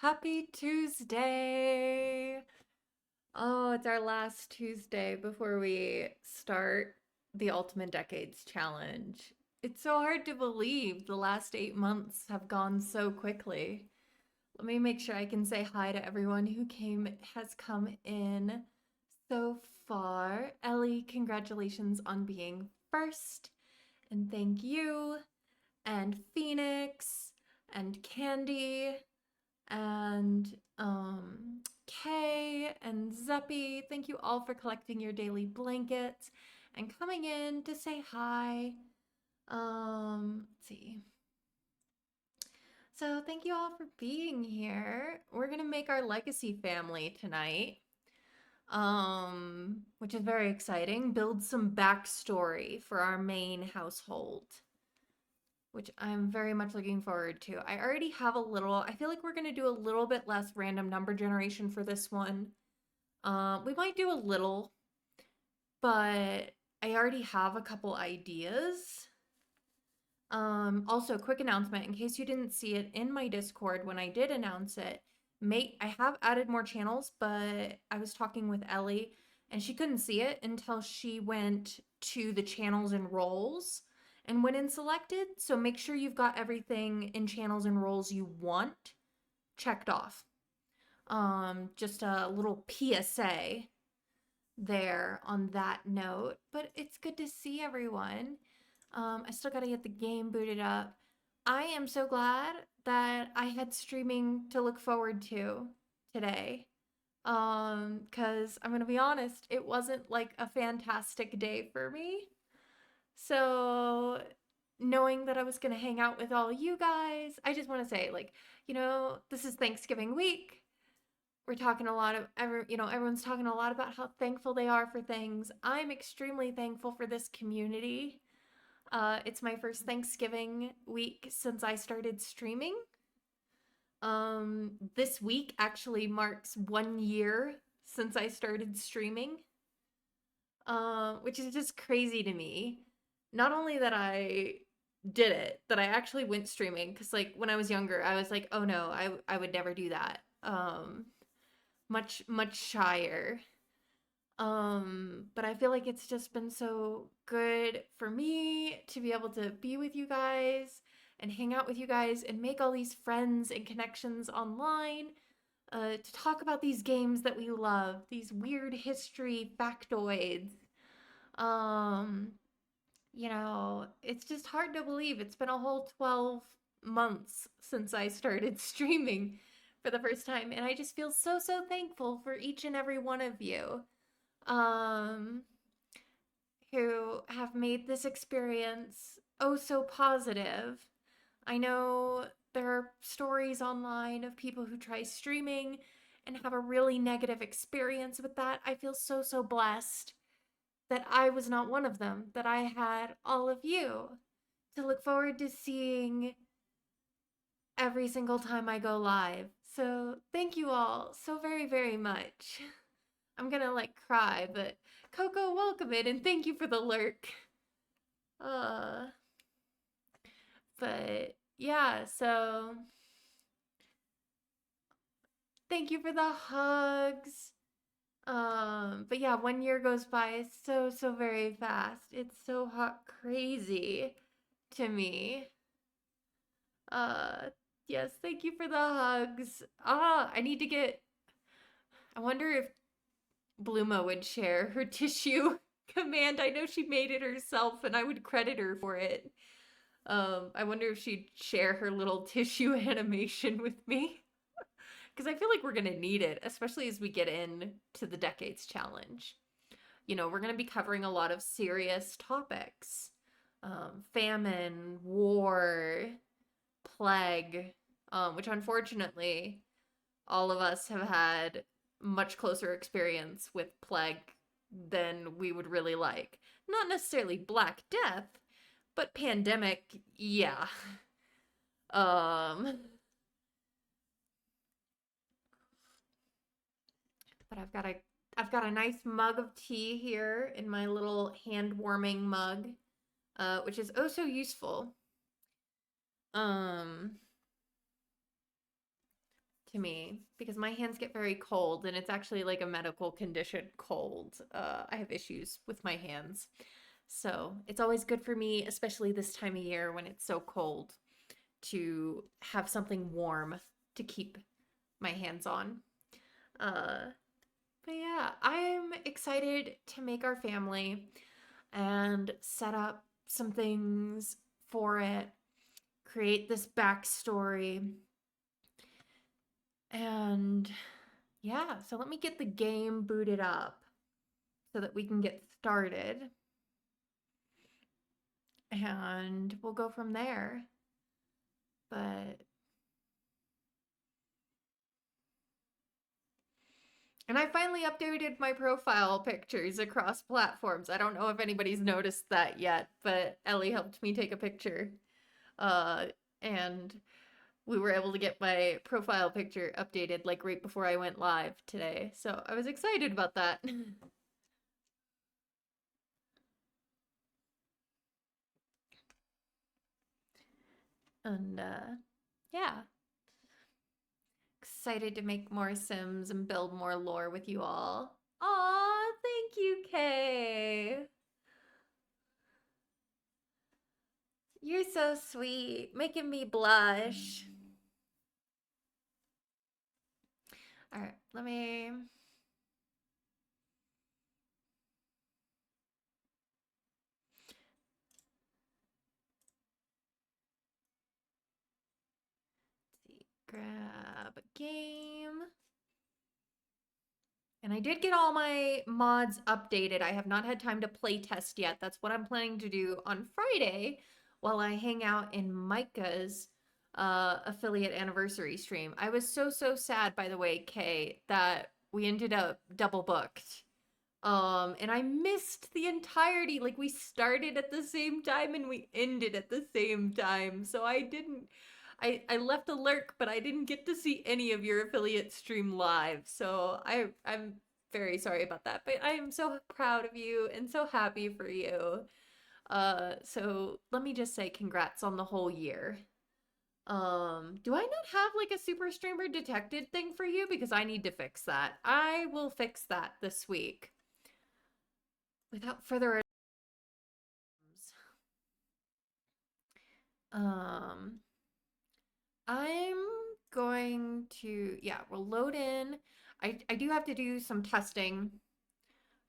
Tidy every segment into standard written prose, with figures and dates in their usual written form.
Happy Tuesday! Oh, it's our last Tuesday before we start the Ultimate Decades Challenge. It's so hard to believe the last 8 months have gone so quickly. Let me make sure I can say hi to everyone who has come in so far. Ellie, congratulations on being first, and thank you. And Phoenix, and Candy, and Kay and Zeppy. Thank you all for collecting your daily blankets and coming in to say hi. Let's see. So thank you all for being here. We're gonna make our legacy family tonight. Which is very exciting. Build some backstory for our main household, which I'm very much looking forward to. I already have a little, I feel like we're going to do a little bit less random number generation for this one. We might do a little, but I already have a couple ideas. Also, quick announcement in case you didn't see it in my Discord when I did announce it. I have added more channels, but I was talking with Ellie and she couldn't see it until she went to the channels and roles and went in selected. So make sure you've got everything in channels and roles you want checked off. Just a little PSA there on that note, but it's good to see everyone. I still gotta get the game booted up. I am so glad that I had streaming to look forward to today. Cause I'm gonna be honest, it wasn't like a fantastic day for me. So knowing that I was gonna hang out with all you guys, I just wanna say, like, this is Thanksgiving week. We're talking a lot of everyone's talking a lot about how thankful they are for things. I'm extremely thankful for this community. It's my first Thanksgiving week since I started streaming. This week actually marks 1 year since I started streaming, which is just crazy to me. Not only that I did it, that I actually went streaming, because like when I was younger, I was like, oh no, I would never do that. Much shyer. But I feel like it's just been so good for me to be able to be with you guys and hang out with you guys and make all these friends and connections online, to talk about these games that we love, these weird history factoids. Um, it's just hard to believe it's been a whole 12 months since I started streaming for the first time, and I just feel so, so thankful for each and every one of you um, who have made this experience oh so positive. I know there are stories online of people who try streaming and have a really negative experience with that. I feel so, so blessed that I was not one of them, that I had all of you to look forward to seeing every single time I go live. So, thank you all so very, very much. I'm gonna like cry, but Coco, welcome in and thank you for the lurk. Uh, but yeah, so thank you for the hugs. But yeah, 1 year goes by so, so very fast. It's so hot crazy to me. Uh, yes, thank you for the hugs. I wonder if Bluma would share her tissue command. I know she made it herself and I would credit her for it. I wonder if she'd share her little tissue animation with me. Because I feel like we're gonna need it, especially as we get into the Decades Challenge. We're gonna be covering a lot of serious topics. Famine, war, plague, which unfortunately all of us have had much closer experience with plague than we would really like. Not necessarily Black Death, but pandemic, yeah. Um, but I've got a nice mug of tea here in my little hand warming mug, which is oh so useful. Um, to me because my hands get very cold and it's actually like a medical condition cold. I have issues with my hands. So it's always good for me, especially this time of year when it's so cold, to have something warm to keep my hands on. Uh, but yeah, I'm excited to make our family and set up some things for it, create this backstory. And yeah, so let me get the game booted up so that we can get started. And we'll go from there. But and I finally updated my profile pictures across platforms. I don't know if anybody's noticed that yet, but Ellie helped me take a picture. Uh, and we were able to get my profile picture updated like right before I went live today. So I was excited about that. And yeah, excited to make more Sims and build more lore with you all. Aw, thank you, Kay. You're so sweet, making me blush. All right, let me. See, grab a game. And I did get all my mods updated. I have not had time to play test yet. That's what I'm planning to do on Friday while I hang out in Micah's affiliate anniversary stream. I was so sad, by the way, Kay, that we ended up double booked. And I missed the entirety. Like we started at the same time and we ended at the same time. So I left a lurk, but I didn't get to see any of your affiliate stream live. So I'm very sorry about that. But I am so proud of you and so happy for you. So let me just say congrats on the whole year. Do I not have like a super streamer detected thing for you? Because I need to fix that. I will fix that this week. Without further ado, um, I'm going to, yeah, we'll load in. I do have to do some testing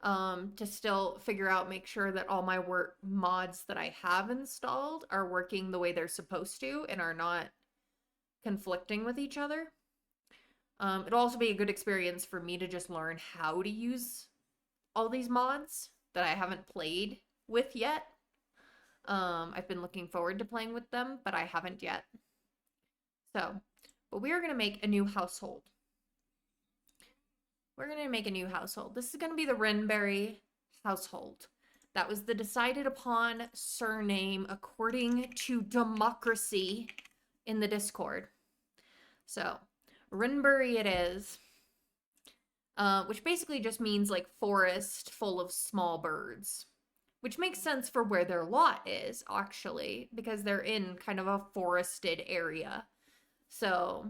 to still figure out, make sure that all my work mods that I have installed are working the way they're supposed to and are not conflicting with each other. It'll also be a good experience for me to just learn how to use all these mods that I haven't played with yet. I've been looking forward to playing with them, but I haven't yet. So, but we are going to make a new household. We're going to make a new household. This is going to be the Wrenberry household. That was the decided upon surname according to democracy in the Discord. So, Wrenberry it is. Which basically just means like forest full of small birds. Which makes sense for where their lot is, actually, because they're in kind of a forested area. So,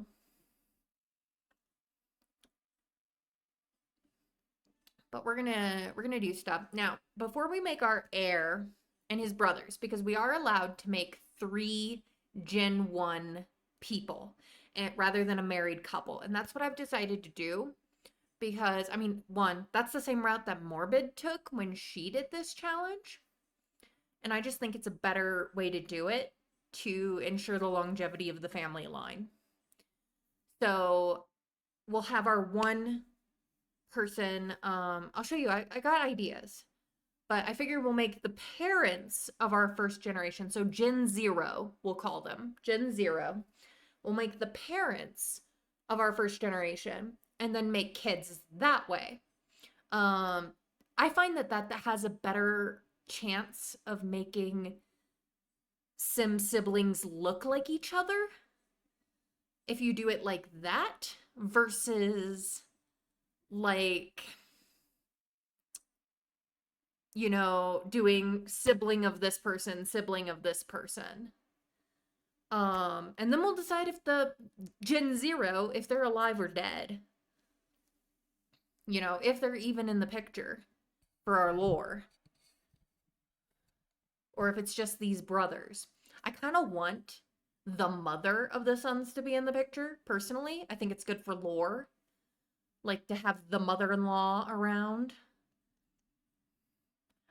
but we're gonna do stuff. Now, before we make our heir and his brothers, because we are allowed to make 3 Gen 1 people, and rather than a married couple. And that's what I've decided to do. Because, I mean, one, that's the same route that Morbid took when she did this challenge. And I just think it's a better way to do it to ensure the longevity of the family line. So we'll have our one person. I'll show you. I got ideas. But I figure we'll make the parents of our first generation. So Gen 0, we'll call them. Gen 0. We'll make the parents of our first generation and then make kids that way. I find that has a better chance of making Sim siblings look like each other if you do it like that versus like, you know, doing sibling of this person, sibling of this person. And then we'll decide if the Gen Zero, if they're alive or dead. You know, if they're even in the picture for our lore. Or if it's just these brothers. I kind of want the mother of the sons to be in the picture, personally. I think it's good for lore. Like to have the mother-in-law around.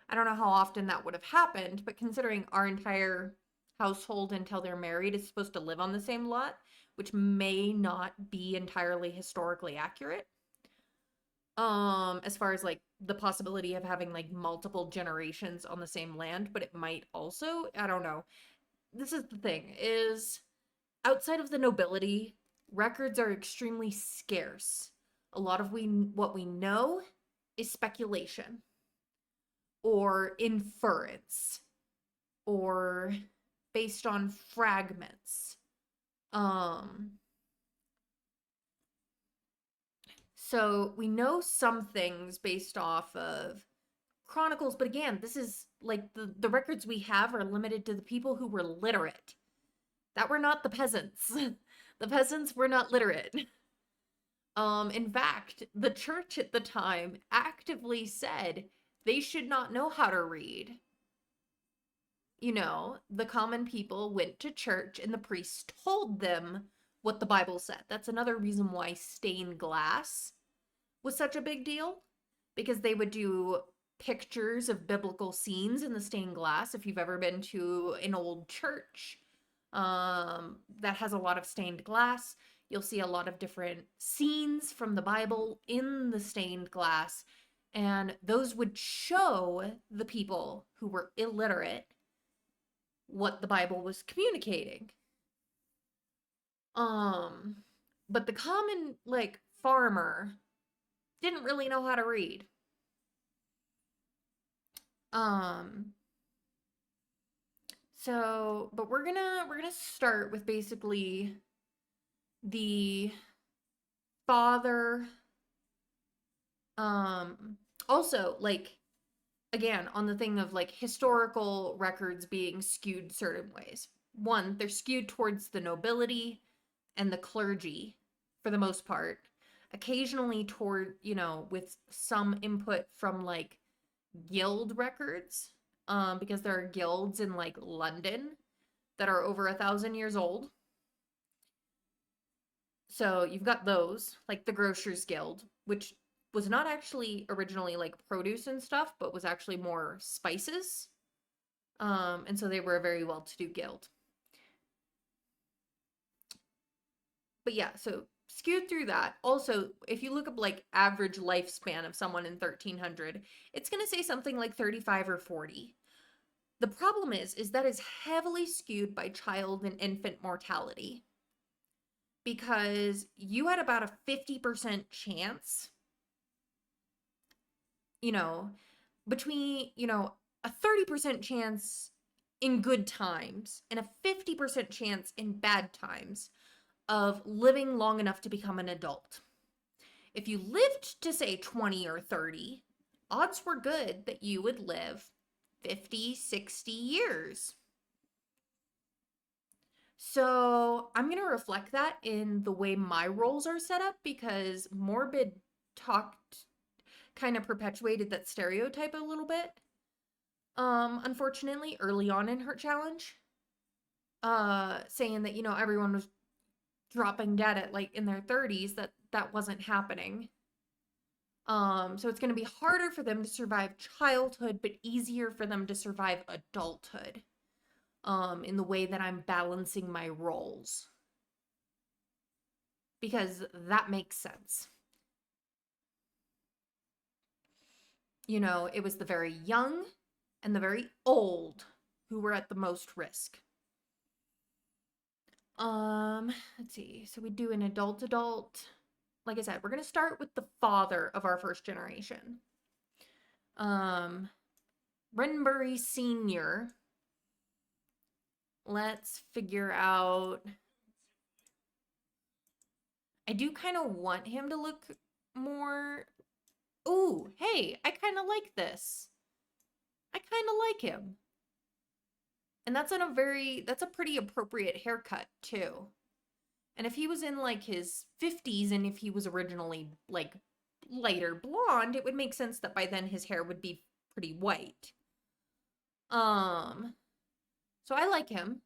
I don't know how often that would have happened, but considering our entire household until they're married is supposed to live on the same lot, which may not be entirely historically accurate. As far as like the possibility of having like multiple generations on the same land, but it might also, I don't know. This is the thing, is outside of the nobility, records are extremely scarce. A lot of what we know is speculation or inference or based on fragments. Um so we know some things based off of chronicles, but again, this is like the records we have are limited to the people who were literate. That were not the peasants. The peasants were not literate. In fact, the church at the time actively said they should not know how to read. You know, the common people went to church and the priest told them what the Bible said. That's another reason why stained glass was such a big deal, because they would do pictures of biblical scenes in the stained glass. If you've ever been to an old church that has a lot of stained glass, you'll see a lot of different scenes from the Bible in the stained glass, and those would show the people who were illiterate what the Bible was communicating. But the common like farmer didn't really know how to read. Um but we're gonna start with basically the father. Also, like, again, on the thing of like historical records being skewed certain ways. One, they're skewed towards the nobility and the clergy for the most part. Occasionally toward, you know, with some input from like guild records, because there are guilds in like London that are over 1,000 years old. So you've got those, like the Grocers Guild, which was not actually originally like produce and stuff, but was actually more spices. And so they were a very well-to-do guild. But yeah, so skewed through that. Also, if you look up like average lifespan of someone in 1300, it's going to say something like 35 or 40. The problem is that is heavily skewed by child and infant mortality, because you had about a 50% chance, you know, between, you know, a 30% chance in good times and a 50% chance in bad times of living long enough to become an adult. If you lived to say 20 or 30, odds were good that you would live 50, 60 years. So I'm going to reflect that in the way my roles are set up, because Morbid talked, kind of perpetuated that stereotype a little bit. Unfortunately, early on in her challenge, saying that, you know, everyone was dropping dead at like in their 30s, that wasn't happening. So it's going to be harder for them to survive childhood, but easier for them to survive adulthood, in the way that I'm balancing my roles. Because that makes sense. You know, it was the very young and the very old who were at the most risk. Let's see. So we do an adult. Like I said, we're going to start with the father of our first generation. Renbury Sr. Let's figure out. I do kind of want him to look more. Ooh, hey, I kind of like this. I kind of like him. And that's a pretty appropriate haircut too. And if he was in like his 50s and if he was originally like lighter blonde, it would make sense that by then his hair would be pretty white. Um, so I like him.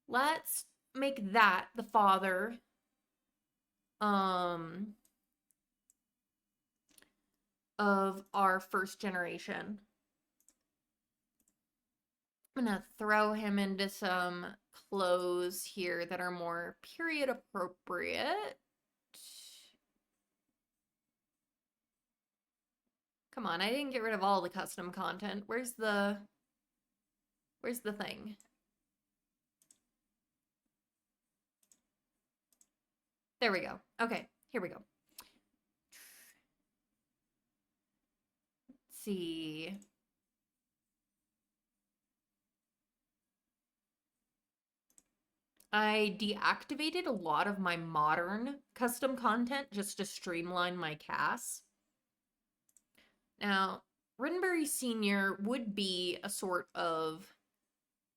Let's make that the father um of our first generation. I'm gonna throw him into some clothes here that are more period appropriate. Come on, I didn't get rid of all the custom content. Where's the thing? There we go. Okay, here we go. Let's see. I deactivated a lot of my modern custom content just to streamline my casts. Now, Rinbury Sr. would be a sort of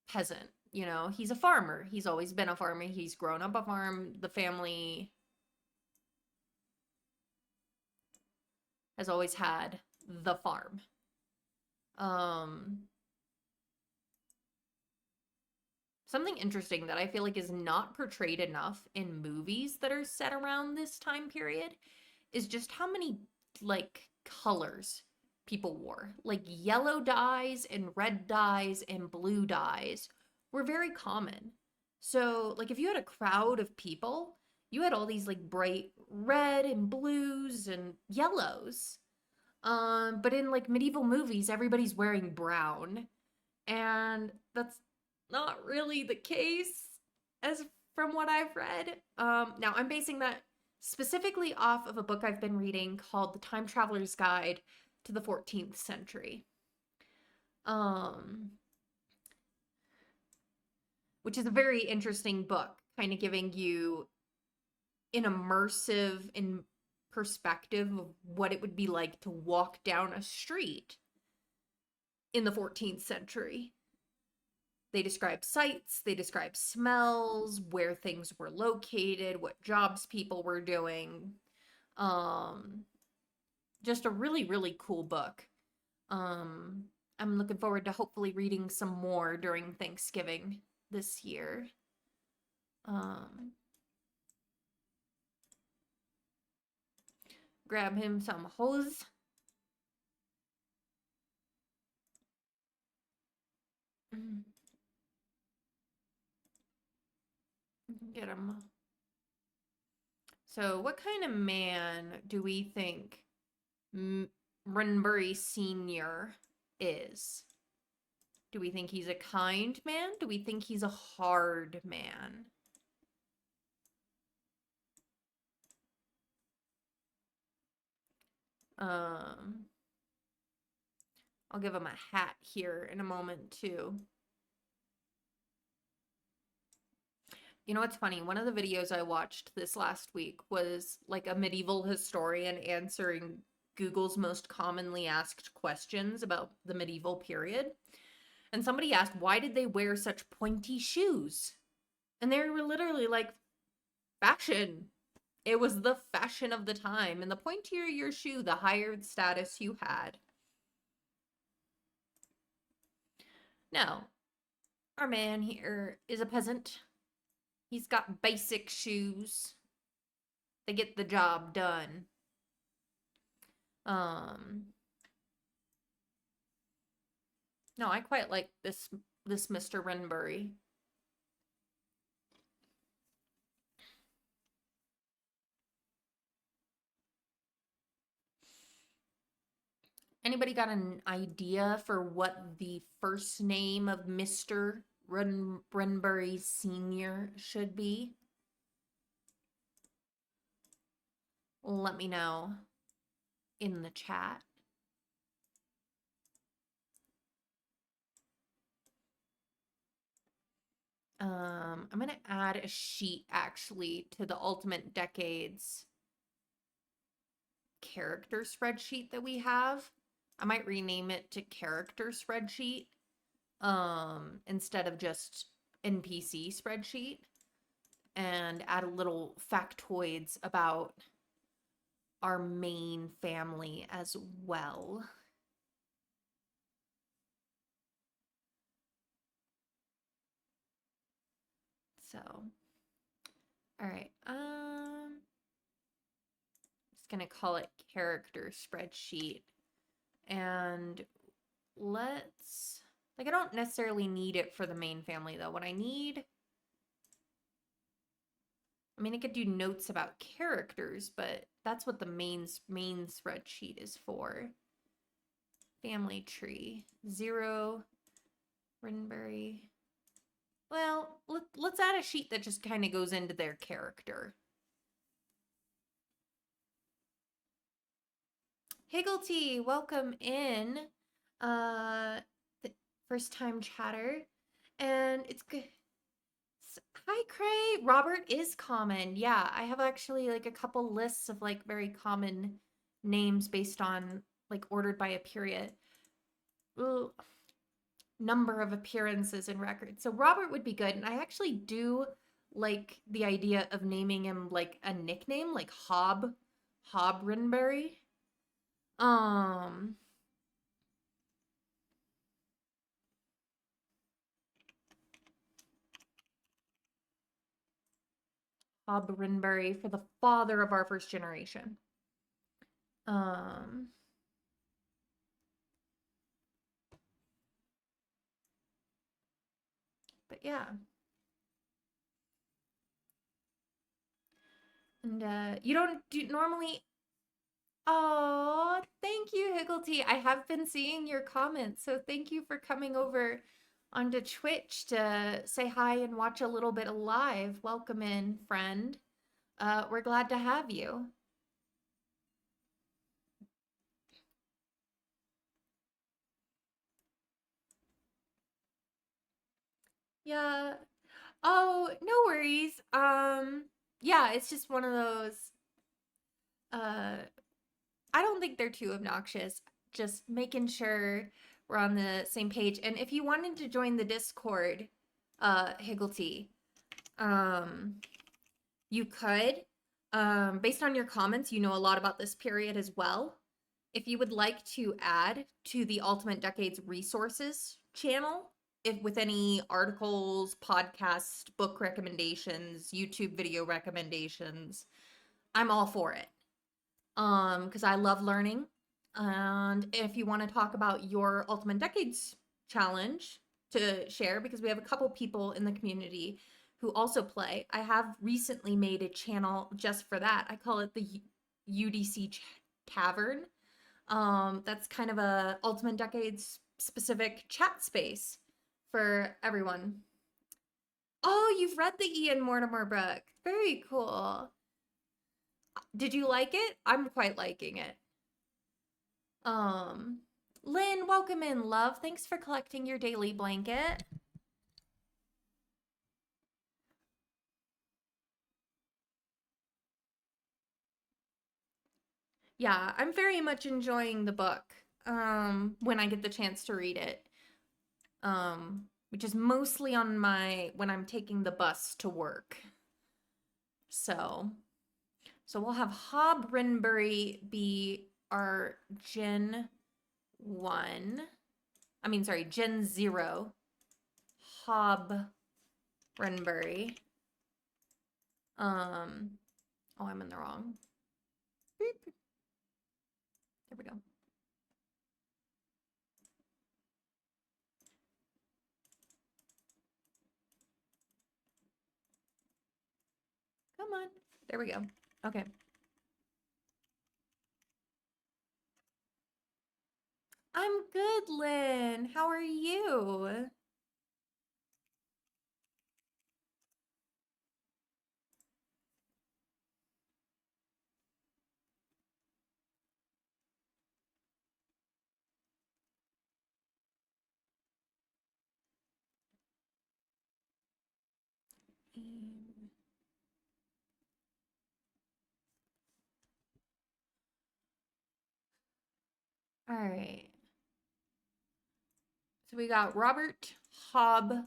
peasant. You know, he's a farmer. He's always been a farmer. He's grown up a farm. The family has always had the farm. Something interesting that I feel like is not portrayed enough in movies that are set around this time period is just how many like colors people wore. Like yellow dyes and red dyes and blue dyes were very common. So, like if you had a crowd of people, you had all these like bright red and blues and yellows. But in like medieval movies, everybody's wearing brown, and that's not really the case as from what I've read. Now I'm basing that specifically off of a book I've been reading called The Time Traveler's Guide to the 14th Century. Um, which is a very interesting book, kind of giving you an immersive in perspective of what it would be like to walk down a street in the 14th century. They describe sights, they describe smells, where things were located, what jobs people were doing. Just a really, really cool book. I'm looking forward to hopefully reading some more during Thanksgiving this year. Grab him some hose. Get him. So, what kind of man do we think Runbury Sr. is? Do we think he's a kind man? Do we think he's a hard man? I'll give him a hat here in a moment too. You know what's funny? One of the videos I watched this last week was like a medieval historian answering Google's most commonly asked questions about the medieval period. And somebody asked, why did they wear such pointy shoes? And they were literally like, fashion. It was the fashion of the time. And the pointier your shoe, the higher status you had. Now, our man here is a peasant. He's got basic shoes. They get the job done. No, I quite like this Mr. Renbury. Anybody got an idea for what the first name of Mr. Renbury Sr. should be? Let me know in the chat. I'm going to add a sheet actually to the Ultimate Decades character spreadsheet that we have. I might rename it to character spreadsheet instead of just NPC spreadsheet, and add a little factoids about our main family as well. So, all right. Just gonna call it character spreadsheet. And let's, like, I don't necessarily need it for the main family though. What I need, I mean, I could do notes about characters, but that's what the main spreadsheet is for. Family tree, 0, Rinberry. Well, let's add a sheet that just kind of goes into their character. Higglety, welcome in. The first time chatter. And it's good. Hi, Cray. Robert is common. Yeah, I have actually like a couple lists of like very common names based on like ordered by a period. Number of appearances and records. So Robert would be good. And I actually do like the idea of naming him like a nickname, like Hob Rinberry. Um Hob Rinberry for the father of our first generation. Um but yeah. And you don't do normally. Oh, thank you, Higglety. I have been seeing your comments, so thank you for coming over onto Twitch to say hi and watch a little bit of live. Welcome in, friend. We're glad to have you. Yeah. Oh, no worries. Yeah, it's just one of those. Uh, I don't think they're too obnoxious. Just making sure we're on the same page. And if you wanted to join the Discord, Higglety, um, you could. Based on your comments, you know a lot about this period as well. If you would like to add to the Ultimate Decades resources channel, if with any articles, podcasts, book recommendations, YouTube video recommendations, I'm all for it. Because I love learning. And if you want to talk about your Ultimate Decades challenge to share, because we have a couple people in the community who also play, I have recently made a channel just for that. I call it the UDC Tavern. That's kind of a Ultimate Decades specific chat space for everyone. Oh, you've read the Ian Mortimer book. Very cool. Did you like it? I'm quite liking it. Um, Lynn, welcome in, love. Thanks for collecting your daily blanket. Yeah, I'm very much enjoying the book. When I get the chance to read it. Which is mostly on when I'm taking the bus to work. So we'll have Hob Rinbury be our Gen 1. I mean, sorry, Gen 0. Hob Rinbury. Oh, I'm in the wrong. Beep. There we go. Come on. There we go. Okay. I'm good, Lynn. How are you? All right. So we got Robert Hobb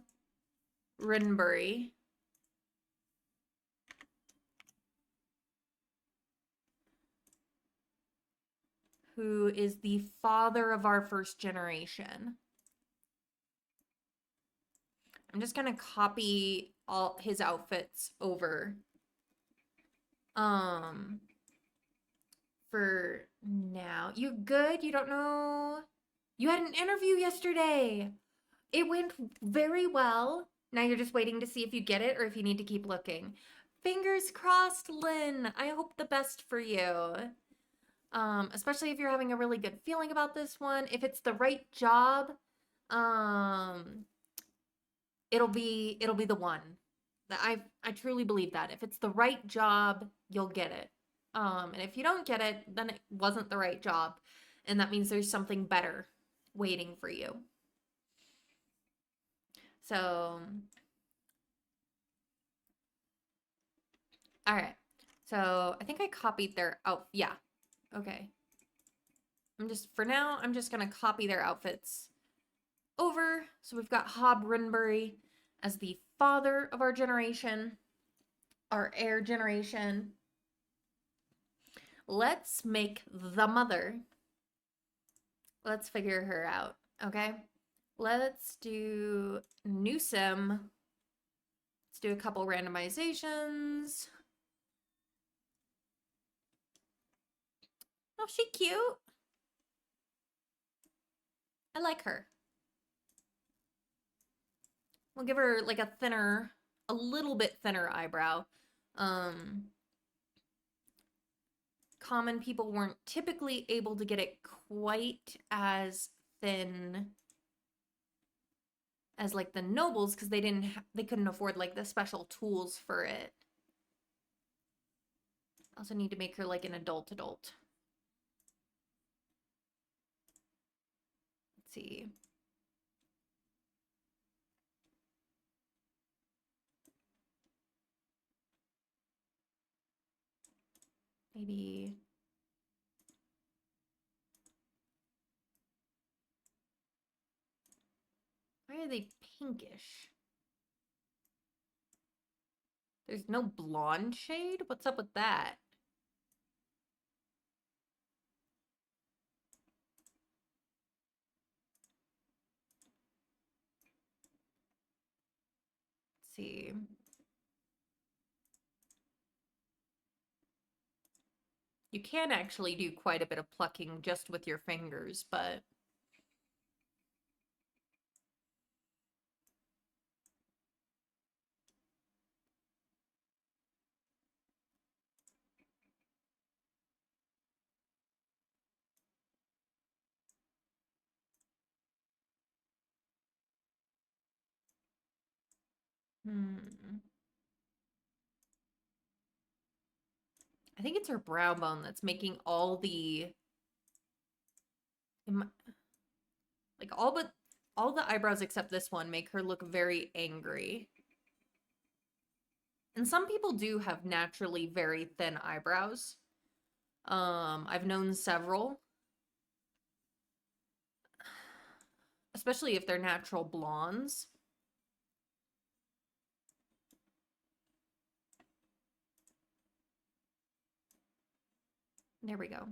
Rinbury, who is the father of our first generation. I'm just gonna copy all his outfits over. For now. You good? You don't know? You had an interview yesterday. It went very well. Now you're just waiting to see if you get it or if you need to keep looking. Fingers crossed, Lynn. I hope the best for you. Especially if you're having a really good feeling about this one. If it's the right job, um, it'll be the one. I truly believe that. If it's the right job, you'll get it. And if you don't get it, then it wasn't the right job. And that means there's something better waiting for you. So, all right. So I think I copied their yeah. Okay. For now, I'm just going to copy their outfits over. So we've got Hobb Rinbury as the father of our generation, our heir generation. Let's make the mother. Let's figure her out, okay? Let's do new sim. Let's do a couple randomizations. Oh, she cute. I like her. We'll give her like a little bit thinner eyebrow. Common people weren't typically able to get it quite as thin as like the nobles because they couldn't afford like the special tools for it. Also need to make her like an adult. Let's see. Maybe why are they pinkish? There's no blonde shade? What's up with that? Let's see. You can actually do quite a bit of plucking just with your fingers, but I think it's her brow bone that's making all the like all the eyebrows except this one make her look very angry. And some people do have naturally very thin eyebrows. I've known several, especially if they're natural blondes. There we go.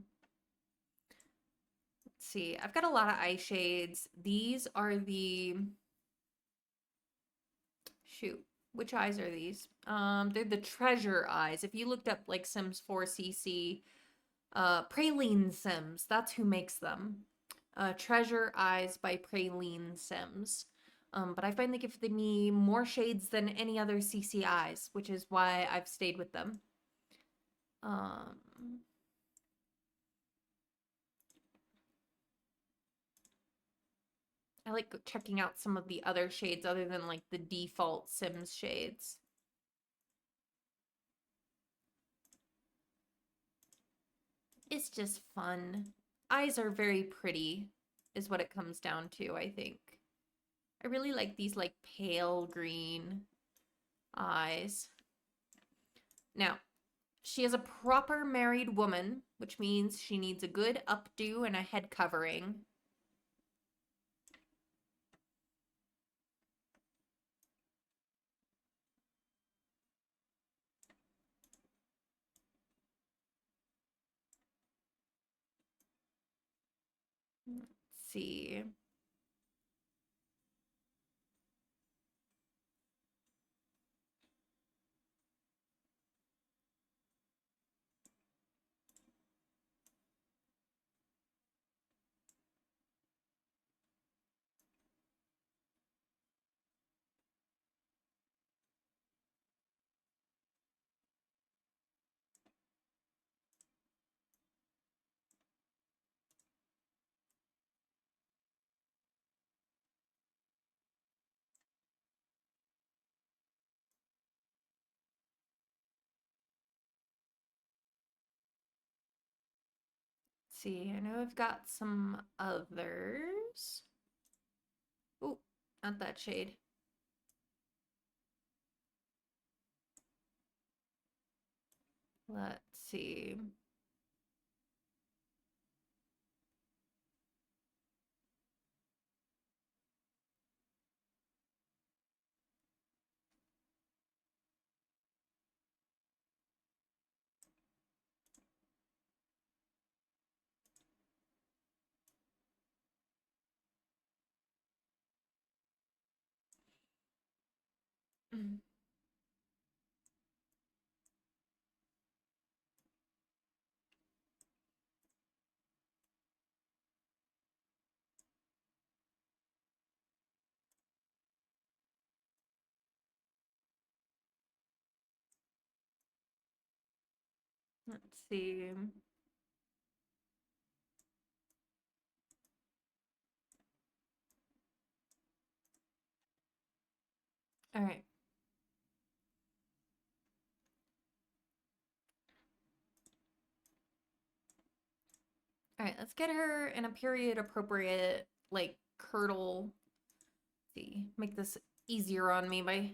Let's see. I've got a lot of eye shades. These are the... Shoot. Which eyes are these? They're the treasure eyes. If you looked up like Sims 4CC, Praline Sims, that's who makes them. Treasure Eyes by Praline Sims. But I find they give me more shades than any other CC eyes, which is why I've stayed with them. I like checking out some of the other shades other than like the default Sims shades. It's just fun. Eyes are very pretty, is what it comes down to, I think. I really like these like pale green eyes. Now, she is a proper married woman, which means she needs a good updo and a head covering. Let's see. See, I know I've got some others. Oh, not that shade. Let's see. Mm, let's see. All right. All right, let's get her in a period appropriate, like, curdle. Let's see, make this easier on me by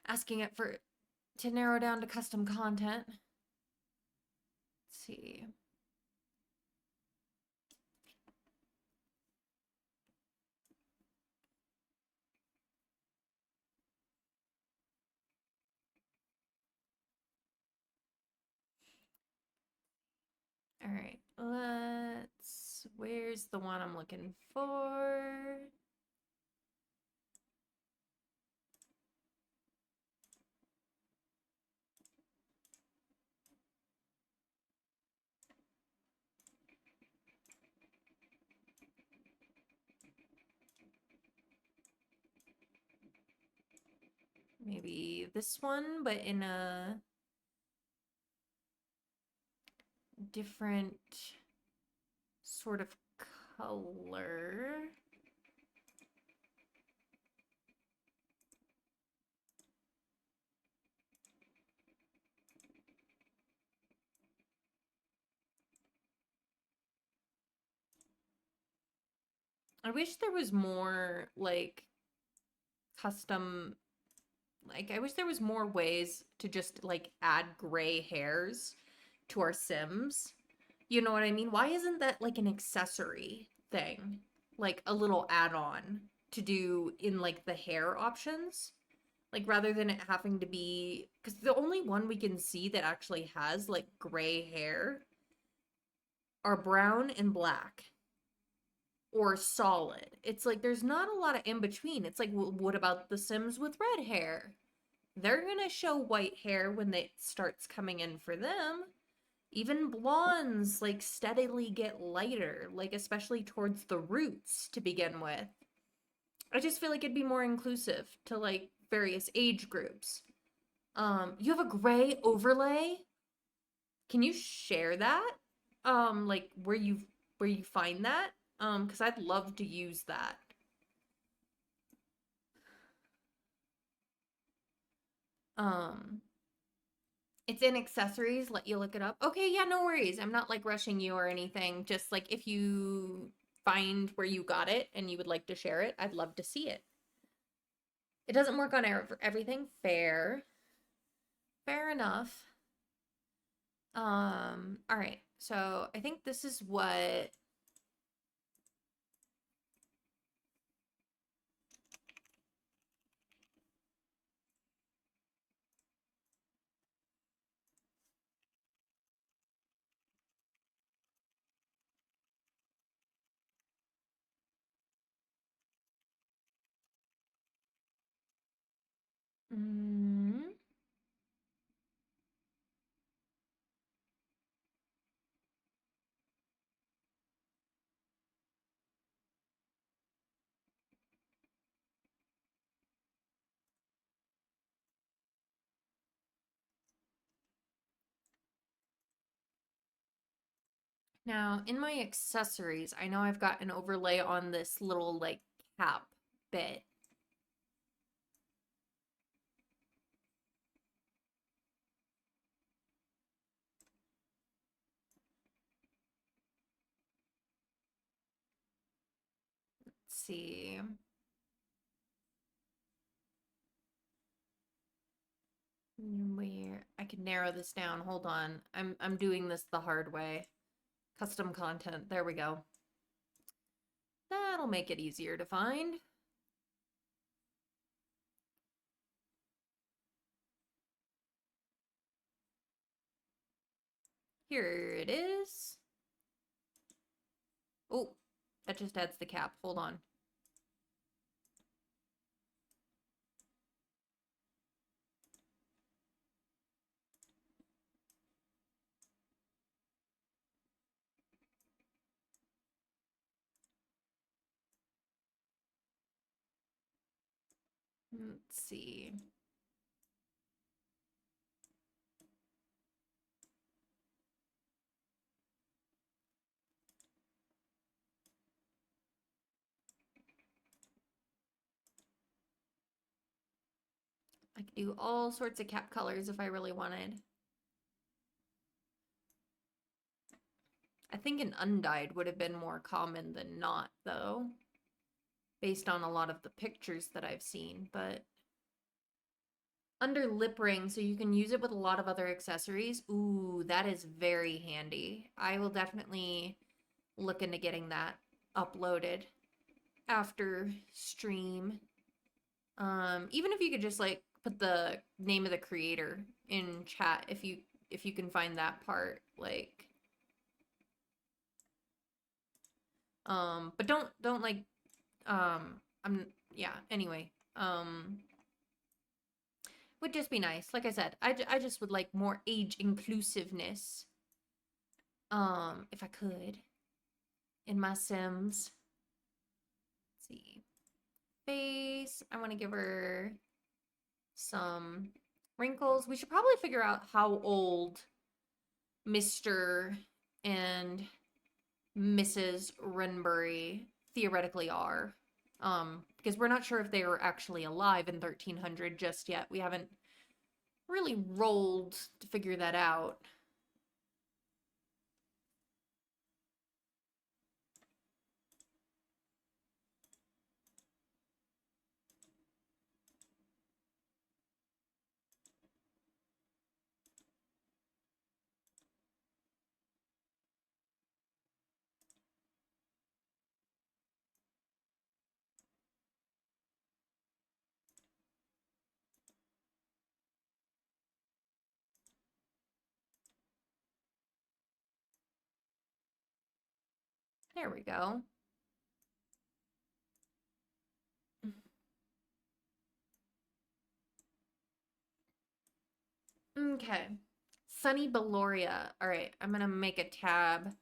asking it for to narrow down to custom content. Let's see. All right, where's the one I'm looking for? Maybe this one, but in a different sort of color. I wish there was more like custom, like I wish there was more ways to just like add gray hairs to our Sims. You know what I mean? Why isn't that like an accessory thing? Like a little add-on to do in like the hair options? Like rather than it having to be, because the only one we can see that actually has like gray hair are brown and black or solid. It's like there's not a lot of in between. It's like, what about the Sims with red hair? They're gonna show white hair when it starts coming in for them. Even blondes like steadily get lighter, like especially towards the roots to begin with. I just feel like it'd be more inclusive to like various age groups. You have a gray overlay. Can you share that? Like where you find that? Because I'd love to use that. Um, it's in accessories. Let you look it up. Okay, yeah, no worries. I'm not like rushing you or anything. Just like if you find where you got it and you would like to share it, I'd love to see it. It doesn't work on everything. Fair. Fair enough. All right. So I think this is what Mm. Now, in my accessories, I know I've got an overlay on this little like cap bit. Let's see. Where I can narrow this down. Hold on. I'm doing this the hard way. Custom content. There we go. That'll make it easier to find. Here it is. Oh, that just adds the cap. Hold on. Let's see. I could do all sorts of cap colors if I really wanted. I think an undyed would have been more common than not, though, based on a lot of the pictures that I've seen, but under lip ring, so you can use it with a lot of other accessories. Ooh, that is very handy. I will definitely look into getting that uploaded after stream. Even if you could just like put the name of the creator in chat if you can find that part, like but don't like I'm yeah, anyway. Would just be nice. Like I said, I just would like more age inclusiveness. If I could in my Sims. Let's see. Face. I want to give her some wrinkles. We should probably figure out how old Mr. and Mrs. Renbury theoretically are. Because we're not sure if they were actually alive in 1300 just yet. We haven't really rolled to figure that out. There we go. Okay. Sunny Beloria. All right, I'm gonna make a tab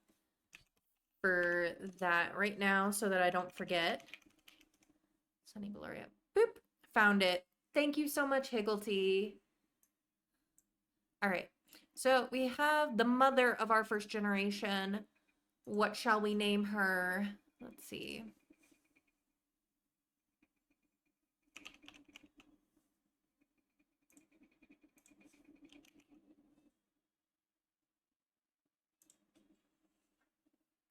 for that right now so that I don't forget. Sunny Beloria. Boop. Found it. Thank you so much, Higglety. All right. So we have the mother of our first generation. What shall we name her? Let's see.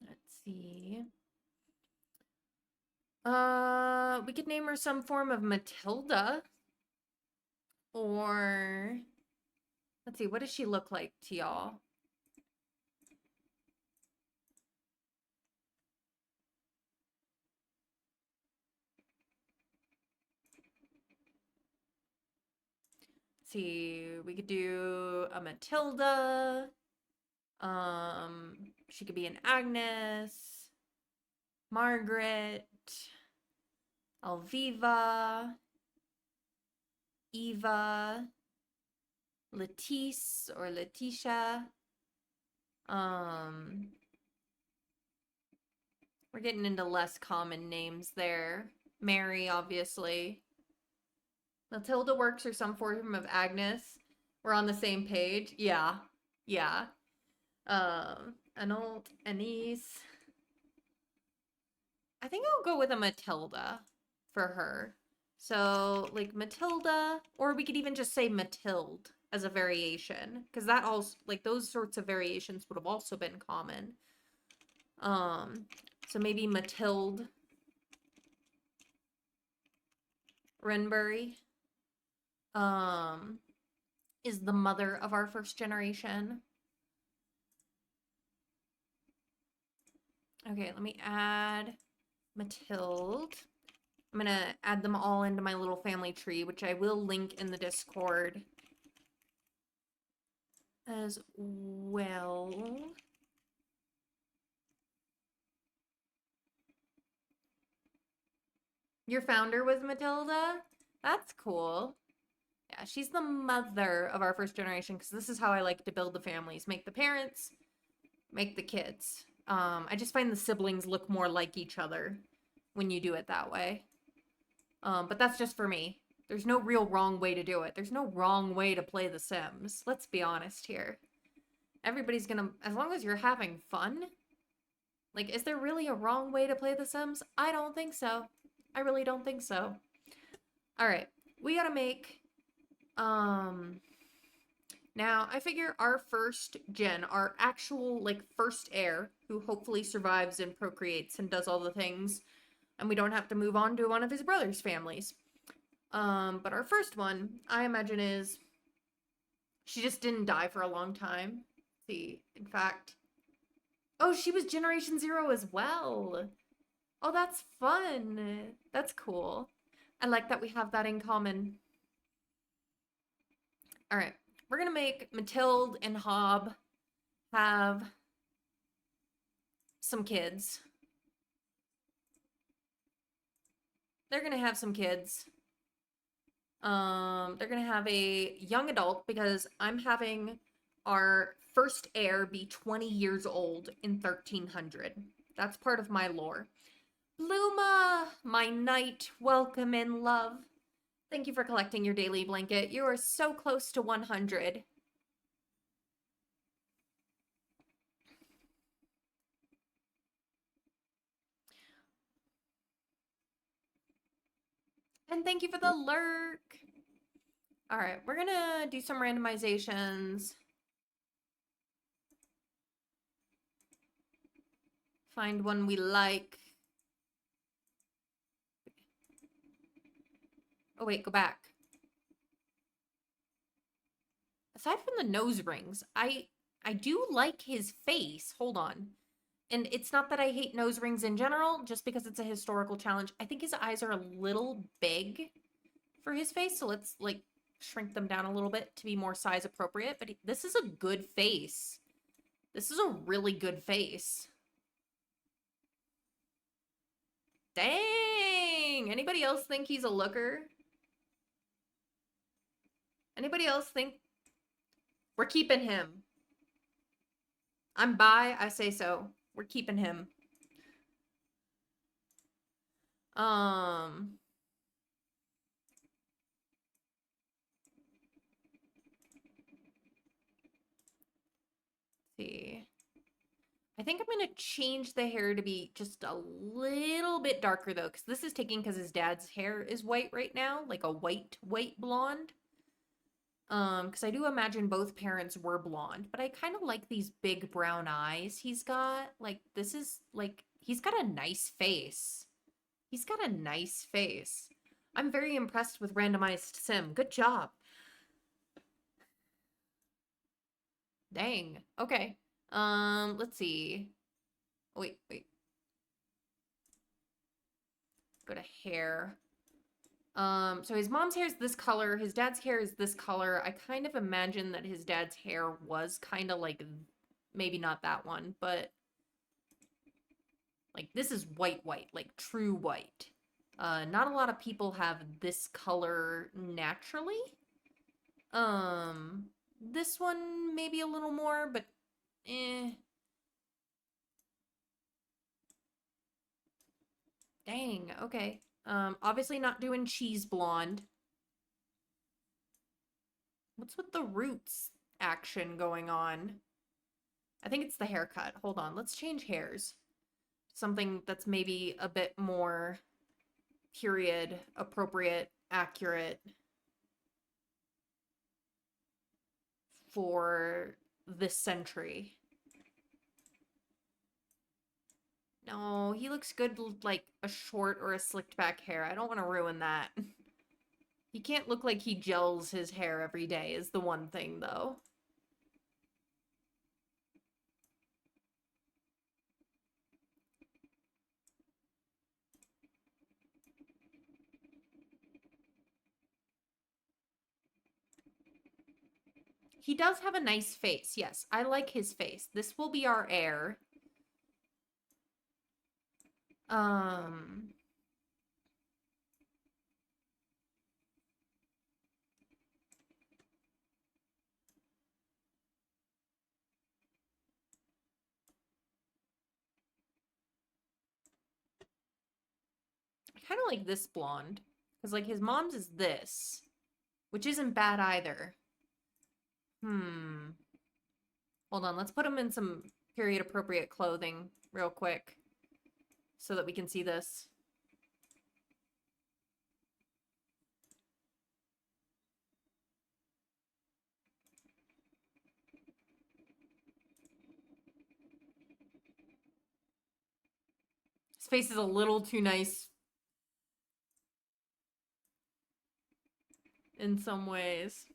Let's see. We could name her some form of Matilda. Or let's see, what does she look like to y'all? See, we could do a Matilda. She could be an Agnes, Margaret, Alviva. Eva, Letice or Letitia. Um, we're getting into less common names there. Mary, obviously. Matilda works or some form of Agnes. We're on the same page. Yeah. Yeah. Anult, Anise. I think I'll go with a Matilda for her. So, like Matilda, or we could even just say Matilde as a variation, because that also, like, those sorts of variations would have also been common. So maybe Matilde Renbury, is the mother of our first generation. Okay, let me add Matilde. I'm gonna add them all into my little family tree, which I will link in the Discord as well. Your founder was Matilda? That's cool. Yeah, she's the mother of our first generation, because this is how I like to build the families. Make the parents, make the kids. I just find the siblings look more like each other when you do it that way. But that's just for me. There's no real wrong way to do it. There's no wrong way to play The Sims. Let's be honest here. Everybody's gonna, as long as you're having fun. Like, is there really a wrong way to play The Sims? I don't think so. I really don't think so. All right, we gotta make, now I figure our first gen, our actual, like, first heir, who hopefully survives and procreates and does all the things, and we don't have to move on to one of his brother's families. But our first one, I imagine, is, she just didn't die for a long time. Let's see, in fact, oh, she was Generation Zero as well. Oh, that's fun. That's cool. I like that we have that in common. All right, we're gonna make Matilde and Hob have some kids. They're gonna have some kids. They're gonna have a young adult, because I'm having our first heir be 20 years old in 1300. That's part of my lore. Bluma, my knight, welcome in, love. Thank you for collecting your daily blanket. You are so close to 100. And thank you for the lurk. All right, we're gonna do some randomizations. Find one we like. Oh wait, go back. Aside from the nose rings, I do like his face. Hold on. And it's not that I hate nose rings in general, just because it's a historical challenge. I think his eyes are a little big for his face, so let's, like, shrink them down a little bit to be more size appropriate. But this is a good face. This is a really good face. Dang! Anybody else think he's a looker? Anybody else think we're keeping him? I'm bi, I say so. We're keeping him. See. I think I'm going to change the hair to be just a little bit darker, though, because this is taking because his dad's hair is white right now, like a white blonde. Because I do imagine both parents were blonde, but I kind of like these big brown eyes he's got. Like, this is, like, he's got a nice face. He's got a nice face. I'm very impressed with randomized sim. Good job. Dang. Okay. Let's see. Wait. Go to hair. So his mom's hair is this color. His dad's hair is this color. I kind of imagine that his dad's hair was kind of like, maybe not that one, but like this is white, like true white. Not a lot of people have this color naturally. Um, this one maybe a little more, but eh. Dang, okay. Obviously not doing cheese blonde. What's with the roots action going on? I think it's the haircut. Hold on, let's change hairs. Something that's maybe a bit more period appropriate, accurate for this century. No, he looks good like a short or a slicked back hair. I don't want to ruin that. He can't look like he gels his hair every day is the one thing though. He does have a nice face. Yes, I like his face. This will be our heir. Um, I kind of like this blonde. Because, like, his mom's is this, which isn't bad either. Hmm. Hold on, let's put him in some period appropriate clothing real quick so that we can see this. His face is a little too nice in some ways.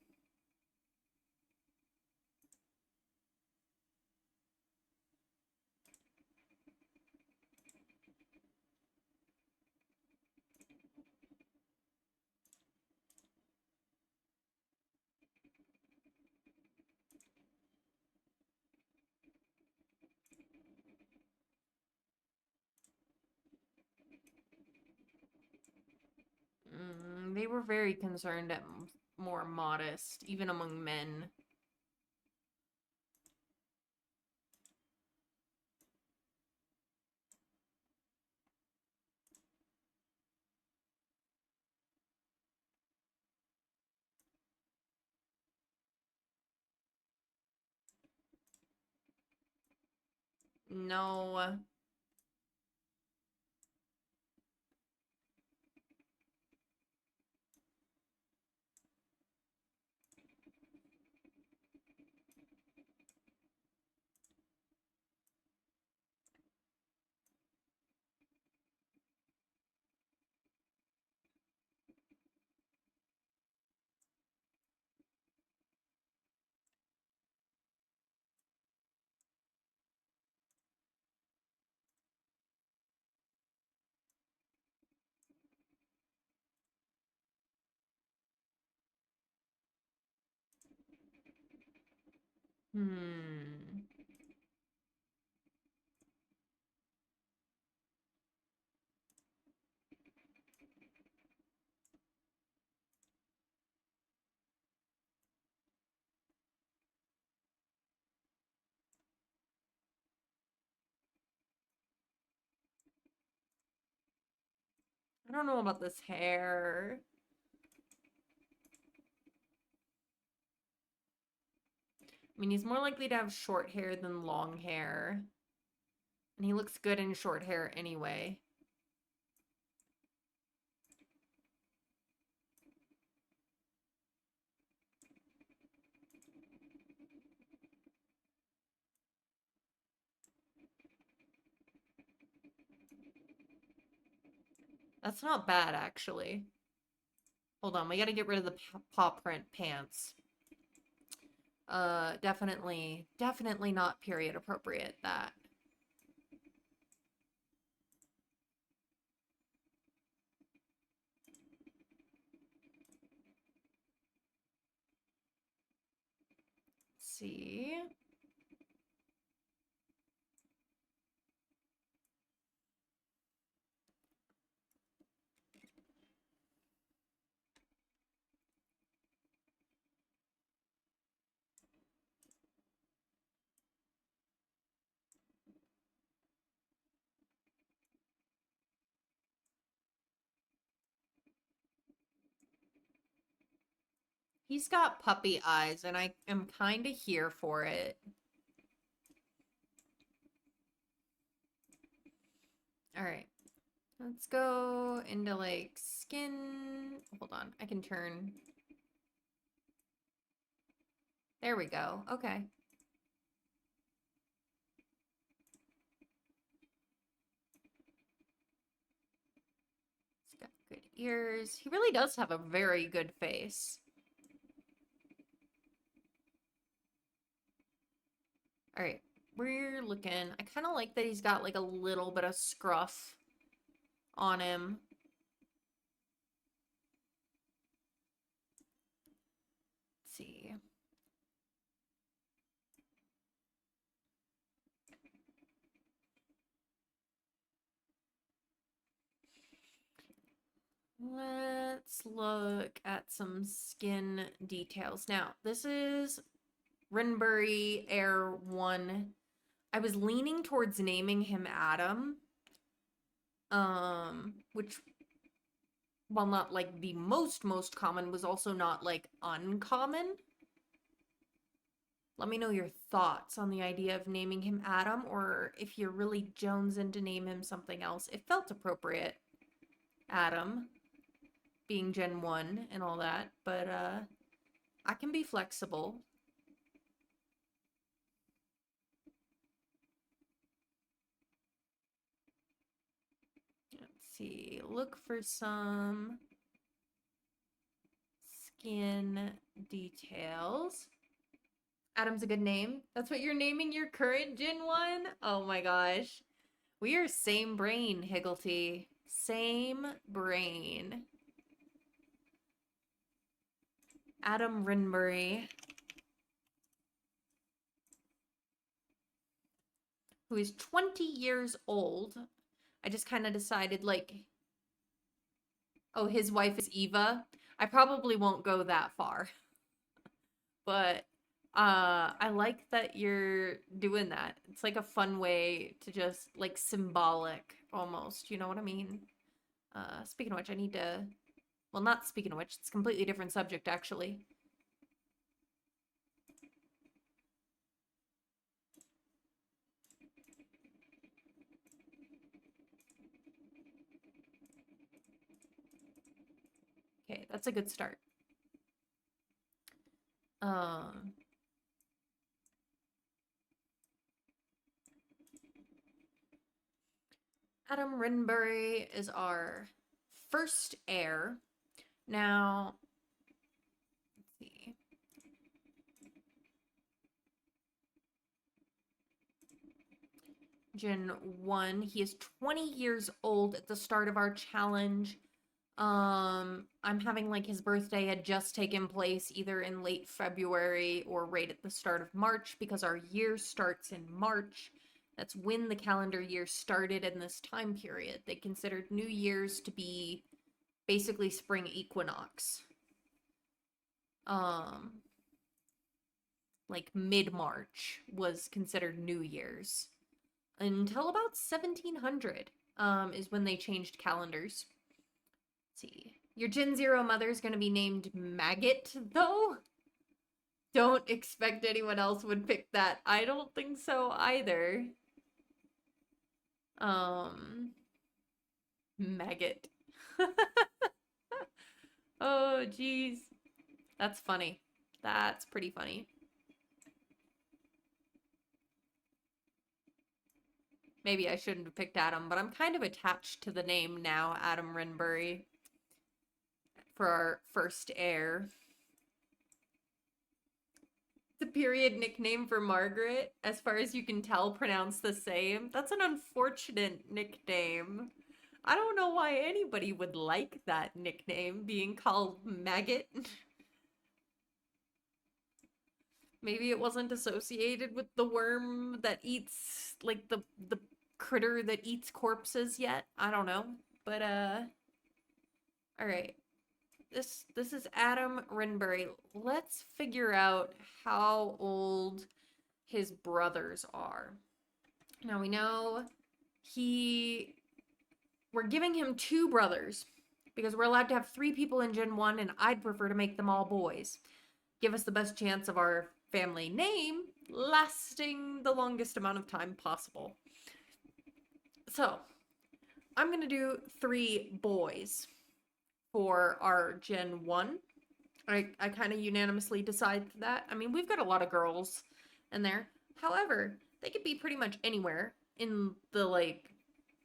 They were very concerned at more modest, even among men. No. Hmm. I don't know about this hair. I mean, he's more likely to have short hair than long hair. And he looks good in short hair anyway. That's not bad, actually. Hold on, we gotta get rid of the paw print pants. Definitely not period appropriate, that. Let's see. He's got puppy eyes, and I am kind of here for it. All right. Let's go into like skin. Hold on. I can turn. There we go. Okay. He's got good ears. He really does have a very good face. All right. We're looking. I kind of like that he's got like a little bit of scruff on him. Let's see. Let's look at some skin details. Now, this is Rinbury Air 1. I was leaning towards naming him Adam. Which, while not like the most common, was also not like uncommon. Let me know your thoughts on the idea of naming him Adam, or if you're really jonesing to name him something else. It felt appropriate, Adam, being Gen 1 and all that, but I can be flexible. Let's see, look for some skin details. Adam's a good name. That's what you're naming your current Gen 1? Oh my gosh. We are same brain, Higglety. Same brain. Adam Rinbury, who is 20 years old. I just kind of decided, like, oh, his wife is Eva. I probably won't go that far. But I like that you're doing that. It's like a fun way to just like symbolic almost, you know what I mean? Speaking of which, I need to, well, not speaking of which, it's a completely different subject actually. Okay, that's a good start. Um Adam Rinbury is our first heir. Now, let's see. Gen 1, he is 20 years old at the start of our challenge. I'm having like his birthday had just taken place either in late February or right at the start of March because our year starts in March. That's when the calendar year started in this time period. They considered New Year's to be basically spring equinox. Um, like mid-March was considered New Year's until about 1700 is when they changed calendars. Let's see. Your Gen Zero mother is going to be named Maggot, though. Don't expect anyone else would pick that. I don't think so either. Maggot. Oh, jeez. That's funny. That's pretty funny. Maybe I shouldn't have picked Adam, but I'm kind of attached to the name now, Adam Rinbury, for our first heir. The period nickname for Margaret, as far as you can tell, pronounced the same. That's an unfortunate nickname. I don't know why anybody would like that nickname, being called Maggot. Maybe it wasn't associated with the worm that eats, like, the critter that eats corpses yet. I don't know. But, alright. This is Adam Rinbury. Let's figure out how old his brothers are. Now we know we're giving him 2 brothers because we're allowed to have 3 people in Gen 1 and I'd prefer to make them all boys. give us the best chance of our family name lasting the longest amount of time possible. So, I'm going to do 3 boys for our Gen 1. I kind of unanimously decide that. I mean, we've got a lot of girls in there. However, they could be pretty much anywhere in the, like,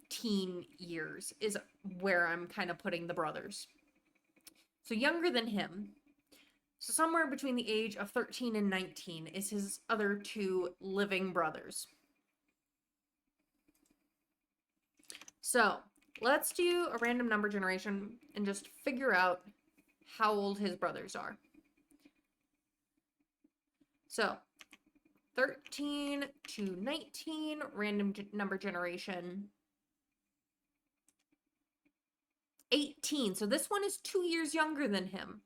teen years is where I'm kind of putting the brothers. So younger than him. So somewhere between the age of 13 and 19 is his other 2 living brothers. So let's do a random number generation and just figure out how old his brothers are. So 13 to 19, random number generation. 18. So this one is 2 years younger than him.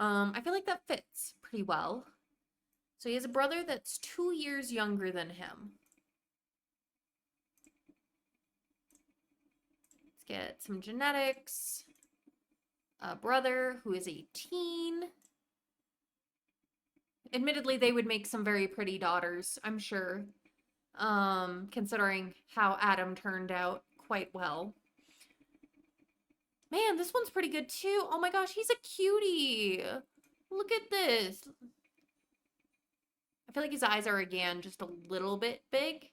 I feel like that fits pretty well. So he has a brother that's 2 years younger than him. Let's get some genetics. A brother who is 18. Admittedly, they would make some very pretty daughters, I'm sure. Considering how Adam turned out quite well. Man, this one's pretty good too. Oh my gosh, he's a cutie. Look at this. I feel like his eyes are, again, just a little bit big.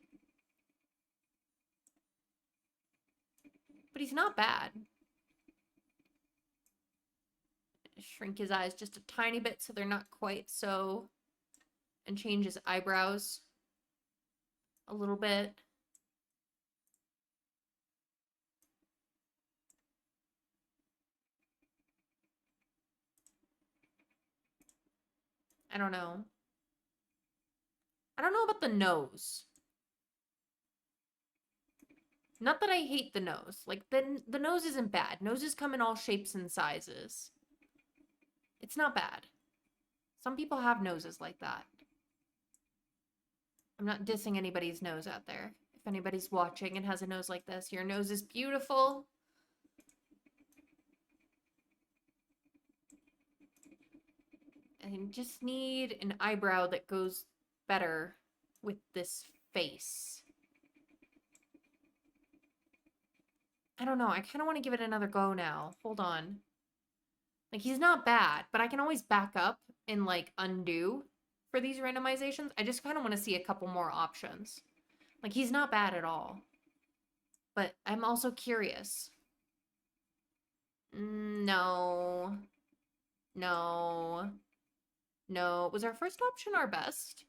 But he's not bad. Shrink his eyes just a tiny bit so they're not quite so... And change his eyebrows a little bit. I don't know. I don't know about the nose. Not that I hate the nose. Like, the nose isn't bad. Noses come in all shapes and sizes. It's not bad. Some people have noses like that. I'm not dissing anybody's nose out there. If anybody's watching and has a nose like this, your nose is beautiful. I just need an eyebrow that goes better with this face. I don't know. I kind of want to give it another go now. Hold on. Like, he's not bad, but I can always back up and, like, undo for these randomizations. I just kind of want to see a couple more options. Like, he's not bad at all. But I'm also curious. No. No. No. Was our first option our best?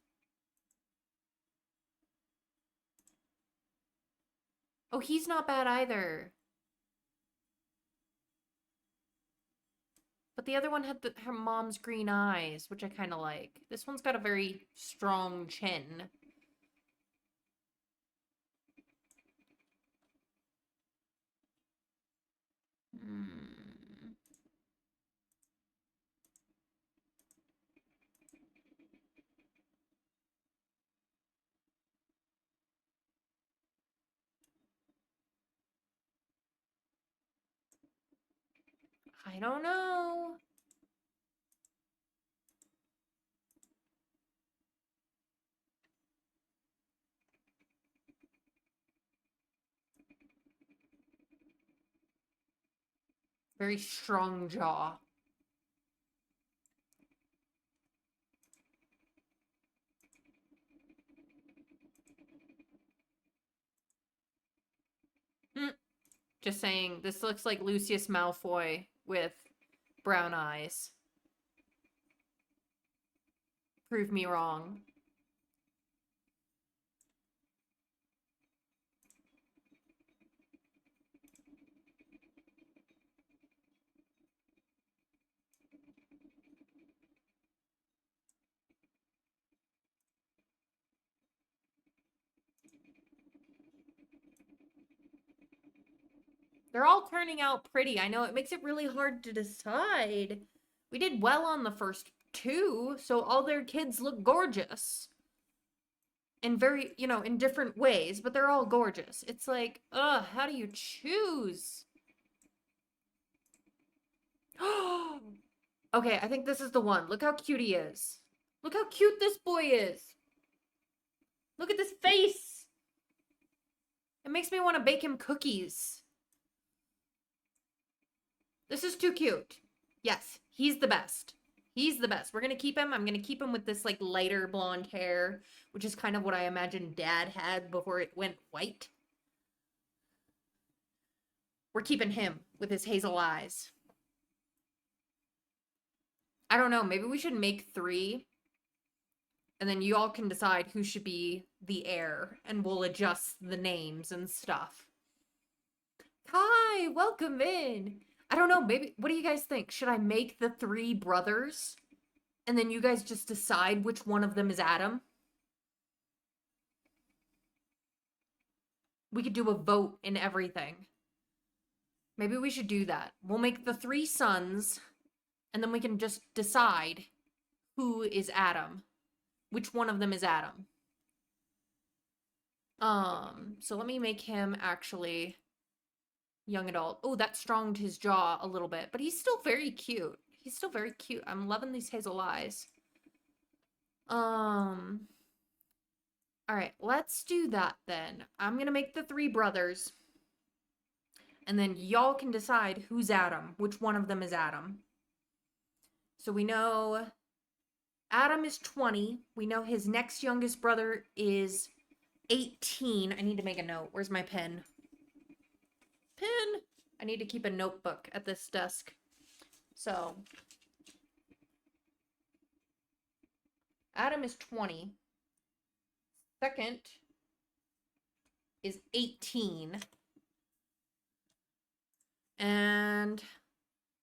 Oh, he's not bad either. But the other one had her mom's green eyes, which I kind of like. This one's got a very strong chin. I don't know. Very strong jaw. Just saying, this looks like Lucius Malfoy with brown eyes. Prove me wrong. They're all turning out pretty. I know it makes it really hard to decide. We did well on the first 2, so all their kids look gorgeous. In very, you know, in different ways, but they're all gorgeous. It's like, ugh, how do you choose? Okay, I think this is the one. Look how cute he is. Look how cute this boy is. Look at this face. It makes me want to bake him cookies. This is too cute. Yes, he's the best. He's the best. We're going to keep him. I'm going to keep him with this like lighter blonde hair, which is kind of what I imagine Dad had before it went white. We're keeping him with his hazel eyes. I don't know. Maybe we should make 3. And then you all can decide who should be the heir. And we'll adjust the names and stuff. Hi, welcome in. I don't know. Maybe, what do you guys think? Should I make the 3 brothers? And then you guys just decide which one of them is Adam? We could do a vote and everything. Maybe we should do that. We'll make the 3 sons. And then we can just decide who is Adam. Which one of them is Adam. So let me make him actually young adult. Oh, that stronged his jaw a little bit, but he's still very cute. He's still very cute. I'm loving these hazel eyes. All right, let's do that then. I'm gonna make the 3 brothers. And then y'all can decide who's Adam. Which one of them is Adam. So we know Adam is 20. We know his next youngest brother is 18. I need to make a note. Where's my pen? Pen! I need to keep a notebook at this desk. So, Adam is 20. Second is 18. And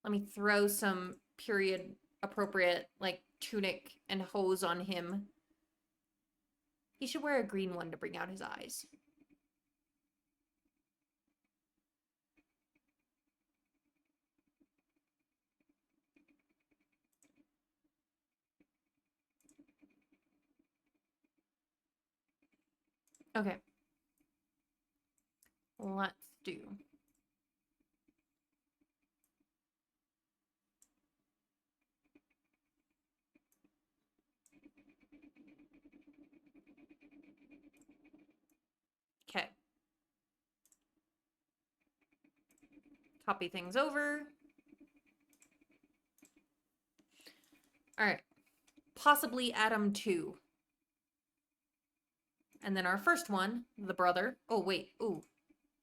let me throw some period appropriate, like, tunic and hose on him. He should wear a green one to bring out his eyes. Okay. Let's do. Okay. Copy things over. All right. Possibly Adam 2. And then our first one, the brother. Oh, wait. Ooh.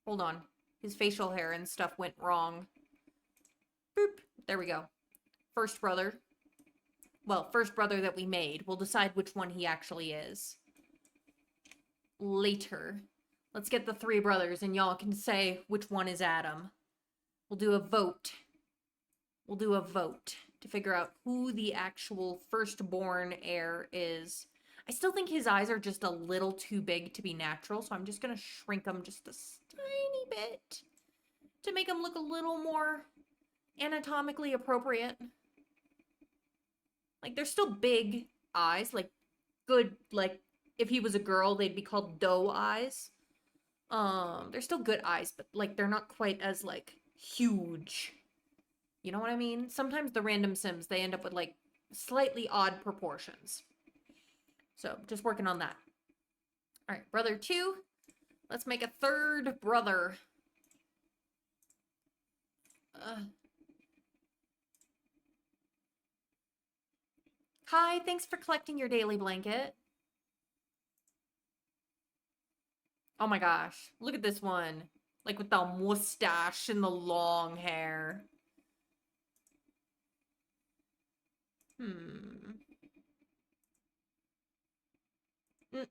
Hold on. His facial hair and stuff went wrong. Boop. There we go. First brother. Well, first brother that we made. We'll decide which one he actually is later. Let's get the 3 brothers and y'all can say which one is Adam. We'll do a vote. We'll do a vote to figure out who the actual firstborn heir is. I still think his eyes are just a little too big to be natural, so I'm just going to shrink them just a tiny bit to make him look a little more anatomically appropriate. Like, they're still big eyes, like, good, like, if he was a girl, they'd be called doe eyes. They're still good eyes, but, like, they're not quite as, like, huge. You know what I mean? Sometimes the random Sims, they end up with, like, slightly odd proportions. So, just working on that. All right, brother 2. Let's make a 3rd brother. Hi, thanks for collecting your daily blanket. Oh my gosh, look at this one. Like with the mustache and the long hair. Hmm. Mm.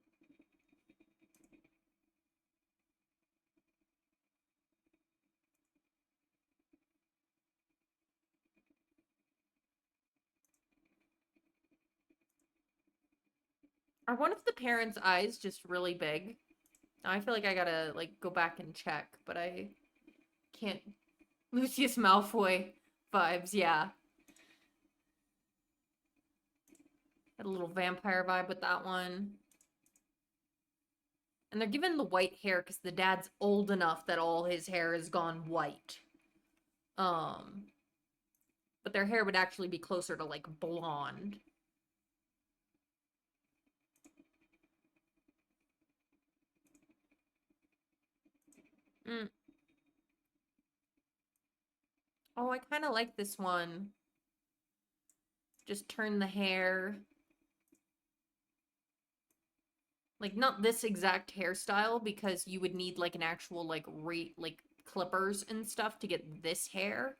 Are one of the parents' eyes just really big? I feel like I gotta, like, go back and check, but I can't. Lucius Malfoy vibes, yeah. Got a little vampire vibe with that one. And they're given the white hair because the dad's old enough that all his hair has gone white. but their hair would actually be closer to like blonde. Mm. Oh, I kind of like this one. Just turn the hair. Like, not this exact hairstyle, because you would need, like, an actual, like, like, clippers and stuff to get this hair.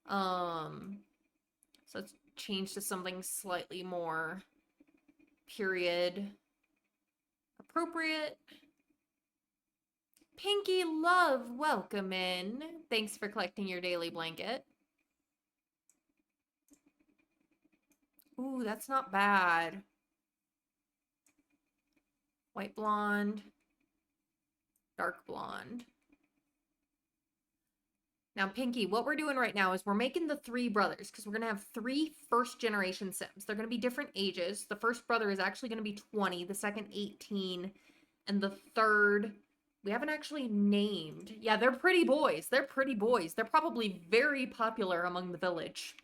So let's change to something slightly more period appropriate. Pinky Love, welcome in. Thanks for collecting your daily blanket. Ooh, that's not bad. White blonde, dark blonde. Now, Pinky, what we're doing right now is we're making the three brothers, because we're going to have three first-generation Sims. They're going to be different ages. The first brother is actually going to be 20, the second 18, and the third, we haven't actually named. Yeah, they're pretty boys. They're pretty boys. They're probably very popular among the village.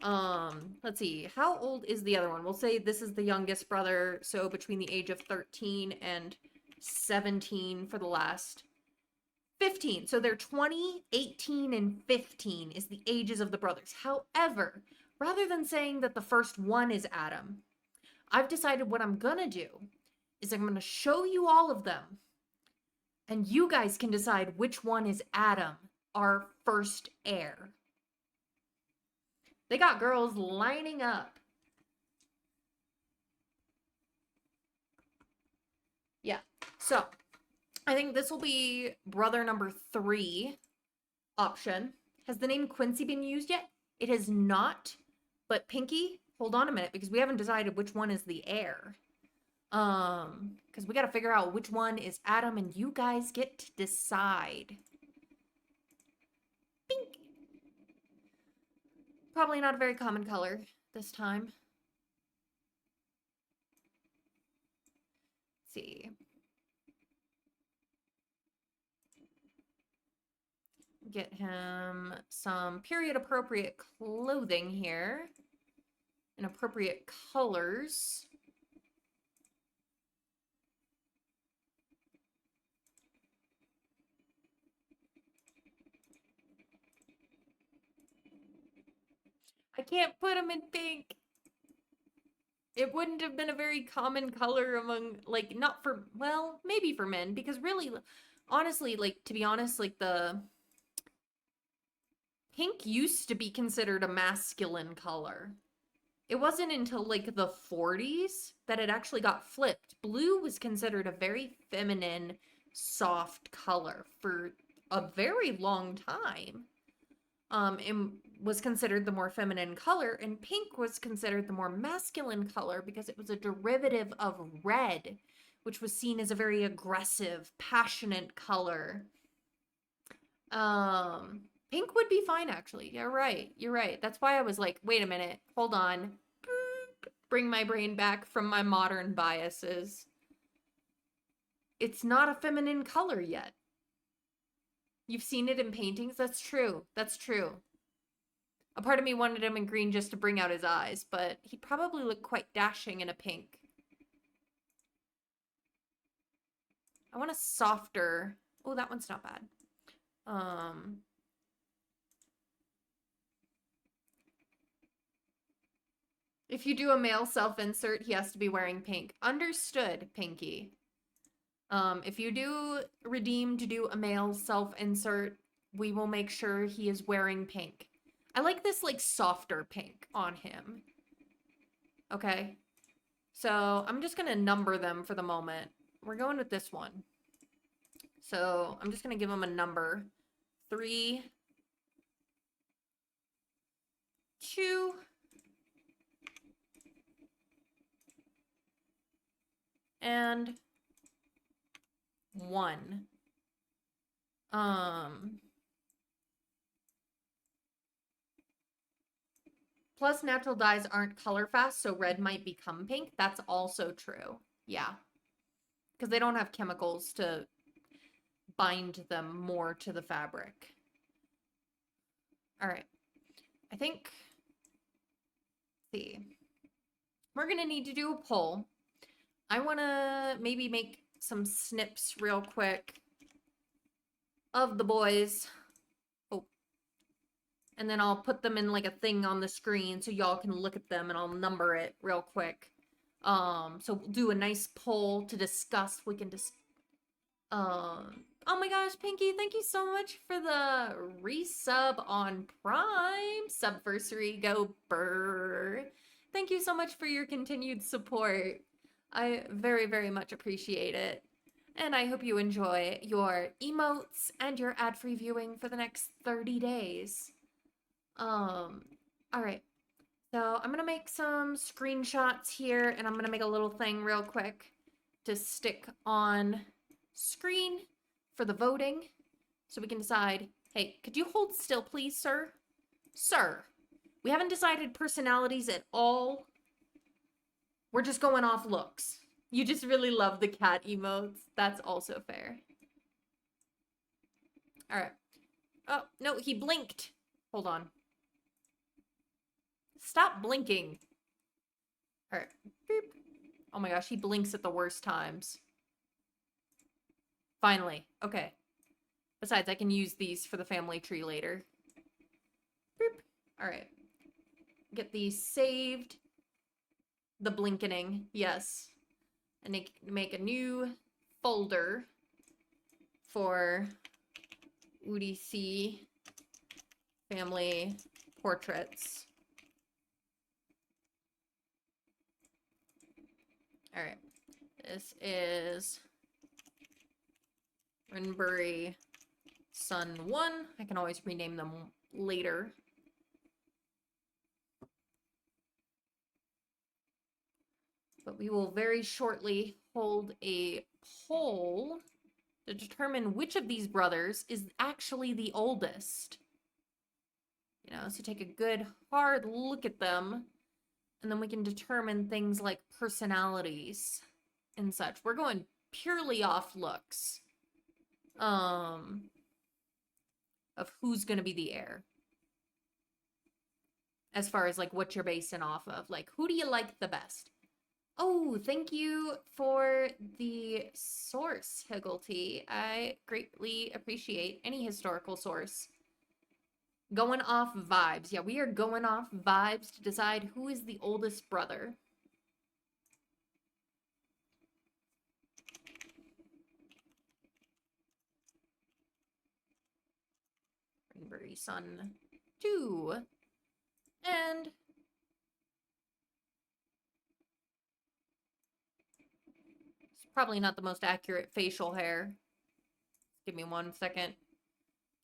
Let's see. How old is the other one? We'll say this is the youngest brother, so between the age of 13 and 17 for the last 15. So they're 20, 18, and 15 is the ages of the brothers. However, rather than saying that the first one is Adam, I've decided what I'm gonna do is I'm gonna show you all of them, and you guys can decide which one is Adam, our first heir. They got girls lining up. Yeah, so I think this will be brother number 3 option. Has the name Quincy been used yet? It has not, but Pinky, hold on a minute, because we haven't decided which one is the heir. Because we got to figure out which one is Adam, and you guys get to decide. Pink. Probably not a very common color this time. Let's see. Get him some period appropriate clothing here in appropriate colors. I can't put him in pink. It wouldn't have been a very common color among, like, not for, well, maybe for men, because really, honestly, like, to be honest, like, the pink used to be considered a masculine color. It wasn't until, like, the 40s that it actually got flipped. Blue was considered a very feminine, soft color for a very long time. It was considered the more feminine color, and pink was considered the more masculine color because it was a derivative of red, which was seen as a very aggressive, passionate color. Pink would be fine, actually. You're right. You're right. That's why I was like, wait a minute, hold on. Bring my brain back from my modern biases. It's not a feminine color yet. You've seen it in paintings? That's true. That's true. A part of me wanted him in green just to bring out his eyes, but he'd probably look quite dashing in a pink. I want a softer... Oh, that one's not bad. If you do a male self-insert, he has to be wearing pink. Understood, Pinky. If you do redeem to do a male self-insert, we will make sure he is wearing pink. I like this, like, softer pink on him. Okay. So, I'm just gonna number them for the moment. We're going with this one. So, I'm just gonna give him a number. 3, 2, and 1. Plus, natural dyes aren't color fast, so red might become pink. That's also true. Yeah. Because they don't have chemicals to bind them more to the fabric. All right. I think, let's see, we're gonna need to do a poll. I wanna maybe make some snips real quick of the boys. Oh, and then I'll put them in like a thing on the screen so y'all can look at them, and I'll number it real quick. So we'll do a nice poll to discuss. We can just, oh my gosh, Pinky, thank you so much for the resub on Prime. Subversary, go burr. Thank you so much for your continued support. I very, very much appreciate it. And I hope you enjoy your emotes and your ad-free viewing for the next 30 days. All right. So I'm gonna make some screenshots here, and I'm gonna make a little thing real quick to stick on screen for the voting so we can decide. Hey, could you hold still, please, sir? Sir, we haven't decided personalities at all. We're just going off looks. You just really love the cat emotes. That's also fair. All right. Oh, no, he blinked. Hold on. Stop blinking. All right. Beep. Oh my gosh, he blinks at the worst times. Finally. Okay. Besides, I can use these for the family tree later. Beep. All right. Get these saved. The blinkening. Yes. And make a new folder for UDC family portraits. All right. This is Renbury Son 1. I can always rename them later. But we will very shortly hold a poll to determine which of these brothers is actually the oldest. You know, so take a good hard look at them, and then we can determine things like personalities and such. We're going purely off looks. Of who's gonna be the heir. As far as like what you're basing off of. Like, who do you like the best? Oh, thank you for the source, Higglety. I greatly appreciate any historical source. Going off vibes. Yeah, we are going off vibes to decide who is the oldest brother. Greenberry Son 2. And it's probably not the most accurate facial hair. Give me 1 second.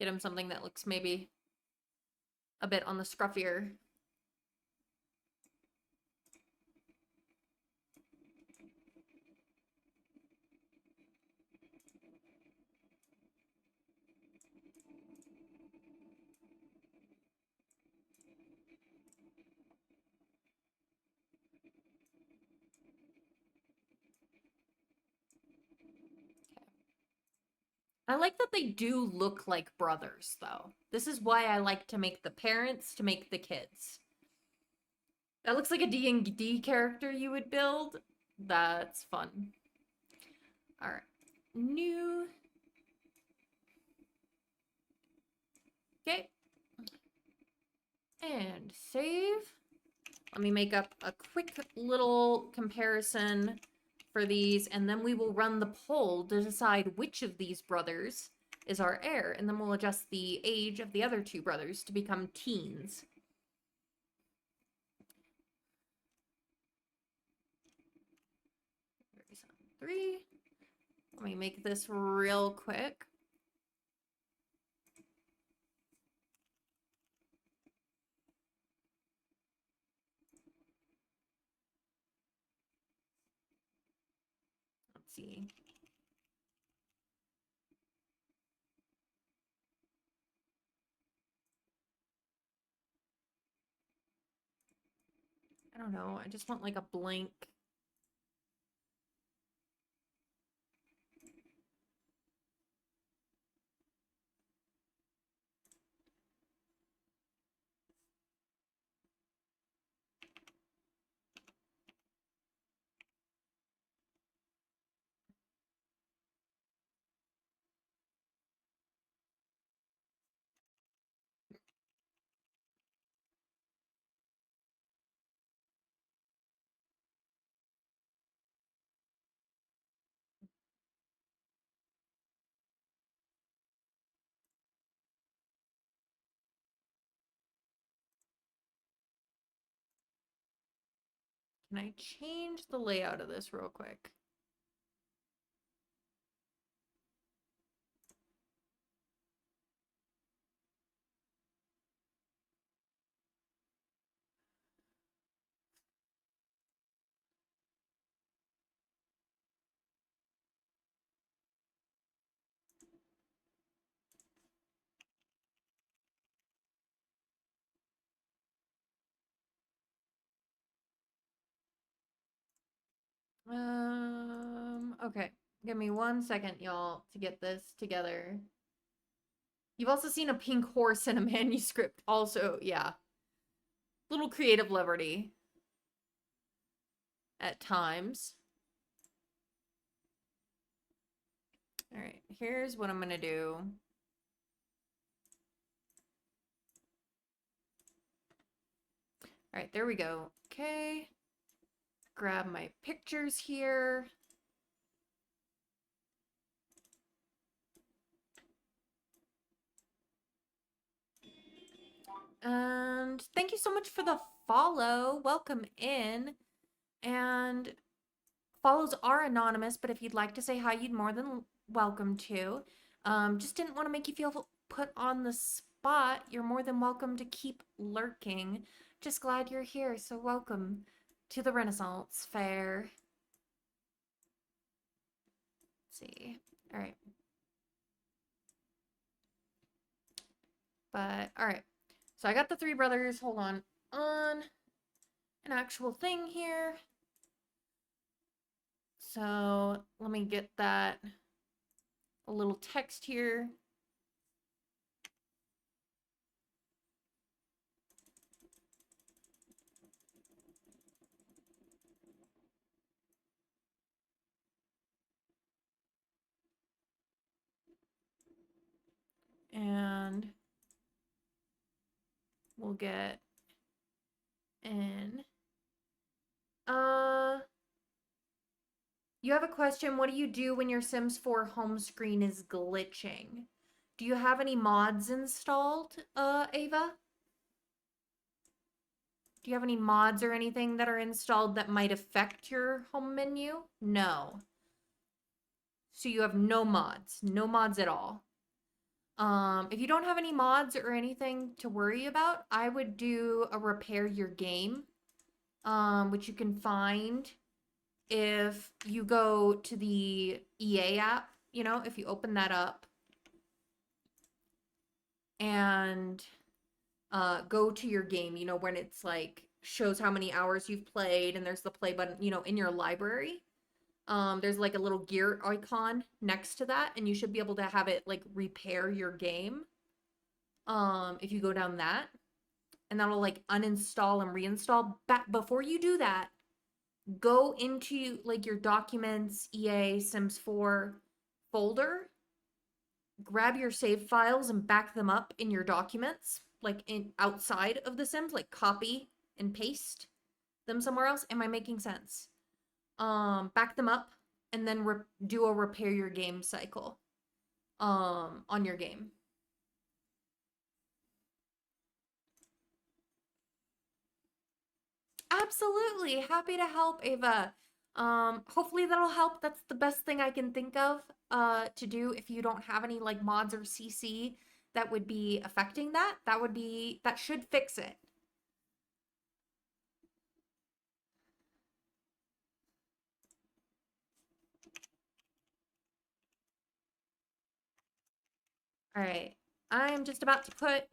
Get him something that looks maybe a bit on the scruffier. I like that they do look like brothers, though. This is why I like to make the parents to make the kids. That looks like a D&D character you would build. That's fun. All right. New. Okay. And save. Let me make up a quick little comparison for these, and then we will run the poll to decide which of these brothers is our heir, and then we'll adjust the age of the other 2 brothers to become teens. Three. Let me make this real quick. Let's see. I don't know. I just want like a blank. Can I change the layout of this real quick? Okay. Give me 1 second, y'all, to get this together. You've also seen a pink horse in a manuscript. Also, yeah. Little creative liberty at times. All right, here's what I'm gonna do. All right, there we go. Okay. Grab my pictures here. And thank you so much for the follow. Welcome in. And follows are anonymous, but if you'd like to say hi, you'd more than welcome to. Just didn't want to make you feel put on the spot. You're more than welcome to keep lurking. Just glad you're here, so welcome to the Renaissance Fair. Let's see. All right. But, all right. So I got the three brothers. Hold on an actual thing here. So let me get that a little text here. And we'll get in. You have a question. What do you do when your Sims 4 home screen is glitching? Do you have any mods installed, Ava? Do you have any mods or anything that are installed that might affect your home menu? No. So you have no mods at all. If you don't have any mods or anything to worry about, I would do a repair your game, which you can find if you go to the EA app, you know, if you open that up and go to your game, you know, when it's like shows how many hours you've played and there's the play button, you know, in your library. There's like a little gear icon next to that, and you should be able to have it like repair your game. If you go down that, and that'll like uninstall and reinstall. Back before you do that, go into like your documents, EA, Sims 4 folder, grab your save files and back them up in your documents, like in outside of the Sims, like copy and paste them somewhere else. Am I making sense? Back them up and then do a repair your game cycle on your game. Absolutely. Happy to help, Ava. Hopefully that'll help. That's the best thing I can think of to do if you don't have any like mods or CC that would be affecting that. That should fix it. All right. I'm just about to put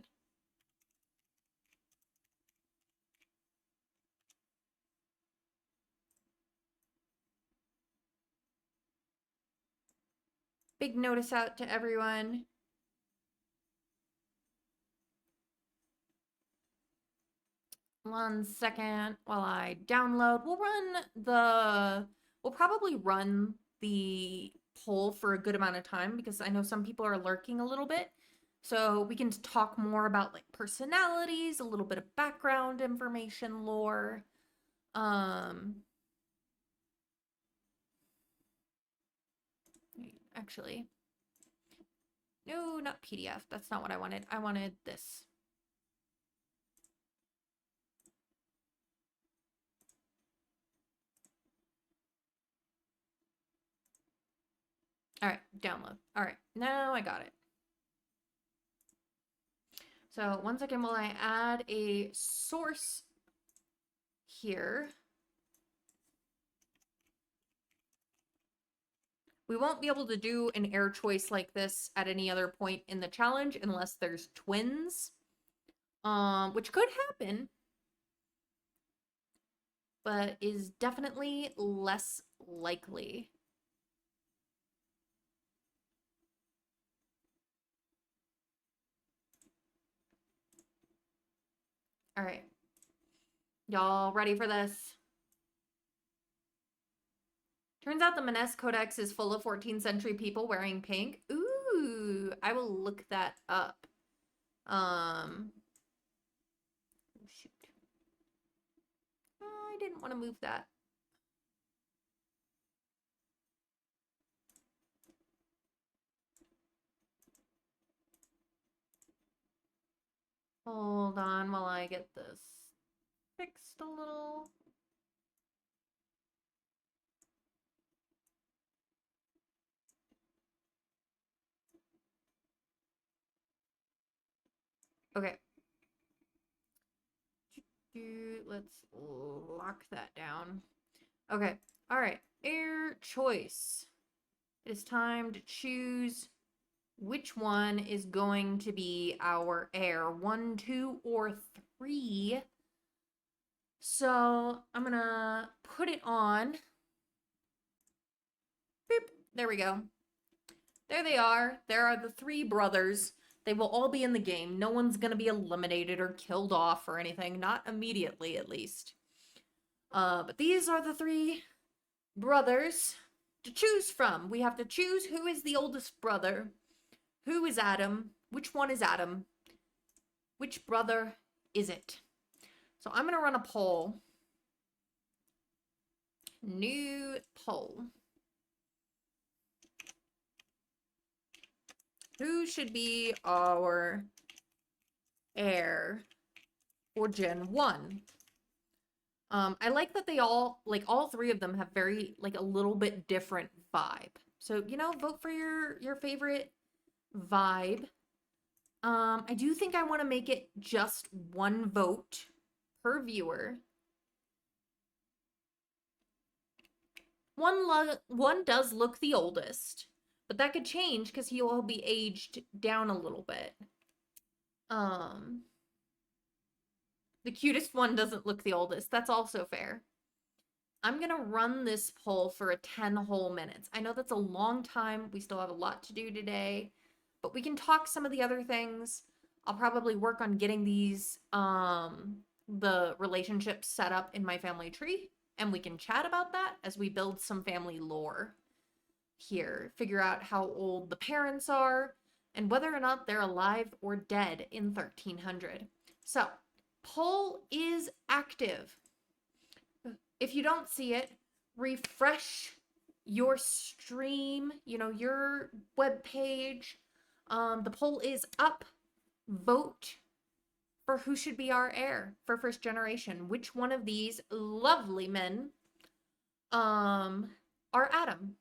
big notice out to everyone. One second while I download. We'll probably run the poll for a good amount of time because I know some people are lurking a little bit. So we can talk more about like personalities, a little bit of background information, lore. Actually, no, not PDF. That's not what I wanted. I wanted this. All right, download. All right, now I got it. So 1 second while I add a source here. We won't be able to do an air choice like this at any other point in the challenge unless there's twins, which could happen, but is definitely less likely. All right. Y'all ready for this? Turns out the Maness Codex is full of 14th century people wearing pink. Ooh, I will look that up. Shoot. I didn't want to move that. Hold on while I get this fixed a little. Okay. Let's lock that down. Okay. All right. Air choice. It is time to choose which one is going to be our heir. 1, 2, or 3. So I'm gonna put it on. Boop. There we go. There they are. There are the 3 brothers. They will all be in the game. No one's gonna be eliminated or killed off or anything. Not immediately, at least. But these are the 3 brothers to choose from. We have to choose who is the oldest brother. Who is Adam? Which one is Adam? Which brother is it? So I'm going to run a poll. New poll. Who should be our heir for Gen 1? I like that they all, like all 3 of them have very, like a little bit different vibe. So, you know, vote for your favorite vibe. I do think I want to make it just 1 vote per viewer. One does look the oldest, but that could change because he'll be aged down a little bit. The cutest one doesn't look the oldest. That's also fair. I'm gonna run this poll for 10 whole minutes. I know that's a long time. We still have a lot to do today, but we can talk some of the other things. I'll probably work on getting these, the relationships set up in my family tree, and we can chat about that as we build some family lore here. Figure out how old the parents are and whether or not they're alive or dead in 1300. So, poll is active. If you don't see it, refresh your stream, you know, your web page. The poll is up. Vote for who should be our heir for first generation. Which one of these lovely men are Adam?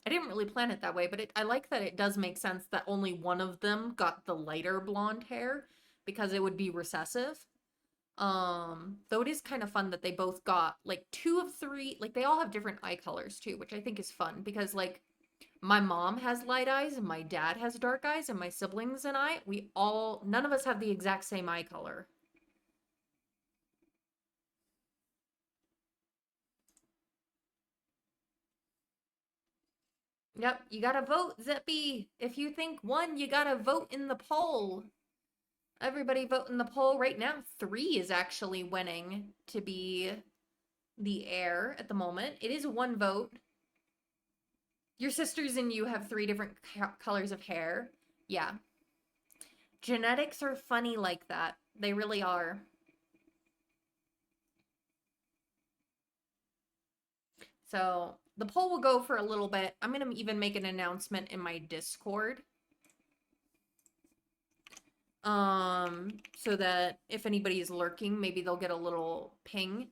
I didn't really plan it that way, but I like that it does make sense that only one of them got the lighter blonde hair because it would be recessive. Though it is kind of fun that they both got like 2 of 3, like they all have different eye colors too, which I think is fun because like my mom has light eyes and my dad has dark eyes and my siblings and I, none of us have the exact same eye color. Yep, you gotta vote, Zippy. If you think 1, you gotta vote in the poll. Everybody vote in the poll right now. 3 is actually winning to be the heir at the moment. It is 1 vote. Your sisters and you have 3 different colors of hair. Yeah. Genetics are funny like that. They really are. So the poll will go for a little bit. I'm going to even make an announcement in my Discord. So that if anybody is lurking, maybe they'll get a little ping.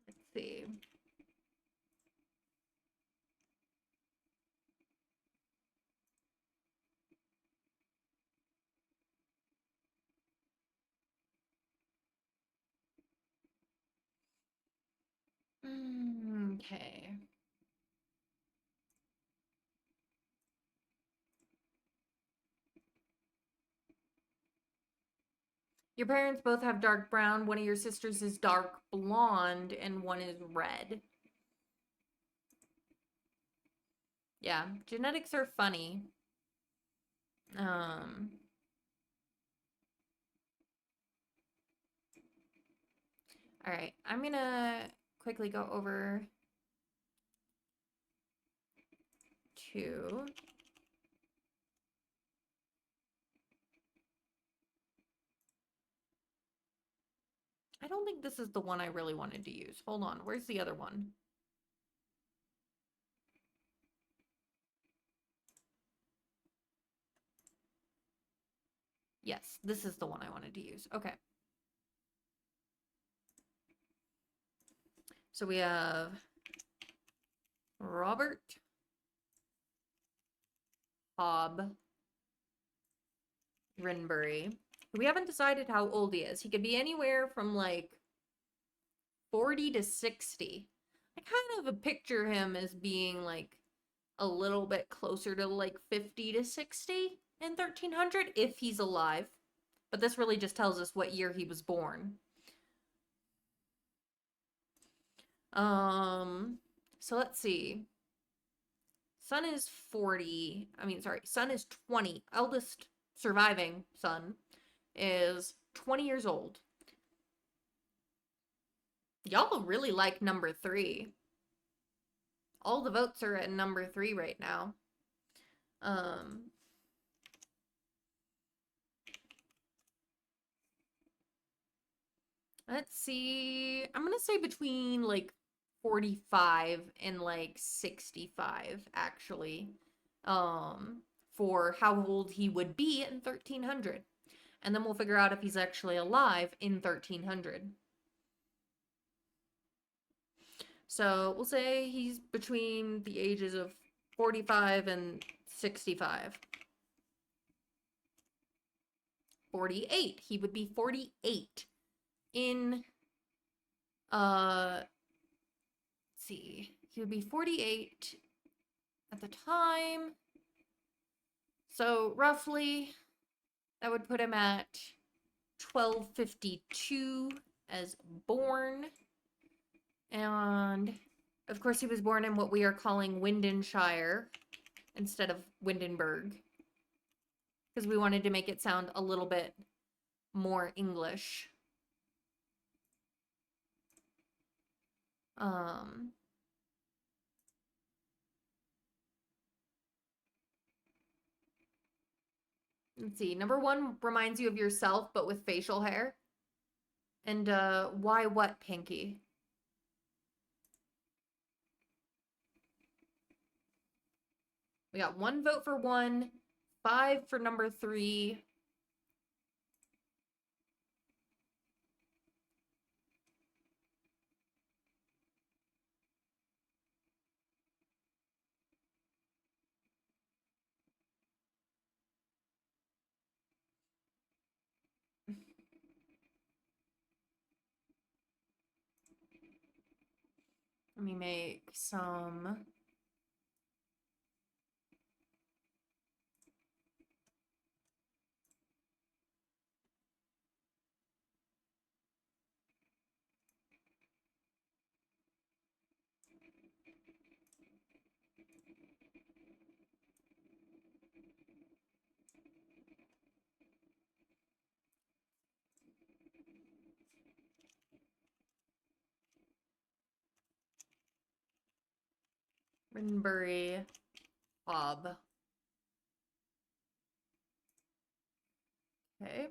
Let's see. Okay. Your parents both have dark brown. One of your sisters is dark blonde, and one is red. Yeah, genetics are funny. Um, all right, I'm gonna quickly go over to I don't think this is the one I really wanted to use. Hold on, where's the other one? Yes, this is the one I wanted to use. Okay. So we have Robert Hobb Rinbury. We haven't decided how old he is. He could be anywhere from like 40 to 60. I kind of picture him as being like a little bit closer to like 50 to 60 in 1300 if he's alive. But this really just tells us what year he was born. So let's see. Son is 40. Son is 20. Eldest surviving son is 20 years old. Y'all really like number 3. All the votes are at number 3 right now. Um, let's see. I'm gonna say between like 45 and like 65, actually. For how old he would be in 1300. And then we'll figure out if he's actually alive in 1300. So we'll say he's between the ages of 45 and 65. 48. He would be 48 in let's see. He would be 48 at the time. So roughly that would put him at 1252 as born. And of course he was born in what we are calling Windenshire instead of Windenburg, because we wanted to make it sound a little bit more English. Let's see. Number 1 reminds you of yourself, but with facial hair. And why what, Pinky? We got 1 vote for 1, 5 for number 3. Let me make some Rinbury Hob. Okay.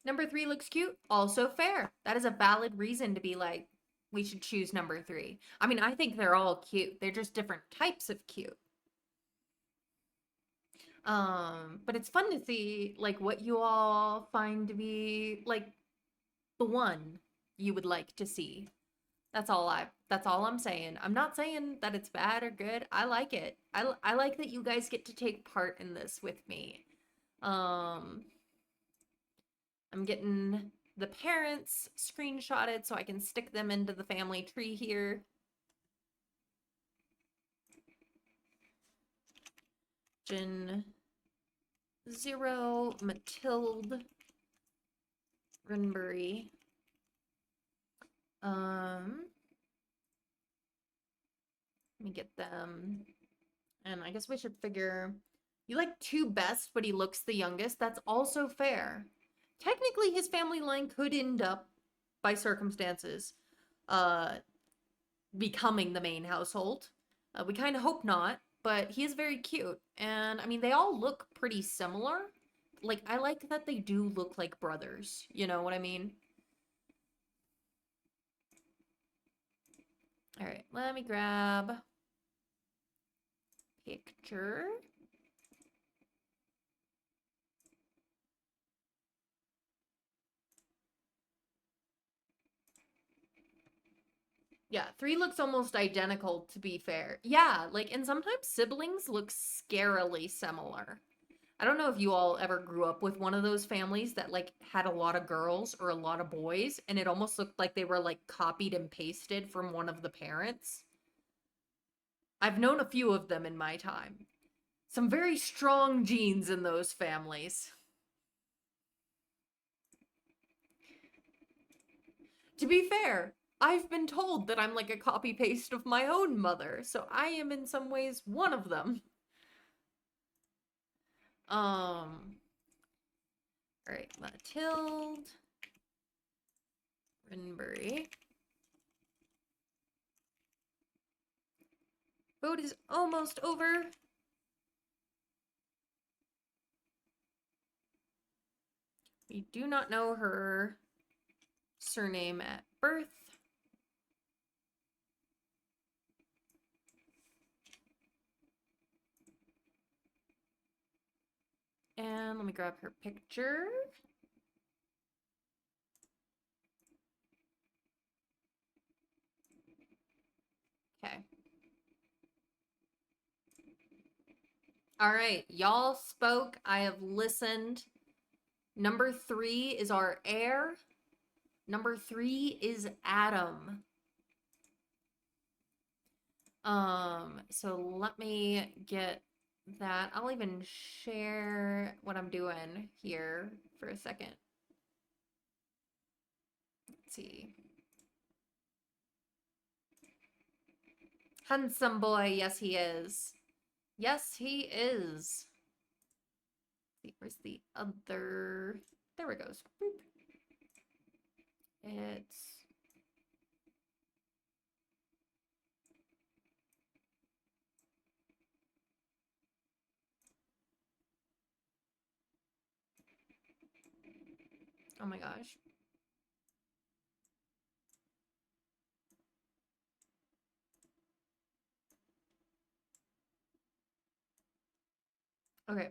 Number 3 looks cute. Also fair. That is a valid reason to be like, we should choose number 3. I mean, I think they're all cute. They're just different types of cute. But it's fun to see like what you all find to be like the one you would like to see. That's all I'm saying. I'm not saying that it's bad or good. I like it. I like that you guys get to take part in this with me. Um I'm getting the parents screenshotted so I can stick them into the family tree here. Jen 0, Matilde, Rinbury. Let me get them. And I guess we should figure, you like 2 best, but he looks the youngest. That's also fair. Technically, his family line could end up, by circumstances, becoming the main household. We kind of hope not, but he is very cute. And I mean, they all look pretty similar. Like, I like that they do look like brothers. You know what I mean? All right, let me grab picture. Yeah, 3 looks almost identical, to be fair. Yeah, like, and sometimes siblings look scarily similar. I don't know if you all ever grew up with one of those families that, like, had a lot of girls or a lot of boys, and it almost looked like they were, like, copied and pasted from one of the parents. I've known a few of them in my time. Some very strong genes in those families. To be fair, I've been told that I'm like a copy paste of my own mother, so I am in some ways one of them. All right, Matilde, Rinbury. Vote is almost over. We do not know her surname at birth. And let me grab her picture. Okay. All right, y'all spoke. I have listened. Number 3 is our heir. Number 3 is Adam. So let me get that. I'll even share what I'm doing here for a second. Let's see. Handsome boy, yes he is. Yes, he is. Let's see, where's the other? There it goes. Boop. It's oh my gosh. Okay.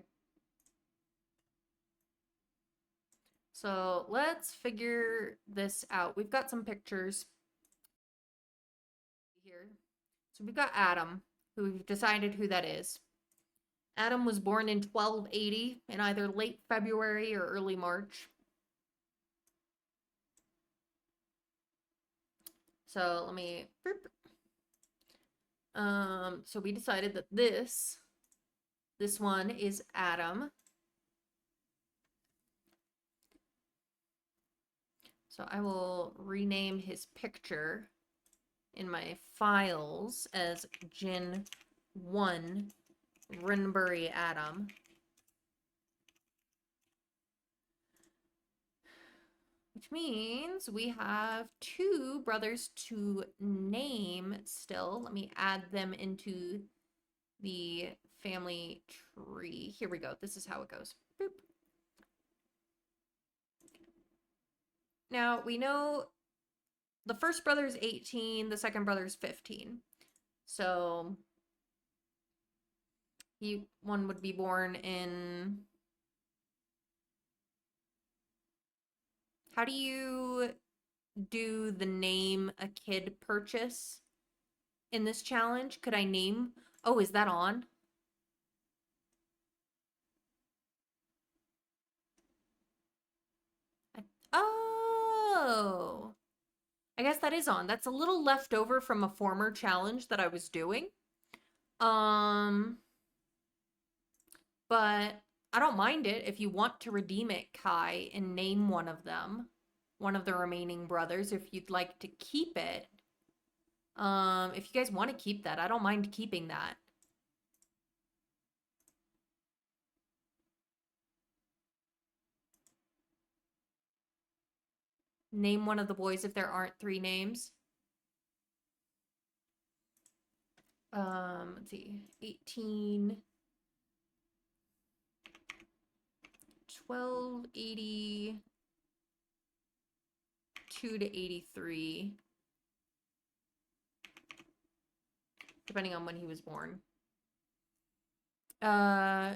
So let's figure this out. We've got some pictures here. So we've got Adam, who we've decided who that is. Adam was born in 1280 in either late February or early March. So let me. So we decided that this one is Adam. So I will rename his picture in my files as Jin 1 Rinbury Adam. which means we have 2 brothers to name still. Let me add them into the family tree. Here we go. This is how it goes. Boop. Now, we know the first brother's 18, the second brother's 15. So, one would be born in... How do you do the name a kid purchase in this challenge? Could I name... Oh, is that on? Oh. I guess that is on. That's a little left over from a former challenge that I was doing. But I don't mind it if you want to redeem it, Kai, and name one of them. One of the remaining brothers, if you'd like to keep it. If you guys want to keep that, I don't mind keeping that. Name one of the boys if there aren't 3 names. Let's see. 18... 1282 to 83. Depending on when he was born.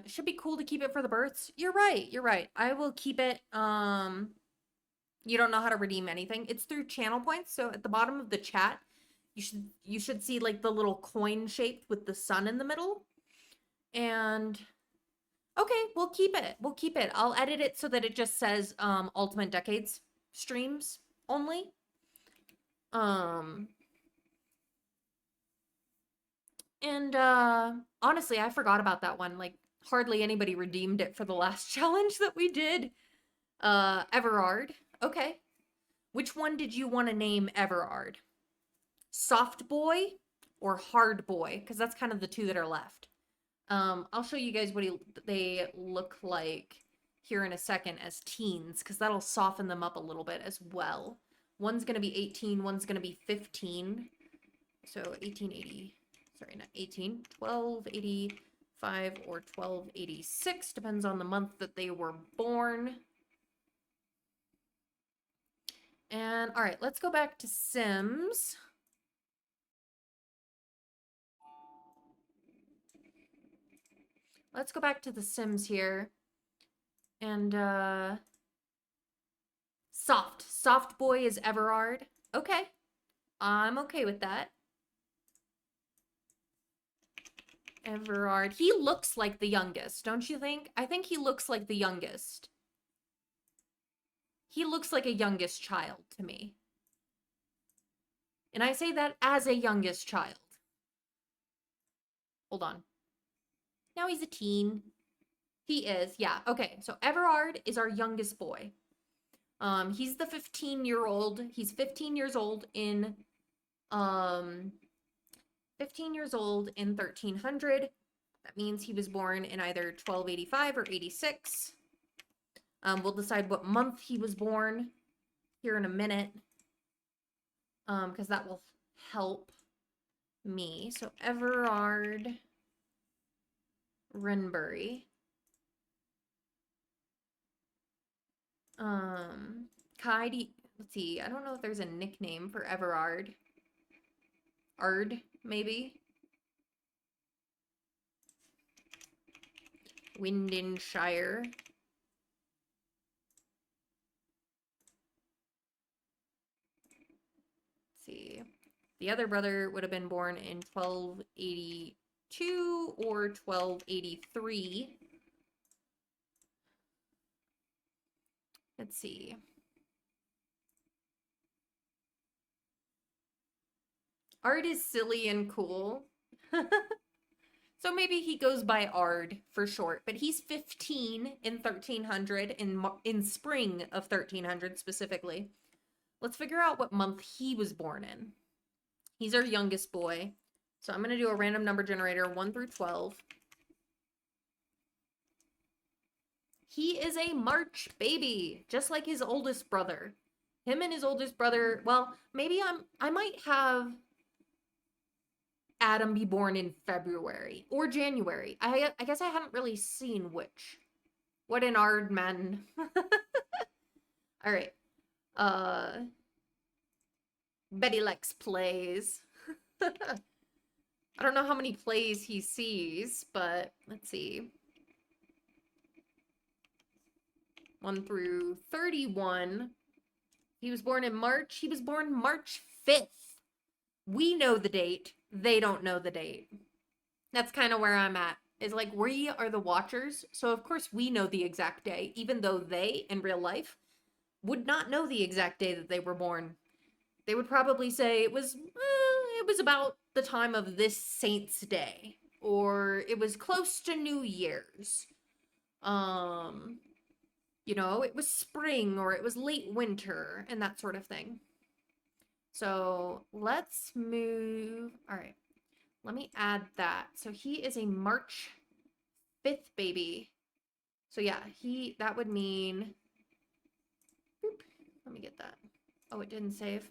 Should be cool to keep it for the births. You're right. You're right. I will keep it. You don't know how to redeem anything. It's through channel points. So at the bottom of the chat, you should see like the little coin shaped with the sun in the middle. And okay, we'll keep it. We'll keep it. I'll edit it so that it just says Ultimate Decades streams only. And honestly, I forgot about that one. Like, hardly anybody redeemed it for the last challenge that we did. Everard. Okay. Which one did you want to name Everard? Soft boy or hard boy? Because that's kind of the 2 that are left. I'll show you guys what they look like here in a second as teens, because that'll soften them up a little bit as well. One's going to be 18, one's going to be 15. So 1880, sorry, not 18, 1285 or 1286, depends on the month that they were born. And all right, let's go back to Sims. Let's go back to the Sims here. And soft boy is Everard. Okay. I'm okay with that. Everard. He looks like the youngest, don't you think? I think he looks like the youngest. He looks like a youngest child to me. And I say that as a youngest child. Hold on. Now he's a teen. He is, yeah. Okay, so Everard is our youngest boy. He's the 15-year-old. He's 15 years old in 1300. That means he was born in either 1285 or 86. We'll decide what month he was born here in a minute, because that will help me. So Everard Renbury. Kai, let's see. I don't know if there's a nickname for Everard. Ard, maybe? Windenshire. Let's see. The other brother would have been born in 1282 or 1283. Let's see. Ard is silly and cool. So maybe he goes by Ard for short, but he's 15 in 1300, in spring of 1300 specifically. Let's figure out what month he was born in. He's our youngest boy. So I'm going to do a random number generator, 1 through 12. He is a March baby, just like his oldest brother. Him and his oldest brother, well, maybe I might have Adam be born in February or January. I guess I haven't really seen which. What an ard man. All right. Uh Betty likes plays. I don't know how many plays he sees, but let's see. 1 through 31. He was born in March. He was born March 5th. We know the date. They don't know the date. That's kind of where I'm at. Is like we are the watchers, so of course we know the exact day, even though they, in real life, would not know the exact day that they were born. They would probably say it was about the time of this saint's day, or it was close to New Year's. It was spring or it was late winter and that sort of thing. So let's move. All right. Let me add that. So he is a March 5th baby. So yeah, that would mean, boop, let me get that. Oh, it didn't save.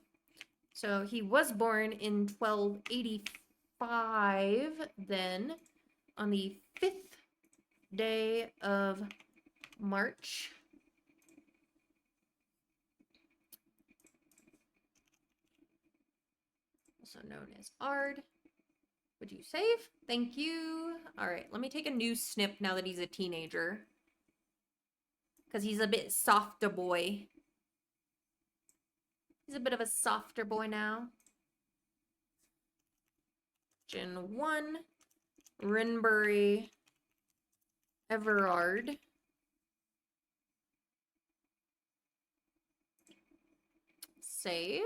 So he was born in 1285, then on the 5th day of March. Also known as Ard. Would you save? Thank you. All right, let me take a new snip now that he's a teenager. Because he's a bit softer boy. He's a bit of a softer boy now. Gen 1. Rinbury. Everard. Save.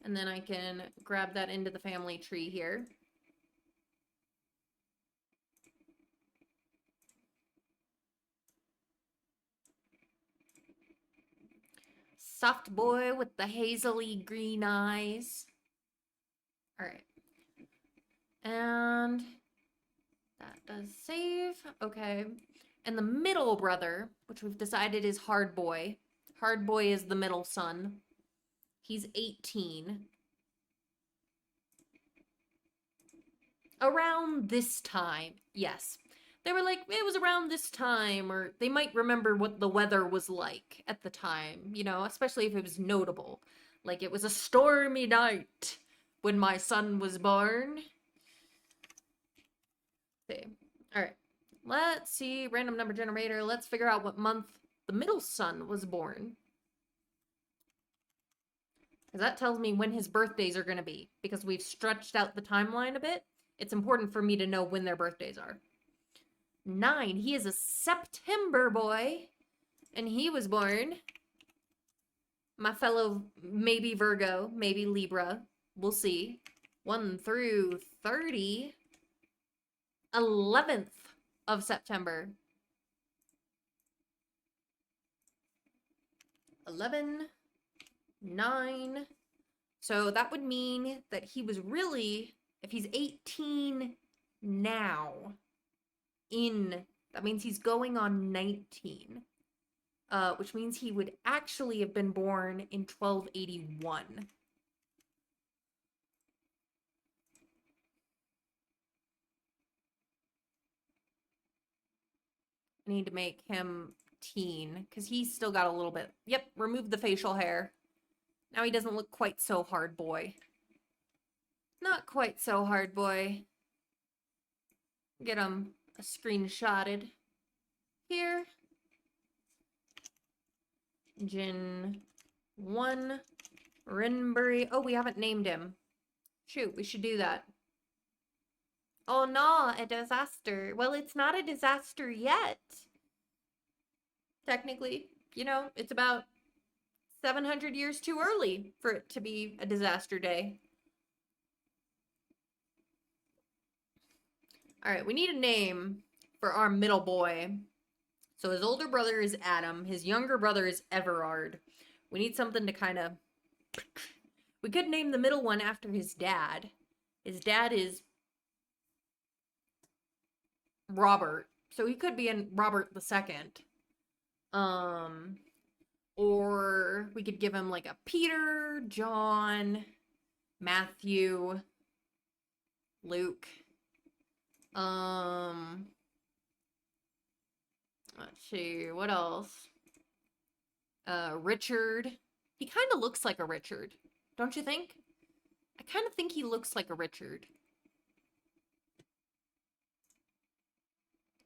And then I can grab that into the family tree here. Soft boy with the hazily green eyes. All right. And that does save. Okay. And the middle brother, which we've decided is Hard Boy. Hard Boy is the middle son. He's 18. Around this time, yes. They were like, it was around this time, or they might remember what the weather was like at the time, especially if it was notable. Like, it was a stormy night when my son was born. Okay, all right. Let's see, random number generator. Let's figure out what month the middle son was born. Because that tells me when his birthdays are going to be. Because we've stretched out the timeline a bit. It's important for me to know when their birthdays are. 9. He is a September boy. And he was born, my fellow, maybe Virgo, maybe Libra. We'll see. 1 through 30. 11th of September. 11. 9. So that would mean that he was really, if he's 18 now, that means he's going on 19. Which means he would actually have been born in 1281. I need to make him teen, because he's still got a little bit. Yep, remove the facial hair. Now he doesn't look quite so hard boy. Not quite so hard boy. Get him a screenshotted here. Gen 1. Rinbury. Oh, we haven't named him. Shoot, we should do that. Oh no, a disaster. Well, it's not a disaster yet. Technically, it's about 700 years too early for it to be a disaster day. All right, we need a name for our middle boy. So his older brother is Adam. His younger brother is Everard. We need something to kind of... We could name the middle one after his dad. His dad is Robert. So he could be in Robert II. Or we could give him like a Peter, John, Matthew, Luke. Let's see, what else? Richard. He kind of looks like a Richard, don't you think? I kind of think he looks like a Richard.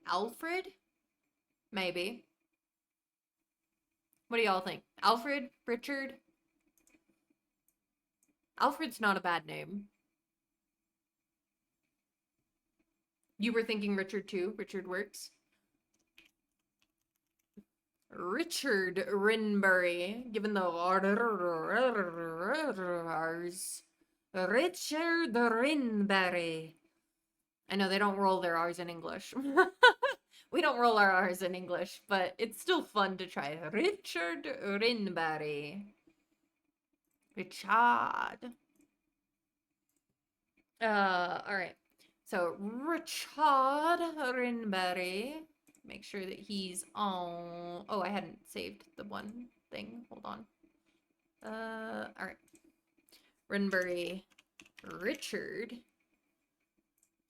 Alfred? Maybe. What do y'all think? Alfred? Richard? Alfred's not a bad name. You were thinking Richard too? Richard works. Richard Rinbury, given the R's. Richard Rinbury. I know they don't roll their R's in English. We don't roll our R's in English, but it's still fun to try. Richard Rinbury. Richard. Alright. So, Richard Rinbury. Make sure that he's on... Oh, I hadn't saved the one thing. Hold on. Alright. Rinbury Richard.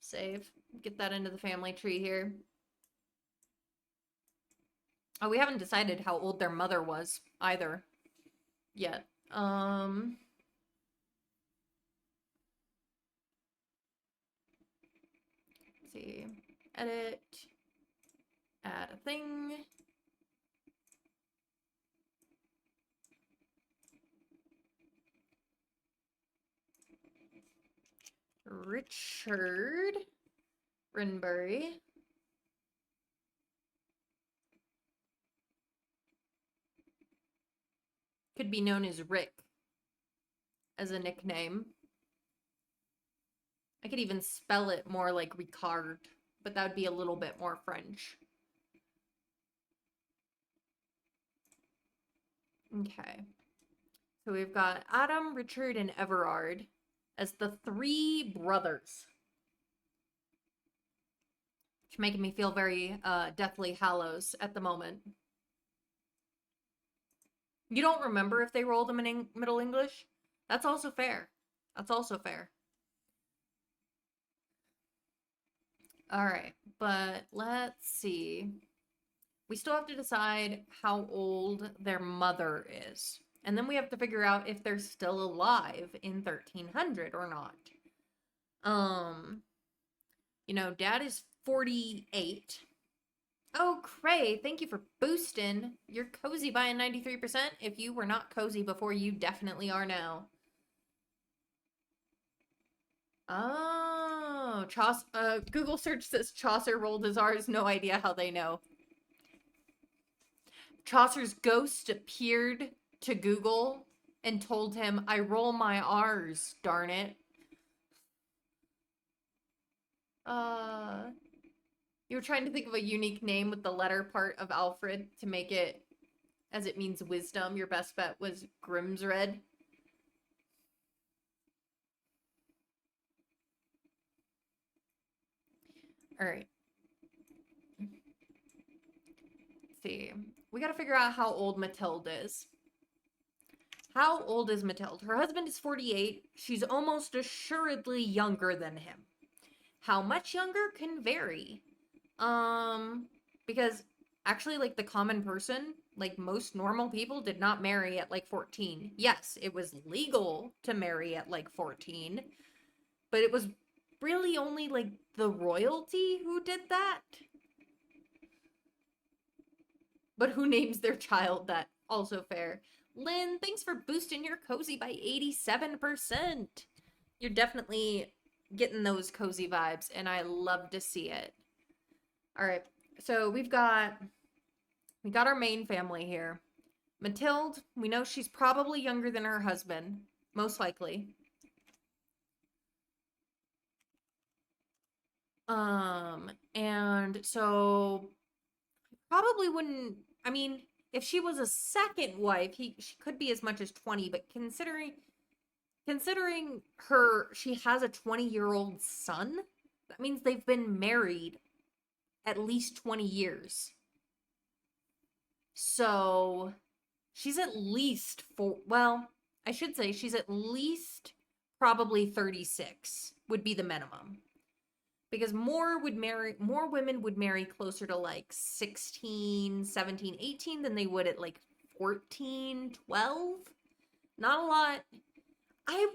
Save. Get that into the family tree here. Oh, we haven't decided how old their mother was either yet. Let's see. Edit. Add a thing. Richard Rinbury. Could be known as Rick as a nickname. I could even spell it more like Ricard, but that would be a little bit more French. Okay. So we've got Adam, Richard, and Everard as the three brothers. Which making me feel very Deathly Hallows at the moment. You don't remember if they rolled them in Middle English? That's also fair. That's also fair. Alright, but let's see. We still have to decide how old their mother is. And then we have to figure out if they're still alive in 1300 or not. You know, Dad is 48. Oh, Cray, thank you for boosting. You're cozy by a 93%. If you were not cozy before, you definitely are now. Oh, Google search says Chaucer rolled his R's. No idea how they know. Chaucer's ghost appeared to Google and told him, I roll my R's, darn it. You were trying to think of a unique name with the letter part of Alfred to make it, as it means wisdom. Your best bet was Grimsred. Alright. Let's see. We gotta figure out how old Matilda is. How old is Matilda? Her husband is 48. She's almost assuredly younger than him. How much younger can vary. Because actually, like, the common person, like, most normal people did not marry at, like, 14. Yes, it was legal to marry at, like, 14. But it was really only, like, the royalty who did that. But who names their child that? Also fair. Lynn, thanks for boosting your cozy by 87%. You're definitely getting those cozy vibes, and I love to see it. All right, so we got our main family here. Matilde, we know she's probably younger than her husband, most likely. And so probably wouldn't, I mean, if she was a second wife, she could be as much as 20, but considering her, she has a 20-year-old son, that means they've been married at least 20 years. So She's at least well, I should say she's at least probably 36 would be the minimum. Because more women would marry closer to like 16, 17, 18 than they would at like 14, 12. Not a lot. I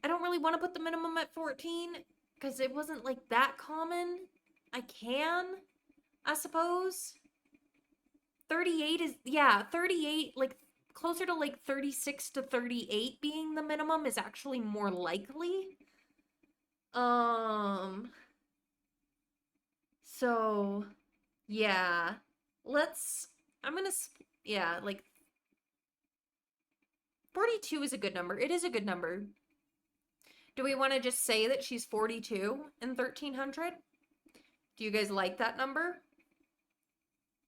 I don't really want to put the minimum at 14 because it wasn't like that common. I suppose. 38 is, yeah, 38, like closer to like 36 to 38 being the minimum is actually more likely. Um, so yeah, let's, I'm gonna, yeah, like 42 is a good number. It is a good number. Do we want to just say that she's 42 in 1300? Do you guys like that number?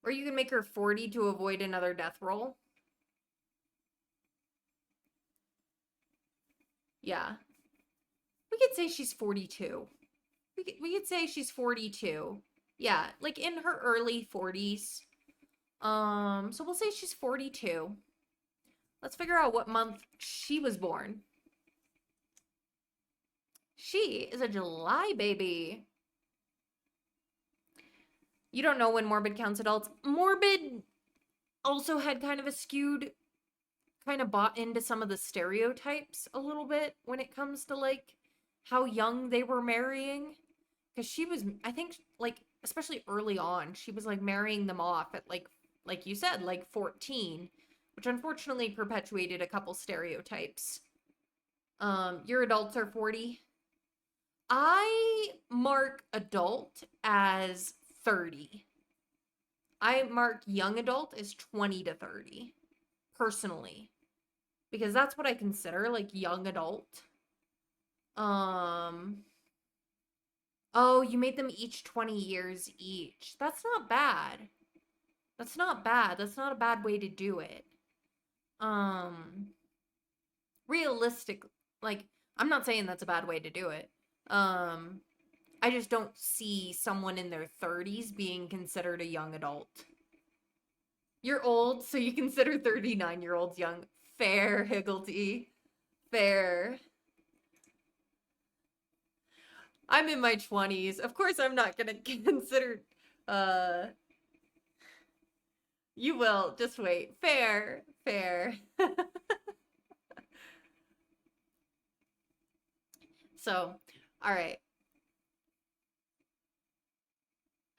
Or you can make her 40 to avoid another death roll. Yeah. We could say she's 42. We could say she's 42. Yeah, like in her early 40s. So we'll say she's 42. Let's figure out what month she was born. She is a July baby. You don't know when Morbid counts adults. Morbid also had kind of a skewed, kind of bought into some of the stereotypes a little bit when it comes to like how young they were marrying. Because she was, I think, like, especially early on, she was like marrying them off at like you said, like 14, which unfortunately perpetuated a couple stereotypes. Your adults are 40. I mark adult as 30. I mark young adult as 20 to 30, personally, because that's what I consider like young adult. Um, oh, you made them each 20 years each. That's not bad. That's not bad. That's not a bad way to do it. Um, realistic, like, I'm not saying that's a bad way to do it. Um, I just don't see someone in their 30s being considered a young adult. You're old, so you consider 39-year-olds young. Fair, Higgledy. Fair. I'm in my 20s. Of course I'm not gonna consider, uh, you will. Just wait. Fair. Fair. So, all right.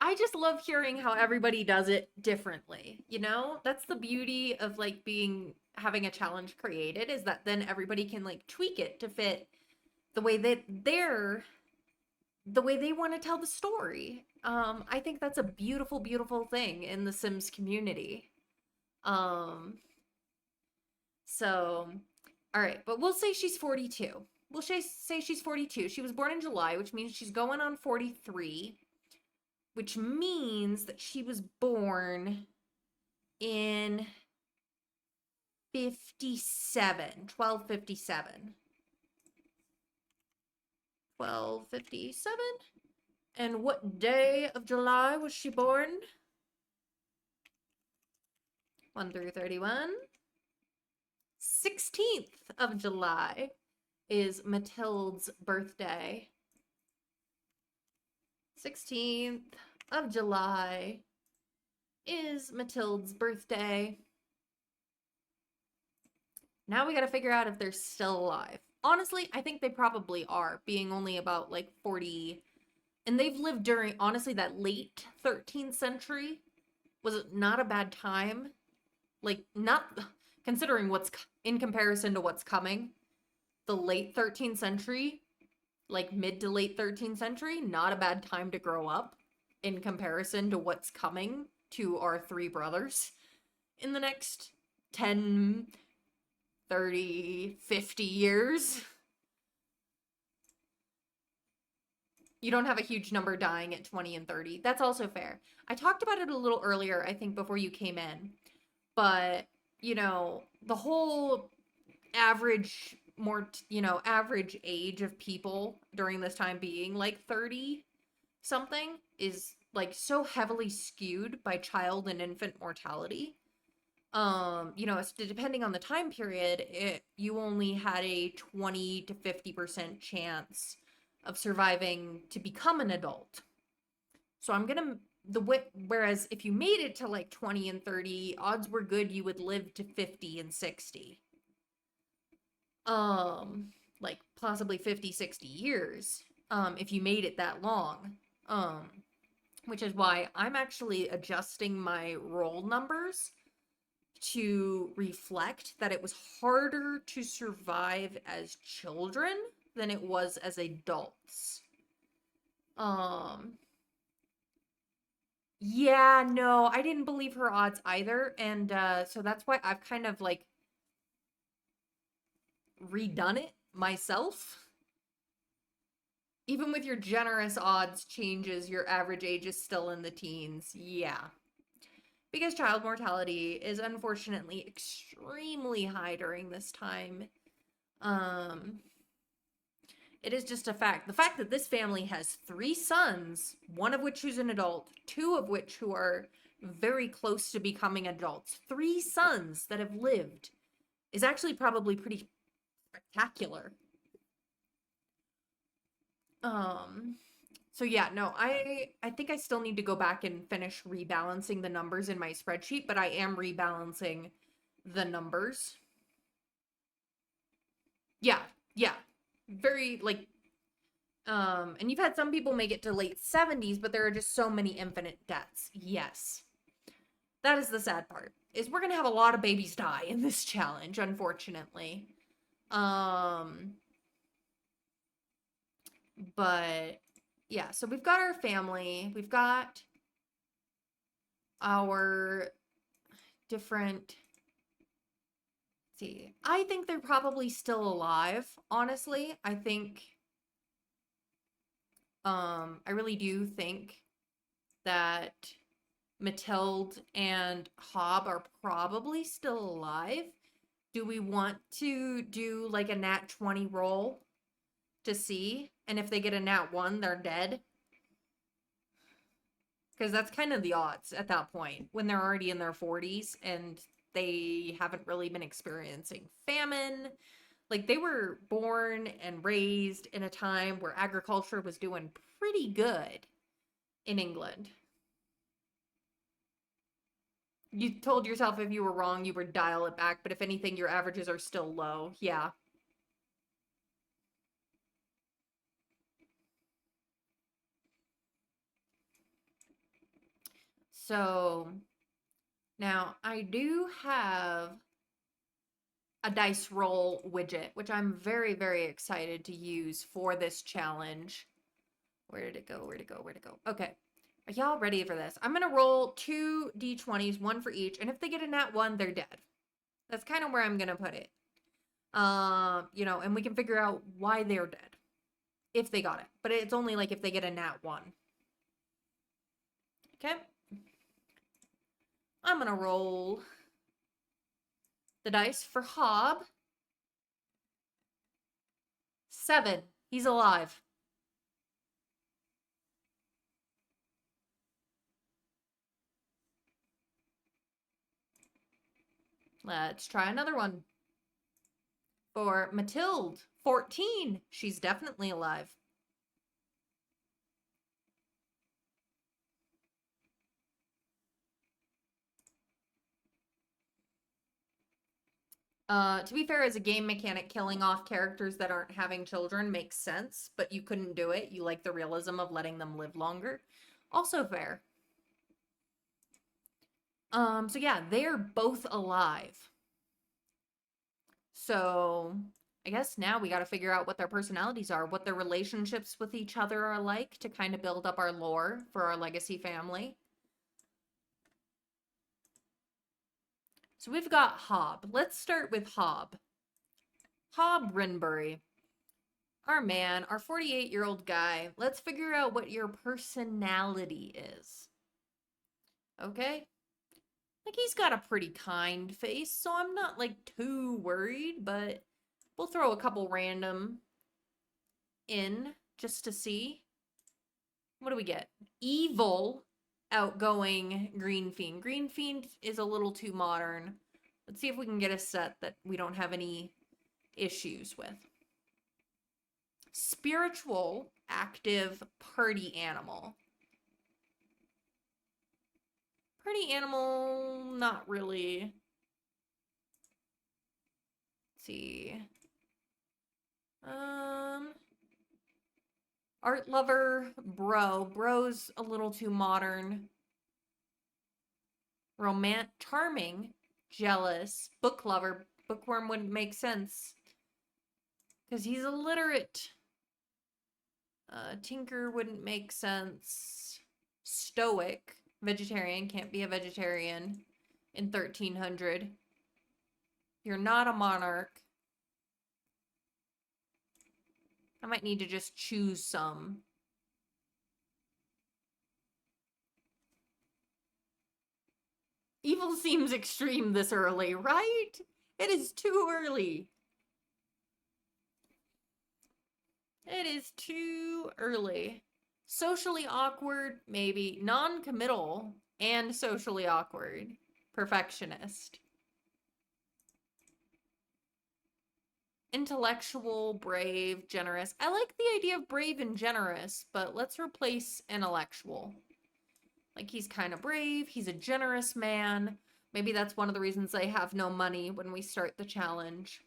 I just love hearing how everybody does it differently, you know? That's the beauty of like having a challenge created is that then everybody can like tweak it to fit the way that the way they want to tell the story. I think that's a beautiful, beautiful thing in the Sims community. Um, so, all right, but we'll say she's 42. We'll say she's 42. She was born in July, which means she's going on 43, which means that she was born in 57, 1257. 1257. And what day of July was she born? 1 through 31. 16th of July is Matilda's birthday. 16th of July is Matilda's birthday. Now we gotta figure out if they're still alive. Honestly, I think they probably are, being only about like 40. And they've lived during, honestly, that late 13th century was not a bad time. Like, not considering what's in comparison to what's coming. The late 13th century, like mid to late 13th century, not a bad time to grow up in comparison to what's coming to our three brothers in the next 10, 30, 50 years. You don't have a huge number dying at 20 and 30. That's also fair. I talked about it a little earlier, I think, before you came in. But, you know, the whole average, average age of people during this time being like 30 something is like so heavily skewed by child and infant mortality. You know, depending on the time period, you only had a 20 to 50% chance of surviving to become an adult. So I'm gonna whereas if you made it to like 20 and 30, odds were good you would live to 50 and 60. Um, like possibly 50, 60 years, if you made it that long. Um, which is why I'm actually adjusting my roll numbers to reflect that it was harder to survive as children than it was as adults. Um, yeah, no, I didn't believe her odds either. And so that's why I've kind of like redone it myself. Even with your generous odds changes, your average age is still in the teens. Yeah. Because child mortality is unfortunately extremely high during this time. Um, it is just a fact. The fact that this family has 3 sons, one of which who's an adult, 2 of which who are very close to becoming adults, 3 sons that have lived, is actually probably pretty spectacular. Um, so yeah, no, I think I still need to go back and finish rebalancing the numbers in my spreadsheet, but I am rebalancing the numbers. Yeah, yeah. Very like and you've had some people make it to late 70s, but there are just so many infinite deaths. Yes. That is the sad part. Is we're going to have a lot of babies die in this challenge, unfortunately. Um but yeah, so we've got our family, we've got our different see. I think they're probably still alive, honestly. I really do think that Mathilde and Hob are probably still alive. Do we want to do like a nat 20 roll to see? And if they get a nat 1, they're dead? Because that's kind of the odds at that point when they're already in their 40s and they haven't really been experiencing famine. Like they were born and raised in a time where agriculture was doing pretty good in England. You told yourself if you were wrong, you would dial it back, but if anything, your averages are still low. Yeah. So now I do have a dice roll widget, which I'm very, very excited to use for this challenge. Where did it go? Where'd it go? Where'd it go? Okay. Are y'all ready for this? I'm going to roll 2 d20s, one for each. And if they get a nat 1, they're dead. That's kind of where I'm going to put it. You know, and we can figure out why they're dead if they got it. But it's only like if they get a nat 1. Okay. I'm going to roll the dice for Hob. 7. He's alive. Let's try another one. For Mathilde, 14. She's definitely alive. To be fair, as a game mechanic, killing off characters that aren't having children makes sense, but you couldn't do it. You like the realism of letting them live longer. Also fair. So yeah, they're both alive. So I guess now we got to figure out what their personalities are, what their relationships with each other are like to kind of build up our lore for our legacy family. So we've got Hob. Let's start with Hob. Hob Rinbury. Our man, our 48-year-old guy. Let's figure out what your personality is. Okay? Like, he's got a pretty kind face, so I'm not, like, too worried, but we'll throw a couple random in just to see. What do we get? Evil outgoing Green Fiend. Green Fiend is a little too modern. Let's see if we can get a set that we don't have any issues with. Spiritual, active, party animal. Party animal, not really. Let's see. Art lover, bro. Bro's a little too modern. Charming, jealous, book lover. Bookworm wouldn't make sense because he's illiterate. Tinker wouldn't make sense. Stoic, vegetarian, can't be a vegetarian in 1300. You're not a monarch. I might need to just choose some. Evil seems extreme this early, right? It is too early. It is too early. Socially awkward, maybe. Non-committal and socially awkward. Perfectionist. Intellectual, brave, generous. I like the idea of brave and generous, but let's replace intellectual. Like, he's kind of brave, he's a generous man. Maybe that's one of the reasons I have no money when we start the challenge.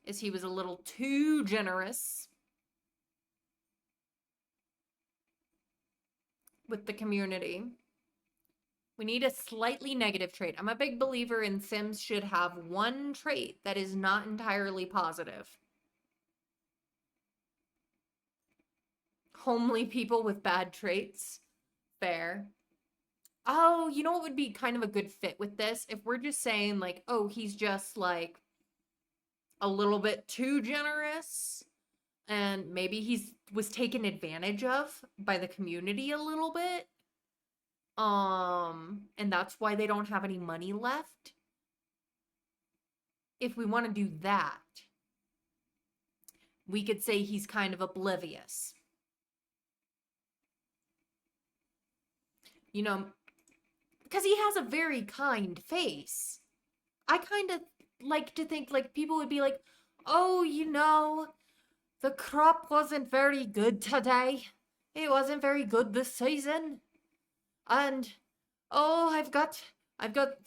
Is he was a little too generous with the community. We need a slightly negative trait. I'm a big believer in Sims should have one trait that is not entirely positive. Homely people with bad traits. Fair. Oh, you know what would be kind of a good fit with this? If we're just saying, like, oh, he's just, like, a little bit too generous, and maybe he was taken advantage of by the community a little bit. And that's why they don't have any money left. If we want to do that, we could say he's kind of oblivious. You know, because he has a very kind face. I kind of like to think like people would be like, oh, you know, the crop wasn't very good today. It wasn't very good this season. And oh, I've got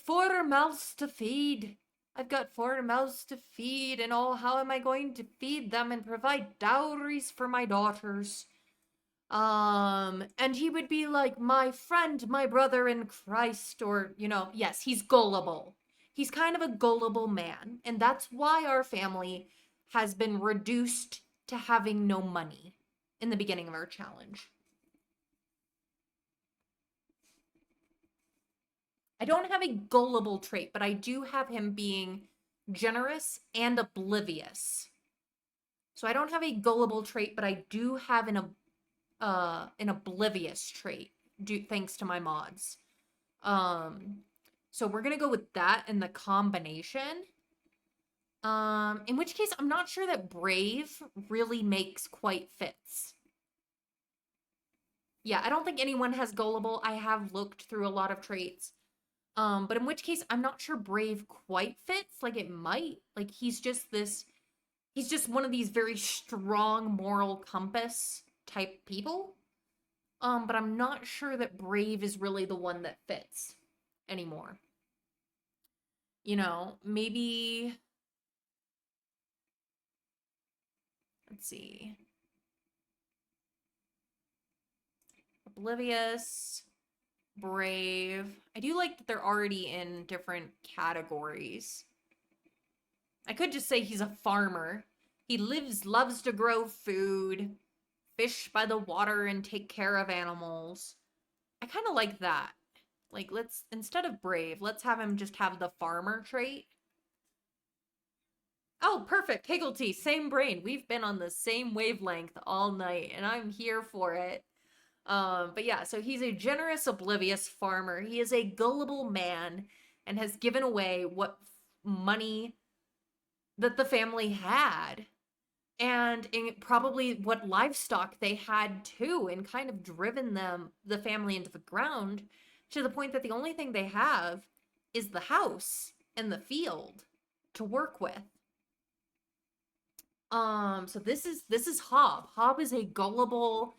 4 mouths to feed. I've got 4 mouths to feed, and oh, how am I going to feed them and provide dowries for my daughters? And he would be like, my friend, my brother in Christ, or, you know, yes, he's gullible. He's kind of a gullible man, and that's why our family has been reduced to having no money in the beginning of our challenge. I don't have a gullible trait, but I do have him being generous and oblivious. So I don't have a gullible trait, but I do have an oblivious trait, thanks to my mods. So we're gonna go with that in the combination. In which case, I'm not sure that brave really makes quite fits. Yeah, I don't think anyone has gullible. I have looked through a lot of traits. But in which case, I'm not sure brave quite fits. Like, it might. Like, he's just one of these very strong moral compass type people. But I'm not sure that brave is really the one that fits anymore. You know, maybe, let's see. Oblivious, brave. I do like that they're already in different categories. I could just say he's a farmer. He loves to grow food, fish by the water, and take care of animals. I kind of like that. Like, instead of brave, let's have him just have the farmer trait. Oh, perfect. Higglety, same brain. We've been on the same wavelength all night, and I'm here for it. But yeah, so he's a generous, oblivious farmer. He is a gullible man and has given away what money that the family had. and in probably what livestock they had too, and kind of driven the family into the ground to the point that the only thing they have is the house and the field to work with. So this is Hob. Hob is a gullible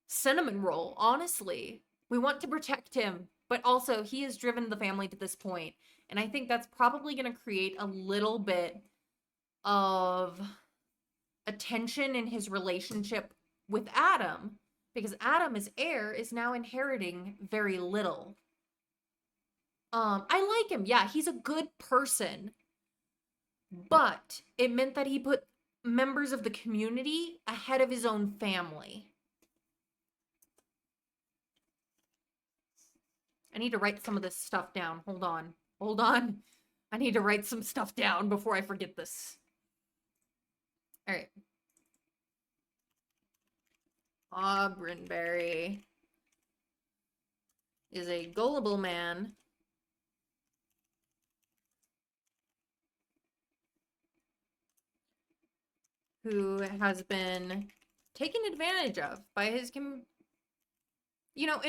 cinnamon roll, honestly. We want to protect him, but also he has driven the family to this point, and I think that's probably going to create a little bit of a tension in his relationship with Adam, because Adam, as heir, is now inheriting very little. I like him. Yeah, he's a good person, but it meant that he put members of the community ahead of his own family. I need to write some of this stuff down. Hold on. Hold on. I need to write some stuff down before I forget this. All right. Auburnberry is a gullible man who has been taken advantage of by his and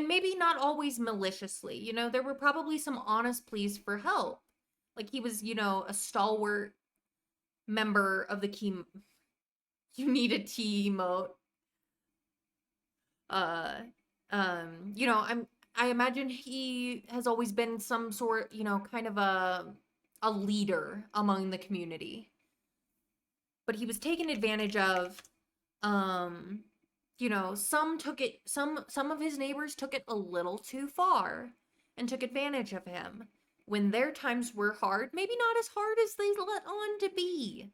maybe not always maliciously. There were probably some honest pleas for help. Like he was, a stalwart member of the key. You need a T emote. I imagine he has always been some sort, kind of a leader among the community. But he was taken advantage of. Some of his neighbors took it a little too far and took advantage of him when their times were hard, maybe not as hard as they let on to be.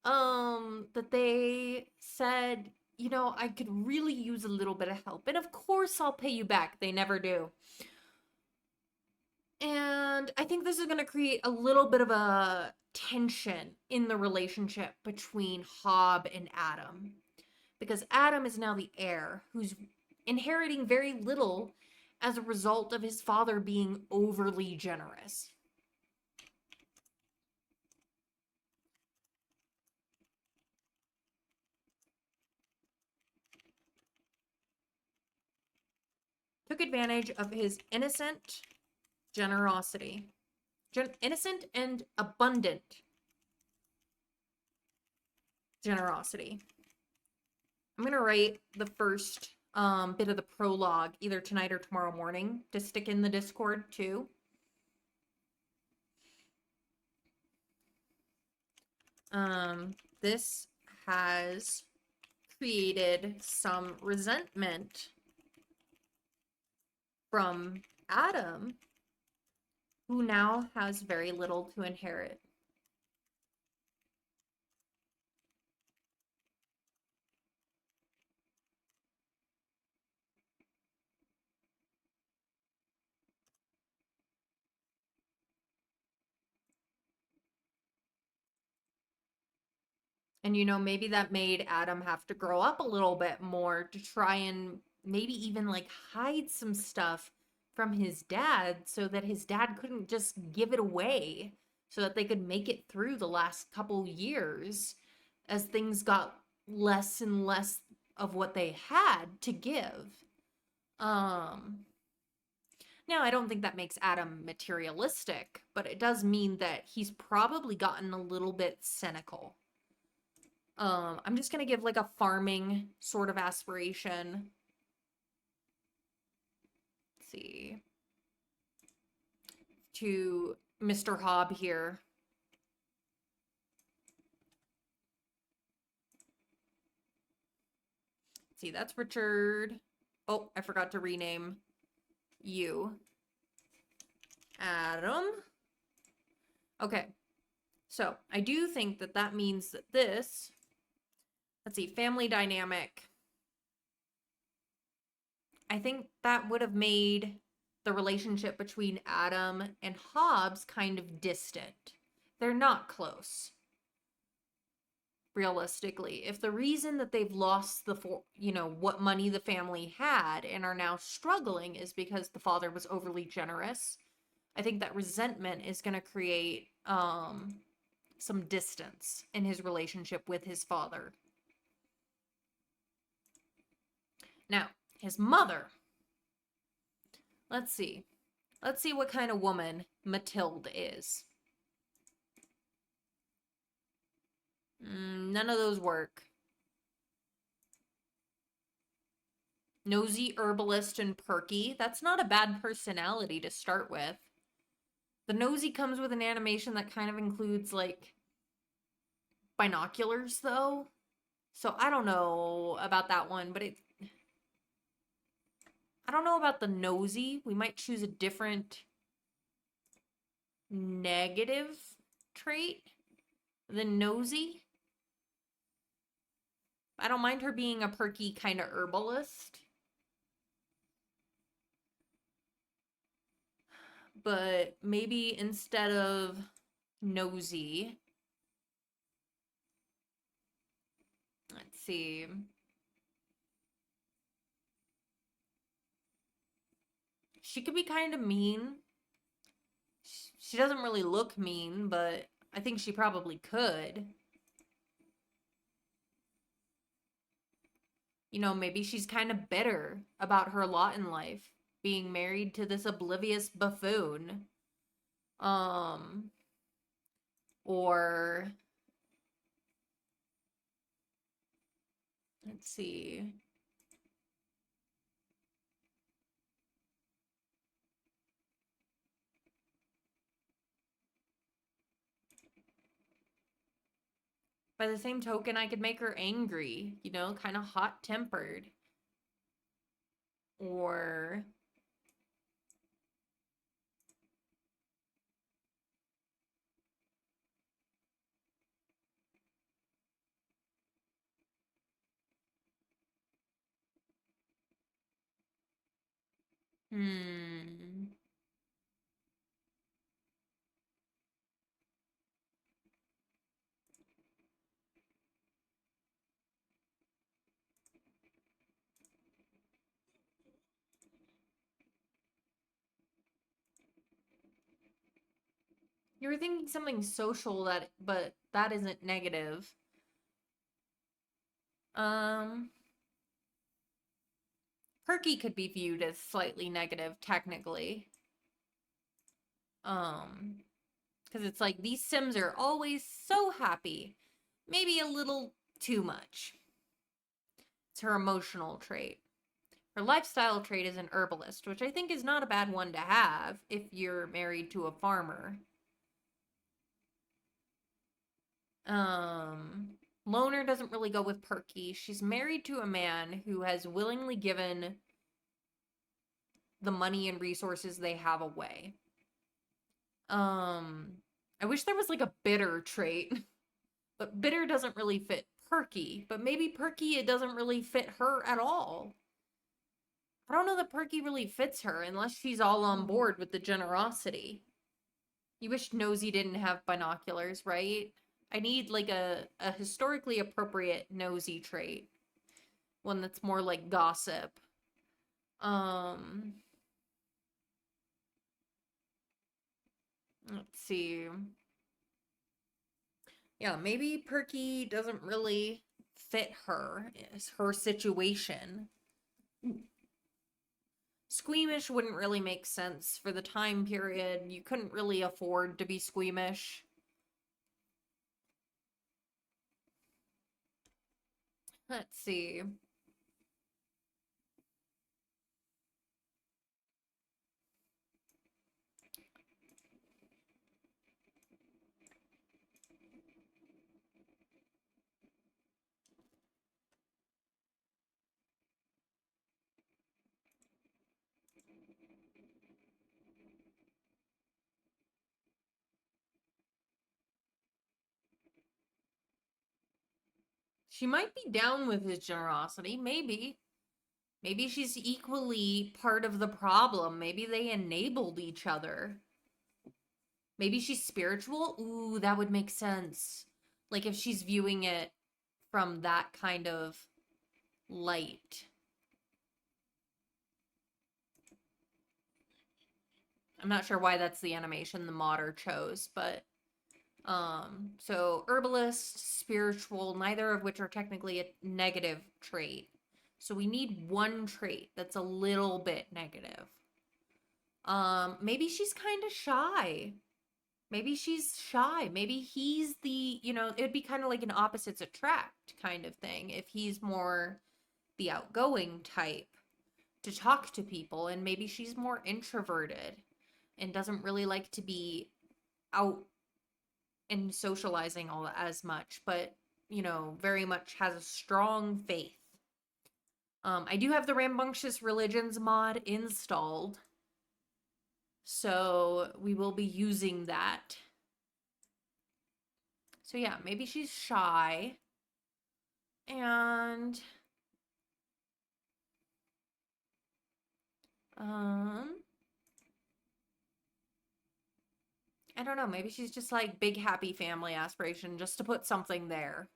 That they said, I could really use a little bit of help, and of course I'll pay you back. They never do. And I think this is going to create a little bit of a tension in the relationship between Hob and Adam, because Adam is now the heir who's inheriting very little as a result of his father being overly generous. Took advantage of his innocent generosity. Innocent and abundant generosity. I'm going to write the first bit of the prologue either tonight or tomorrow morning to stick in the Discord too. This has created some resentment from Adam, who now has very little to inherit. And, maybe that made Adam have to grow up a little bit more to try and maybe even like hide some stuff from his dad so that his dad couldn't just give it away, so that they could make it through the last couple years as things got less and less of what they had to give. Now, I don't think that makes Adam materialistic, but it does mean that he's probably gotten a little bit cynical. I'm just gonna give like a farming sort of aspiration. Let's see. To Mr. Hob here. Let's see, that's Richard. Oh, I forgot to rename you. Adam. Okay. So, I do think that that means that this, let's see, family dynamic. I think that would have made the relationship between Adam and Hobbs kind of distant. They're not close. Realistically, if the reason that they've lost what money the family had and are now struggling is because the father was overly generous, I think that resentment is going to create some distance in his relationship with his father. Now, his mother. Let's see. Let's see what kind of woman Mathilde is. None of those work. Nosy, herbalist, and perky. That's not a bad personality to start with. The nosy comes with an animation that kind of includes, like, binoculars, though. So I don't know about that one, but I don't know about the nosy. We might choose a different negative trait than nosy. I don't mind her being a perky kind of herbalist. But maybe instead of nosy, let's see. She could be kind of mean. She doesn't really look mean, but I think she probably could. You know, maybe she's kind of bitter about her lot in life, being married to this oblivious buffoon. Or let's see. By the same token, I could make her angry, you know, kind of hot-tempered. Or hmm. You were thinking something social but that isn't negative. Um, Perky could be viewed as slightly negative, technically. Because it's like these Sims are always so happy. Maybe a little too much. It's her emotional trait. Her lifestyle trait is an herbalist, which I think is not a bad one to have if you're married to a farmer. Loner doesn't really go with perky. She's married to a man who has willingly given the money and resources they have away. I wish there was like a bitter trait, but bitter doesn't really fit perky. But maybe perky, it doesn't really fit her at all. I don't know that perky really fits her unless she's all on board with the generosity. You wish Nosy didn't have binoculars, right? I need like a historically appropriate nosy trait. One that's more like gossip. Let's see. Yeah, maybe perky doesn't really fit her. It's her situation. Squeamish wouldn't really make sense for the time period. You couldn't really afford to be squeamish. Let's see. She might be down with his generosity, maybe. Maybe she's equally part of the problem. Maybe they enabled each other. Maybe she's spiritual? Ooh, that would make sense. Like if she's viewing it from that kind of light. I'm not sure why that's the animation the modder chose, but so herbalist, spiritual, neither of which are technically a negative trait. So we need one trait that's a little bit negative. Maybe she's kind of shy. Maybe she's shy. Maybe he's the, it'd be kind of like an opposites attract kind of thing if he's more the outgoing type to talk to people, and maybe she's more introverted and doesn't really like to be out and socializing all as much, but very much has a strong faith. I do have the rambunctious religions mod installed, so we will be using that. So yeah, maybe she's shy. And I don't know, maybe she's just like big happy family aspiration, just to put something there.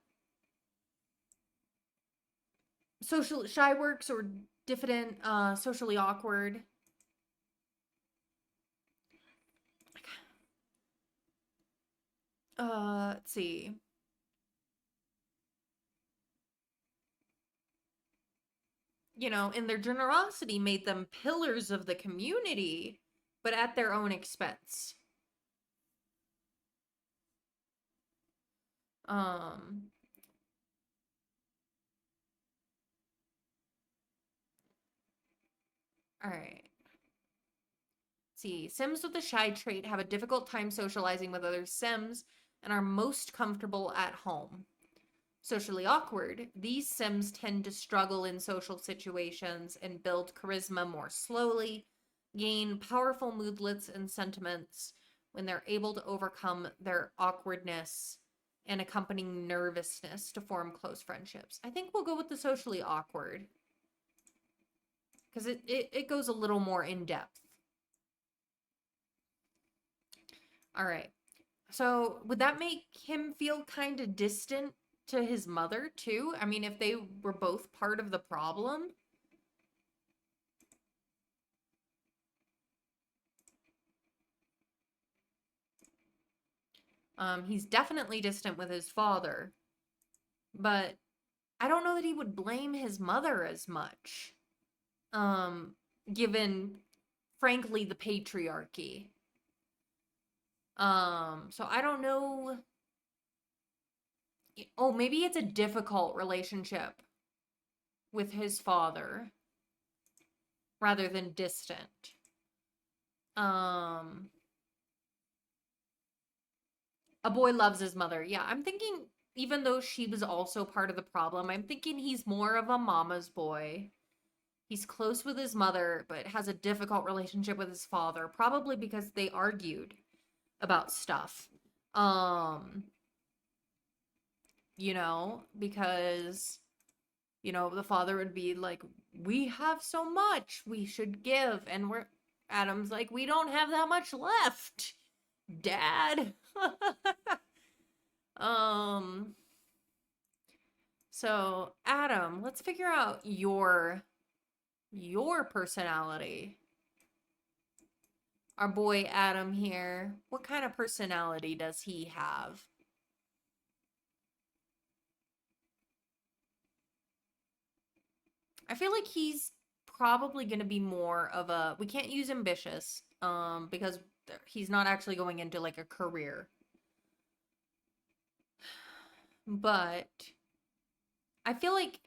Social shy works, or diffident, socially awkward. Let's see. And their generosity made them pillars of the community, but at their own expense. Um, all right. Let's see. Sims with the shy trait have a difficult time socializing with other Sims and are most comfortable at home. Socially awkward, these Sims tend to struggle in social situations and build charisma more slowly, gain powerful moodlets and sentiments when they're able to overcome their awkwardness and accompanying nervousness to form close friendships. I think we'll go with the socially awkward because it goes a little more in depth. All right. So would that make him feel kind of distant to his mother too? I mean, if they were both part of the problem. He's definitely distant with his father, but I don't know that he would blame his mother as much. Given, frankly, the patriarchy. So I don't know. Oh, maybe it's a difficult relationship with his father rather than distant. Um, a boy loves his mother. Yeah, I'm thinking, even though she was also part of the problem, I'm thinking he's more of a mama's boy. He's close with his mother, but has a difficult relationship with his father, probably because they argued about stuff. Because, the father would be like, we have so much we should give. And Adam's like, we don't have that much left, Dad. So Adam, let's figure out your personality. Our boy Adam here, what kind of personality does he have? I feel like he's probably going to be more of a, we can't use ambitious because he's not actually going into like a career. But I feel like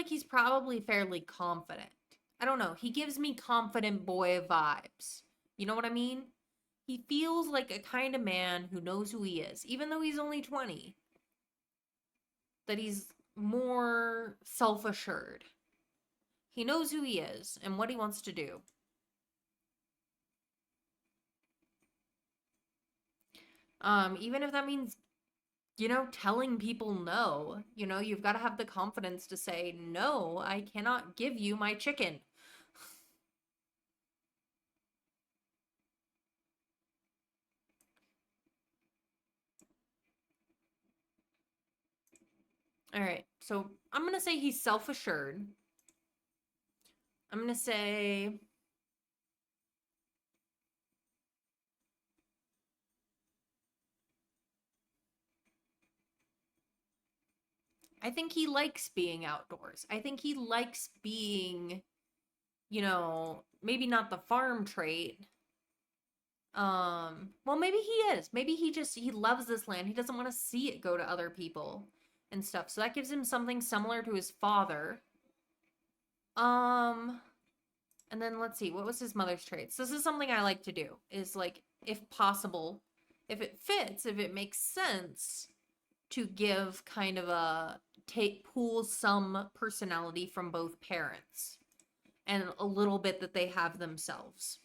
he's probably fairly confident. I don't know. He gives me confident boy vibes. You know what I mean? He feels like a kind of man who knows who he is, even though he's only 20. That he's more self-assured. He knows who he is and what he wants to do. Even if that means, telling people no. You've got to have the confidence to say, no, I cannot give you my chicken. All right, so I'm going to say he's self-assured. I'm going to say I think he likes being outdoors. I think he likes being, maybe not the farm trait. Well, maybe he is. Maybe he loves this land. He doesn't want to see it go to other people and stuff. So that gives him something similar to his father. Um, and then let's see, what was his mother's traits? This is something I like to do, is like, if possible, if it fits, if it makes sense, to give kind of a pull some personality from both parents and a little bit that they have themselves.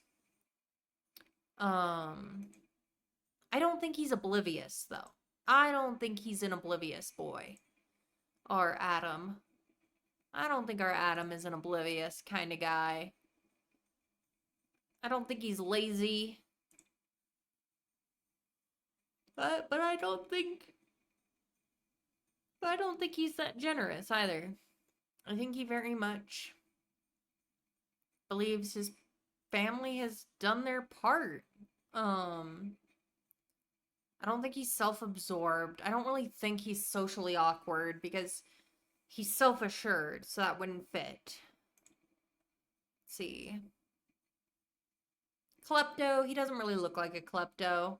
Um, I don't think he's oblivious though. I don't think he's an oblivious boy. Our Adam. I don't think our Adam is an oblivious kind of guy. I don't think he's lazy. But I don't think he's that generous either. I think he very much believes his family has done their part. I don't think he's self-absorbed. I don't really think he's socially awkward because he's self-assured, so that wouldn't fit. Let's see. Klepto, he doesn't really look like a klepto.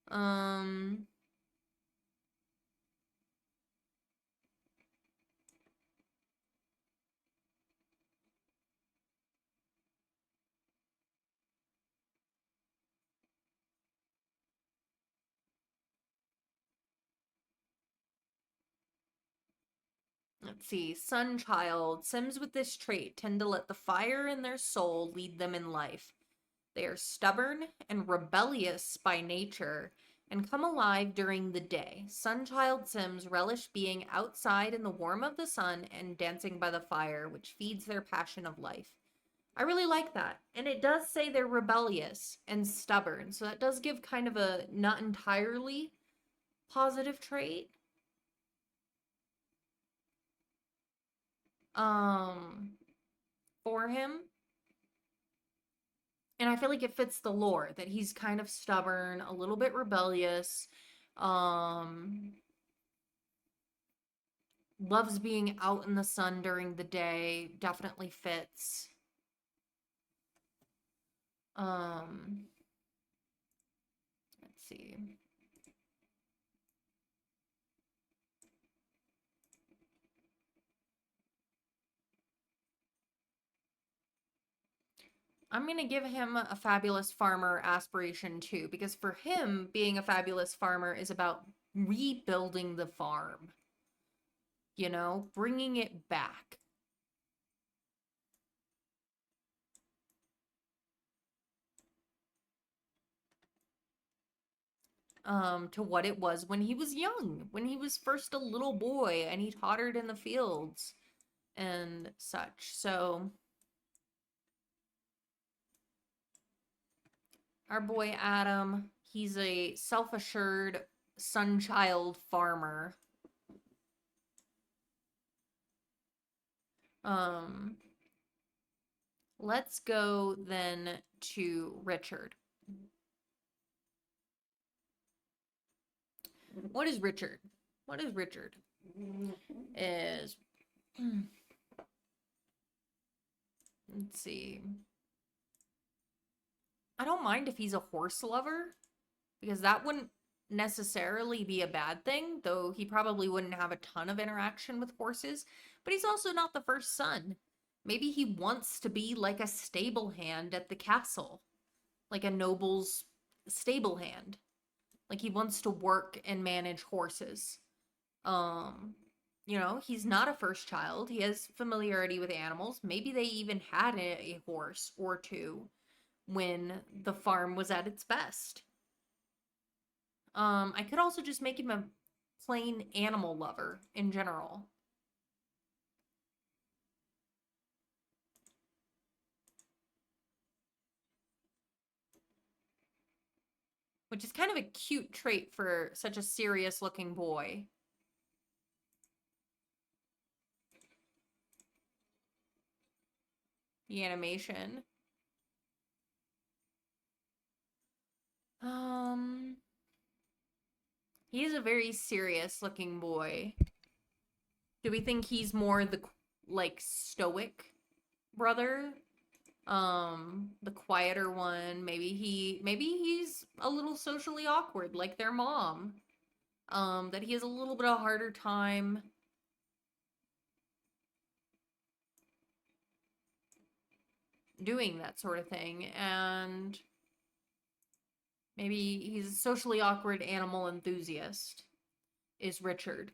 Um let's see. Sun child. Sims with this trait tend to let the fire in their soul lead them in life. They are stubborn and rebellious by nature and come alive during the day. Sunchild Sims relish being outside in the warmth of the sun and dancing by the fire, which feeds their passion of life. I really like that. And it does say they're rebellious and stubborn, so that does give kind of a not entirely positive trait. Um, for him. And I feel like it fits the lore that he's kind of stubborn, a little bit rebellious, um, loves being out in the sun during the day, definitely fits. Um, let's see. I'm going to give him a fabulous farmer aspiration too, because for him, being a fabulous farmer is about rebuilding the farm, bringing it back. To what it was when he was young, when he was first a little boy and he tottered in the fields and such. So, our boy Adam, he's a self assured sunchild farmer. Um, let's go then to Richard. What is Richard? What is Richard? Is let's see. I don't mind if he's a horse lover because that wouldn't necessarily be a bad thing, though he probably wouldn't have a ton of interaction with horses, but he's also not the first son. Maybe he wants to be like a stable hand at the castle, like a noble's stable hand. Like he wants to work and manage horses. Um, he's not a first child. He has familiarity with animals. Maybe they even had a horse or two when the farm was at its best. I could also just make him a plain animal lover in general. Which is kind of a cute trait for such a serious looking boy. The animation. He is a very serious looking boy. Do we think he's more the like stoic brother? The quieter one. Maybe he's a little socially awkward like their mom. That he has a little bit of a harder time doing that sort of thing, and maybe he's a socially awkward animal enthusiast is Richard.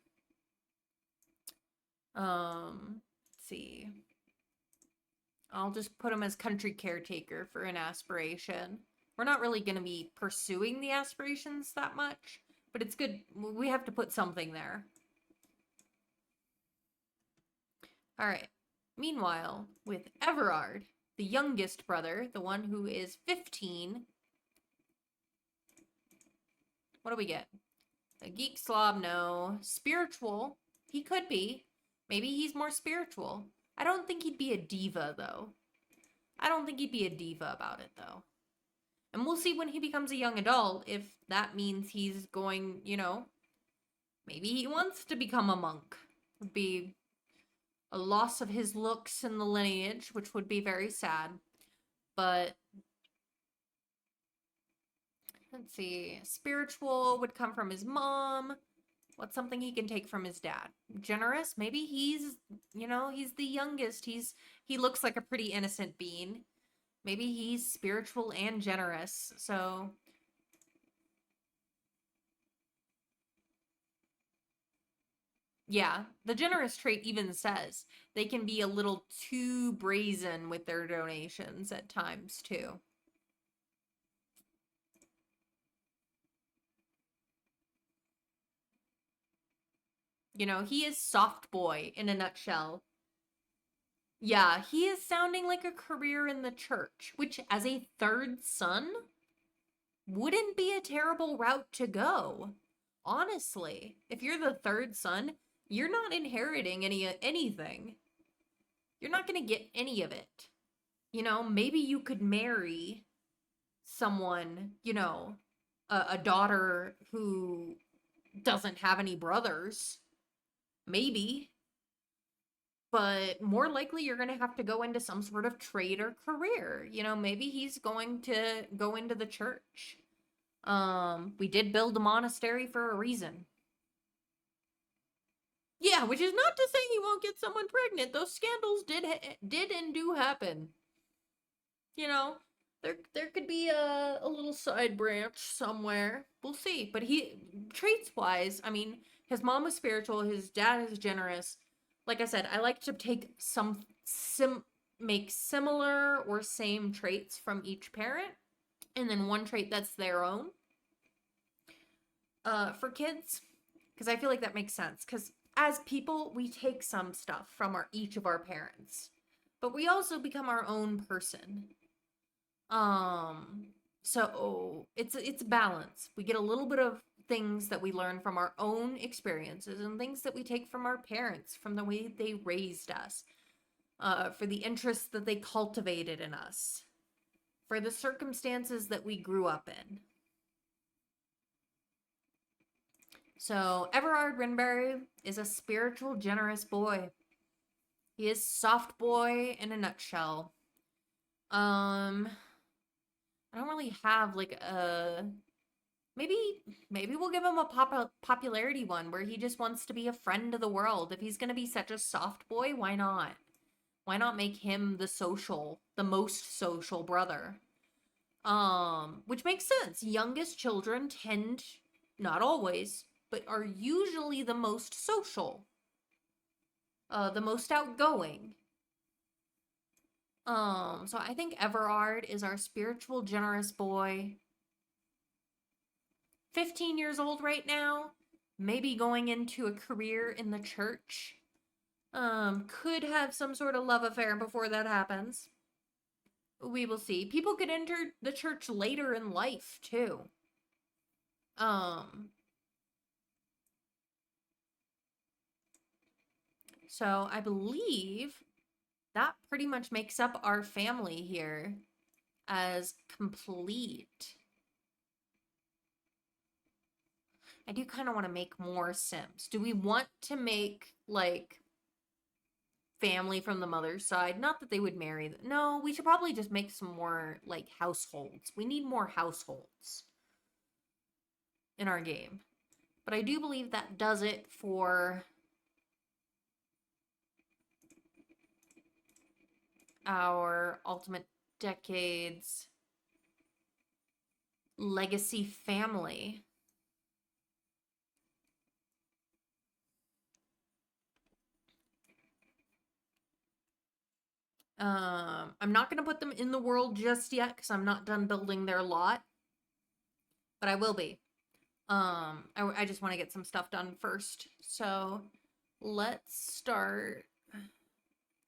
Let's see. I'll just put him as country caretaker for an aspiration. We're not really going to be pursuing the aspirations that much, but it's good. We have to put something there. All right. Meanwhile, with Everard, the youngest brother, the one who is 15, what do we get? A geek slob, no. Spiritual, he could be. Maybe he's more spiritual. I don't think he'd be a diva, though. I don't think he'd be a diva about it, though. And we'll see when he becomes a young adult if that means he's going, maybe he wants to become a monk. Would be a loss of his looks in the lineage, which would be very sad. But let's see. Spiritual would come from his mom. What's something he can take from his dad? Generous? Maybe he's the youngest. He looks like a pretty innocent bean. Maybe he's spiritual and generous. So yeah, the generous trait even says they can be a little too brazen with their donations at times too. He is soft boy in a nutshell. Yeah, he is sounding like a career in the church, which as a third son wouldn't be a terrible route to go. Honestly, if you're the third son, you're not inheriting anything. You're not going to get any of it. Maybe you could marry someone, a daughter who doesn't have any brothers. Maybe. But more likely you're going to have to go into some sort of trade or career. Maybe he's going to go into the church. We did build a monastery for a reason. Yeah, which is not to say he won't get someone pregnant. Those scandals did and do happen. There could be a little side branch somewhere. We'll see. But traits wise, I mean, his mom was spiritual, his dad is generous. Like I said, I like to take make similar or same traits from each parent, and then one trait that's their own. For kids, because I feel like that makes sense. Because as people, we take some stuff from each of our parents, but we also become our own person. So it's balance. We get a little bit of things that we learn from our own experiences and things that we take from our parents, from the way they raised us, for the interests that they cultivated in us, for the circumstances that we grew up in. So Everard Rinberry is a spiritual, generous boy. He is soft boy in a nutshell. I don't really have like a maybe we'll give him a popularity one where he just wants to be a friend of the world. If he's going to be such a soft boy, why not? Why not make him the most social brother? Which makes sense. Youngest children tend, not always, but are usually the most social. The most outgoing. So I think Everard is our spiritual, generous boy. 15 years old right now, maybe going into a career in the church. Could have some sort of love affair before that happens. We will see. People could enter the church later in life, too. So I believe that pretty much makes up our family here as complete. I do kind of want to make more Sims. Do we want to make, like, family from the mother's side? Not that they would marry. No, we should probably just make some more, like, households. We need more households in our game. But I do believe that does it for our Ultimate Decades Legacy family. I'm not going to put them in the world just yet because I'm not done building their lot, but I will be. I just want to get some stuff done first. So let's start. Let's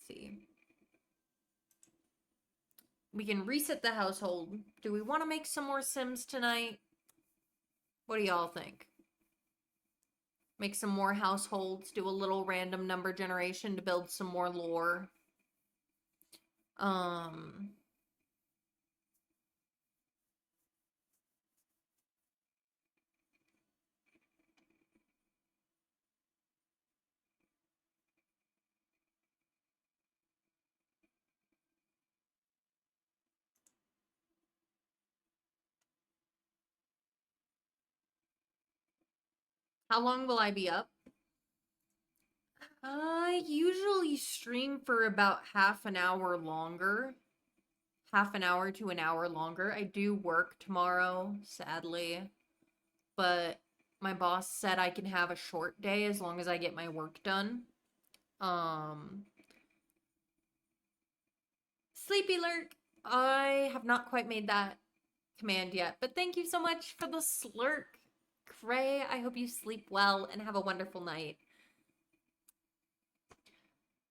see. We can reset the household. Do we want to make some more Sims tonight? What do y'all think? Make some more households, do a little random number generation to build some more lore. How long will I be up? I usually stream for about half an hour longer. Half an hour to an hour longer. I do work tomorrow, sadly. But my boss said I can have a short day as long as I get my work done. Sleepy Lurk. I have not quite made that command yet, but thank you so much for the slurk. Cray, I hope you sleep well and have a wonderful night.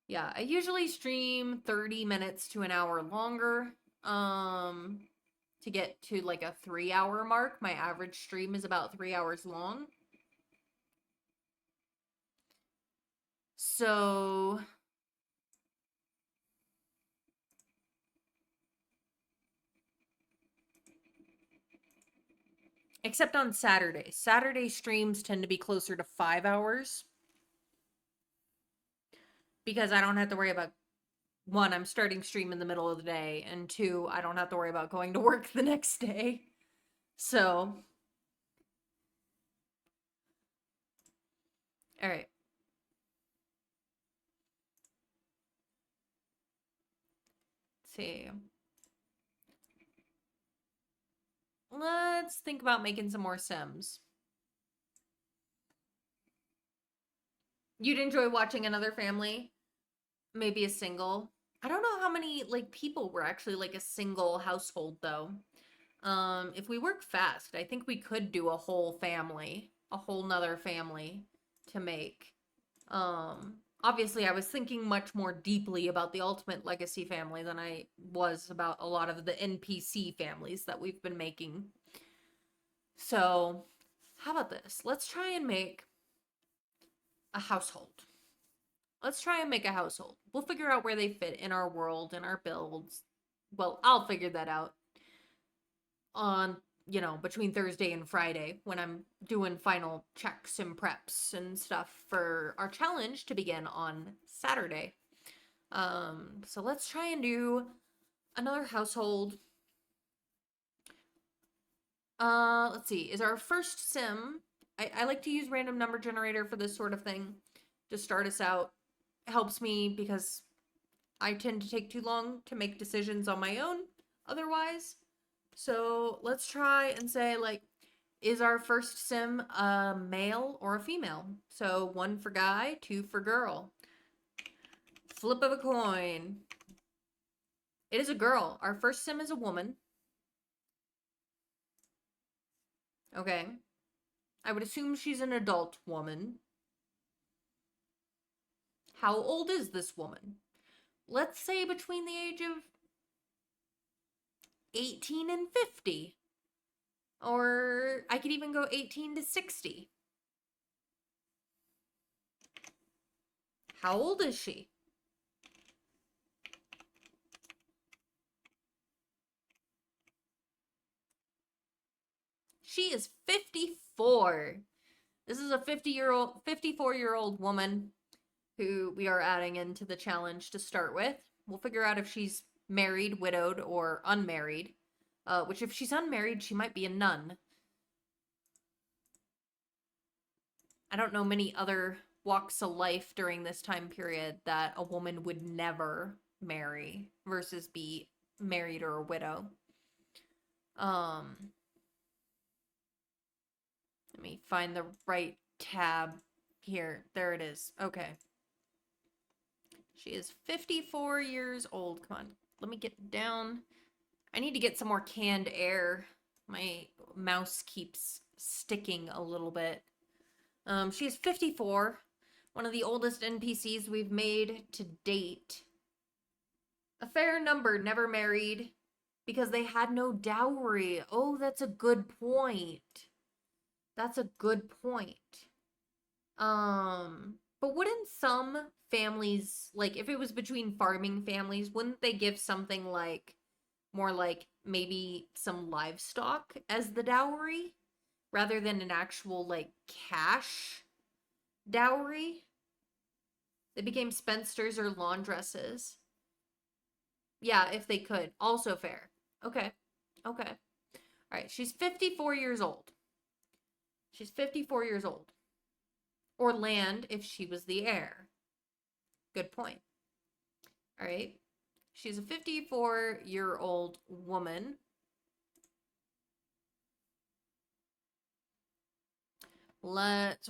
Yeah, I usually stream 30 minutes to an hour longer. To get to like a 3-hour mark. My average stream is about 3 hours long. So except on Saturdays. Saturday streams tend to be closer to 5 hours. Because I don't have to worry about, one, I'm starting stream in the middle of the day, and two, I don't have to worry about going to work the next day. So, all right. Let's see. Let's think about making some more Sims. You'd enjoy watching another family? Maybe a single? I don't know how many, like, people were actually, like, a single household, though. If we work fast, I think we could do a whole family. A whole nother family to make. Obviously, I was thinking much more deeply about the Ultimate Legacy family than I was about a lot of the NPC families that we've been making. So, how about this? Let's try and make a household. Let's try and make a household. We'll figure out where they fit in our world, in our builds. Well, I'll figure that out on, between Thursday and Friday when I'm doing final checks and preps and stuff for our challenge to begin on Saturday. So let's try and do another household. Let's see. Is our first sim, I like to use random number generator for this sort of thing to start us out. It helps me because I tend to take too long to make decisions on my own otherwise. So let's try and say, like, is our first sim a male or a female? So 1 for guy, 2 for girl. Flip of a coin. It is a girl. Our first sim is a woman. Okay. I would assume she's an adult woman. How old is this woman? Let's say between the age of 18 and 50. Or I could even go 18 to 60. How old is she? She is 54. This is a 54-year-old woman who we are adding into the challenge to start with. We'll figure out if she's married, widowed, or unmarried. Which if she's unmarried, she might be a nun. I don't know many other walks of life during this time period that a woman would never marry versus be married or a widow. Let me find the right tab here. There it is. Okay. She is 54 years old. Come on. Let me get down. I need to get some more canned air. My mouse keeps sticking a little bit. She is 54. One of the oldest NPCs we've made to date. A fair number never married because they had no dowry. Oh, that's a good point. That's a good point. But wouldn't some families, like if it was between farming families, wouldn't they give something like more like maybe some livestock as the dowry rather than an actual like cash dowry? They became spinsters or laundresses. Yeah, if they could. Also fair. Okay. Okay. All right. She's 54 years old. She's 54 years old. Or land if she was the heir. Good point. All right. She's a 54-year-old woman. Let's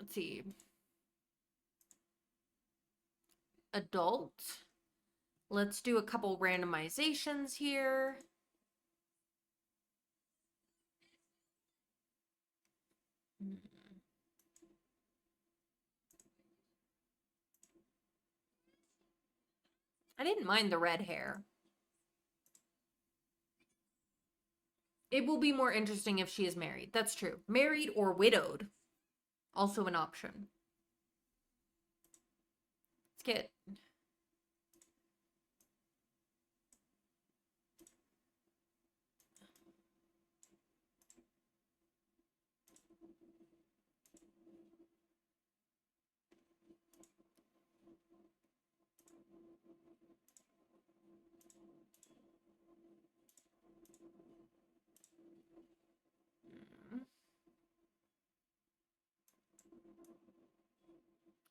see. Adult. Let's do a couple randomizations here. I didn't mind the red hair. It will be more interesting if she is married. That's true. Married or widowed. Also an option. Let's get...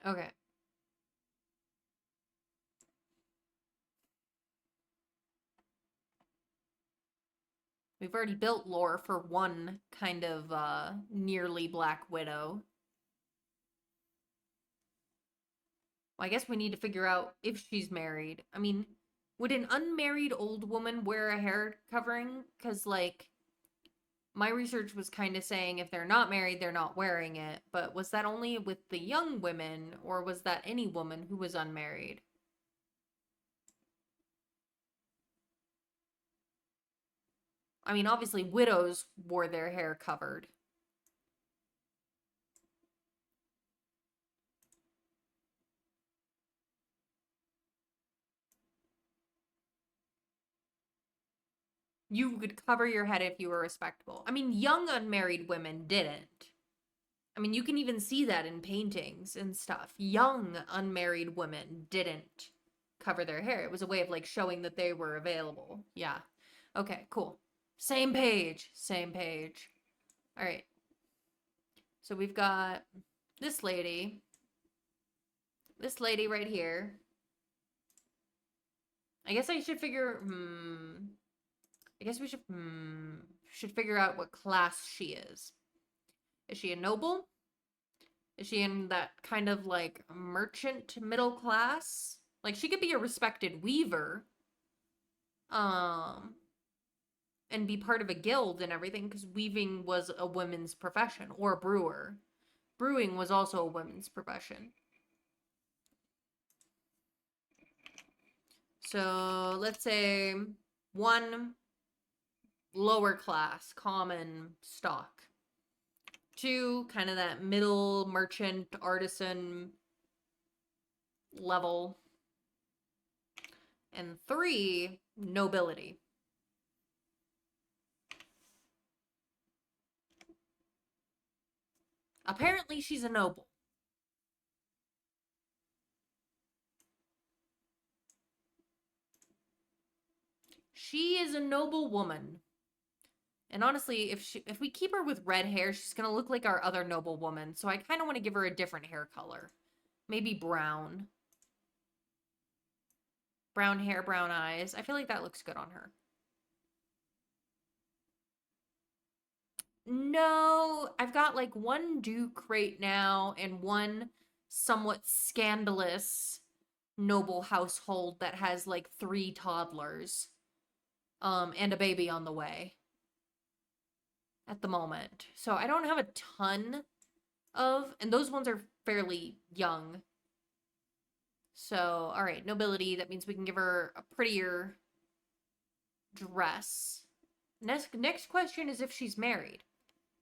Okay. We've already built lore for one kind of nearly Black Widow. Well, I guess we need to figure out if she's married. I mean, would an unmarried old woman wear a hair covering? Because, like, my research was kind of saying if they're not married, they're not wearing it. But was that only with the young women, or was that any woman who was unmarried? I mean, obviously, widows wore their hair covered. You could cover your head if you were respectable. I mean, young unmarried women didn't. I mean, you can even see that in paintings and stuff. Young unmarried women didn't cover their hair. It was a way of like showing that they were available. Yeah. Okay, cool. Same page. Same page. All right. So we've got this lady. This lady right here. I guess I should figure I guess we should figure out what class she is. Is she a noble? Is she in that kind of like merchant middle class? Like she could be a respected weaver. And be part of a guild and everything because weaving was a women's profession, or a brewer. Brewing was also a women's profession. So let's say one lower class, common stock. Two, kind of that middle merchant artisan level. And three, nobility. Apparently, she's a noble. She is a noble woman. And honestly, if we keep her with red hair, she's gonna look like our other noble woman. So I kind of want to give her a different hair color. Maybe brown. Brown hair, brown eyes. I feel like that looks good on her. No, I've got like one Duke right now and one somewhat scandalous noble household that has like three toddlers and a baby on the way at the moment. So I don't have a ton of, and those ones are fairly young. So, all right, nobility. That means we can give her a prettier dress. Next question is if she's married.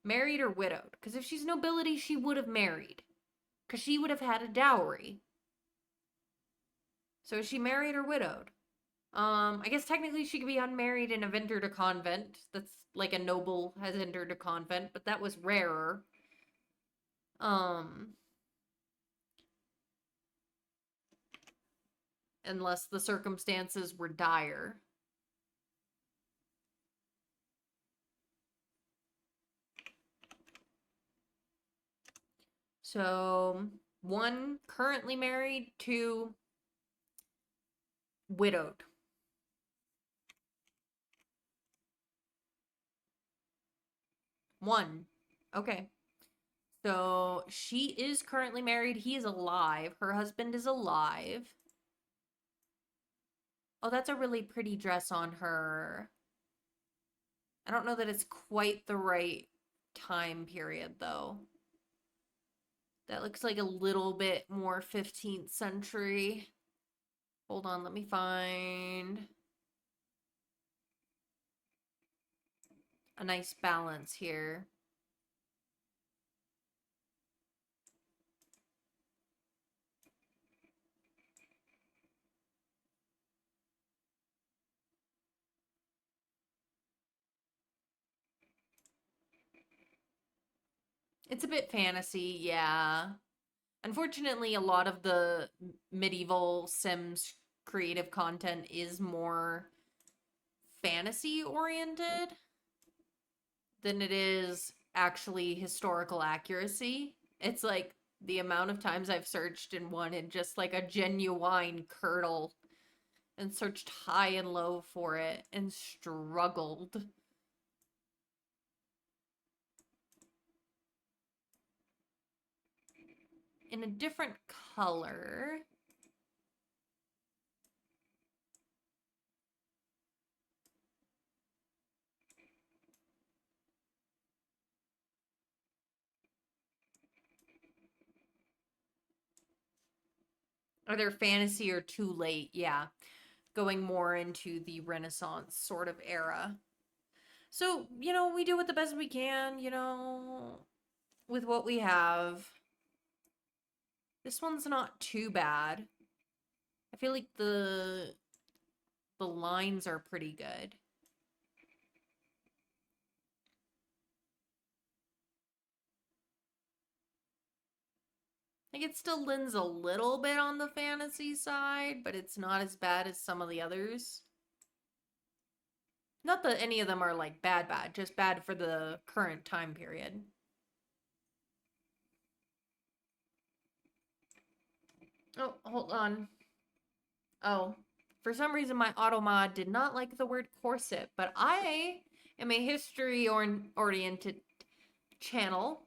Married or widowed? Because if she's nobility, she would have married. Because she would have had a dowry. So is she married or widowed? I guess technically she could be unmarried and have entered a convent. That's like a noble has entered a convent, but that was rarer. Um, unless the circumstances were dire. So, one currently married, two widowed. One. Okay. So, she is currently married. He is alive. Her husband is alive. Oh, that's a really pretty dress on her. I don't know that it's quite the right time period, though. That looks like a little bit more 15th century. Hold on, let me find a nice balance here. It's a bit fantasy, yeah. Unfortunately, a lot of the medieval Sims creative content is more fantasy oriented than it is actually historical accuracy. It's like the amount of times I've searched and wanted just like a genuine curdle and searched high and low for it and struggled. In a different color. Either fantasy or too late, yeah. Going more into the Renaissance sort of era. So, we do it the best we can, with what we have. This one's not too bad. I feel like the lines are pretty good. Like it still lends a little bit on the fantasy side, but it's not as bad as some of the others. Not that any of them are like bad, just bad for the current time period. Oh, hold on. Oh, for some reason my automod did not like the word corset, but I am a history oriented channel,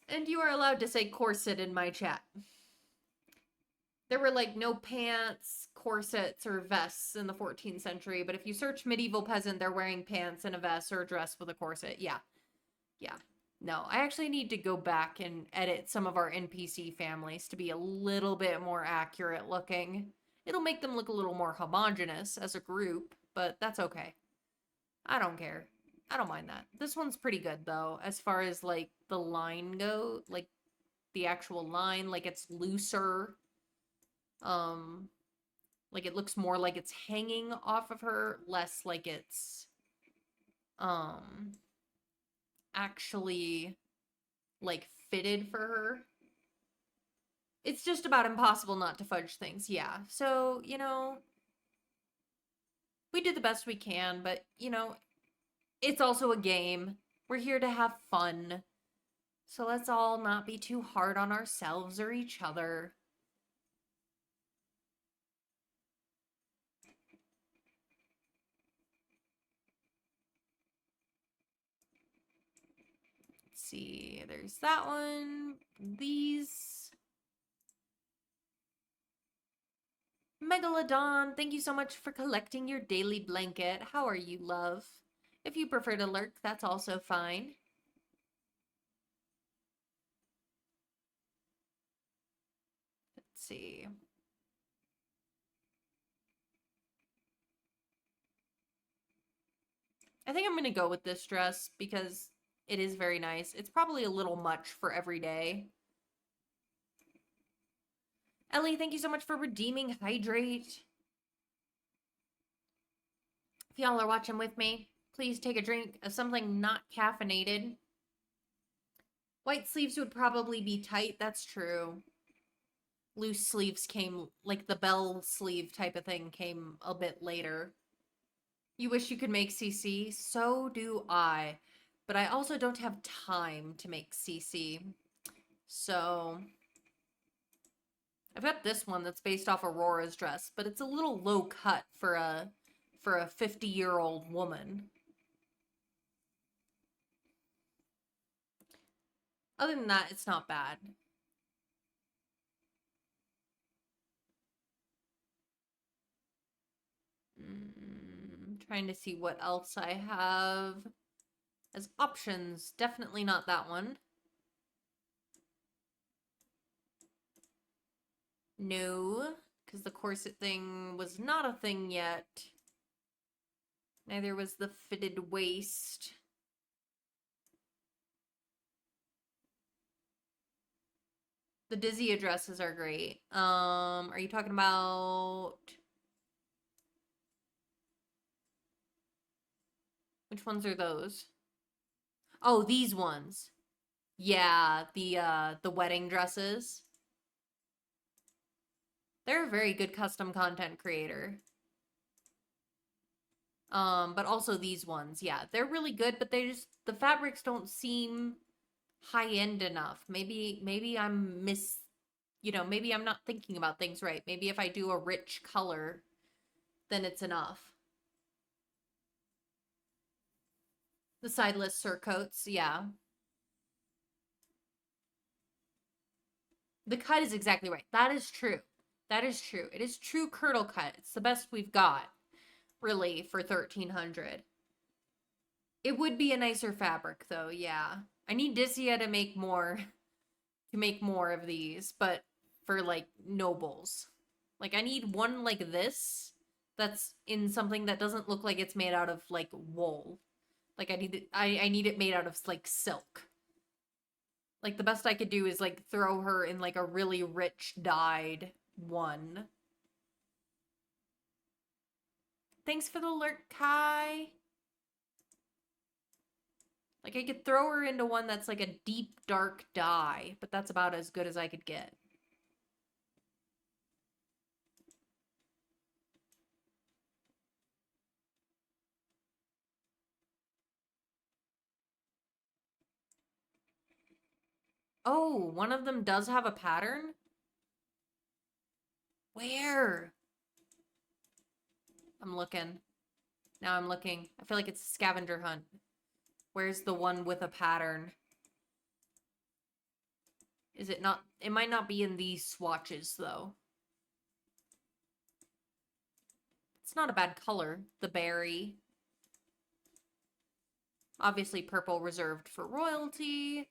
and you are allowed to say corset in my chat. There were like no pants, corsets, or vests in the 14th century, but if you search medieval peasant, they're wearing pants and a vest or a dress with a corset. Yeah. Yeah. No, I actually need to go back and edit some of our NPC families to be a little bit more accurate looking. It'll make them look a little more homogenous as a group, but that's okay. I don't care. I don't mind that. This one's pretty good though, as far as like the line go, like the actual line, like it's looser. Um like it looks more like it's hanging off of her, less like it's um actually like fitted for her. It's just about impossible not to fudge things, yeah. So, we did the best we can, but, it's also a game. We're here to have fun. So let's all not be too hard on ourselves or each other. Let's see, there's that one. These. Megalodon, thank you so much for collecting your daily blanket. How are you, love? If you prefer to lurk, that's also fine. Let's see. I think I'm going to go with this dress because it is very nice. It's probably a little much for every day. Ellie, thank you so much for redeeming Hydrate. If y'all are watching with me, please take a drink of something not caffeinated. White sleeves would probably be tight, that's true. Loose sleeves came, like the bell sleeve type of thing came a bit later. You wish you could make CC? So do I. But I also don't have time to make CC. So I've got this one that's based off Aurora's dress, but it's a little low cut for a 50-year-old woman. Other than that, it's not bad. Trying to see what else I have as options. Definitely not that one. No, because the corset thing was not a thing yet. Neither was the fitted waist. The Dizzy dresses are great. Are you talking about... Which ones are those? Oh, these ones. Yeah, the wedding dresses. They're a very good custom content creator. But also these ones, yeah, they're really good, but the fabrics don't seem high-end enough. Maybe I'm maybe I'm not thinking about things right. Maybe if I do a rich color, then it's enough. The sideless surcoats, yeah. The cut is exactly right. That is true. That is true. It is true curdle cut. It's the best we've got, really, for 1300. It would be a nicer fabric, though, yeah. I need Disia to make more of these, but for like nobles. Like I need one like this that's in something that doesn't look like it's made out of like wool. Like I need it made out of like silk. Like the best I could do is like throw her in like a really rich dyed one. Thanks for the lurk, Kai. Like I could throw her into one that's like a deep dark dye, but that's about as good as I could get. Oh, one of them does have a pattern? Where? I'm looking. Now I'm looking. I feel like it's a scavenger hunt. Where's the one with a pattern? Is it not? It might not be in these swatches, though. It's not a bad color. The berry. Obviously purple reserved for royalty.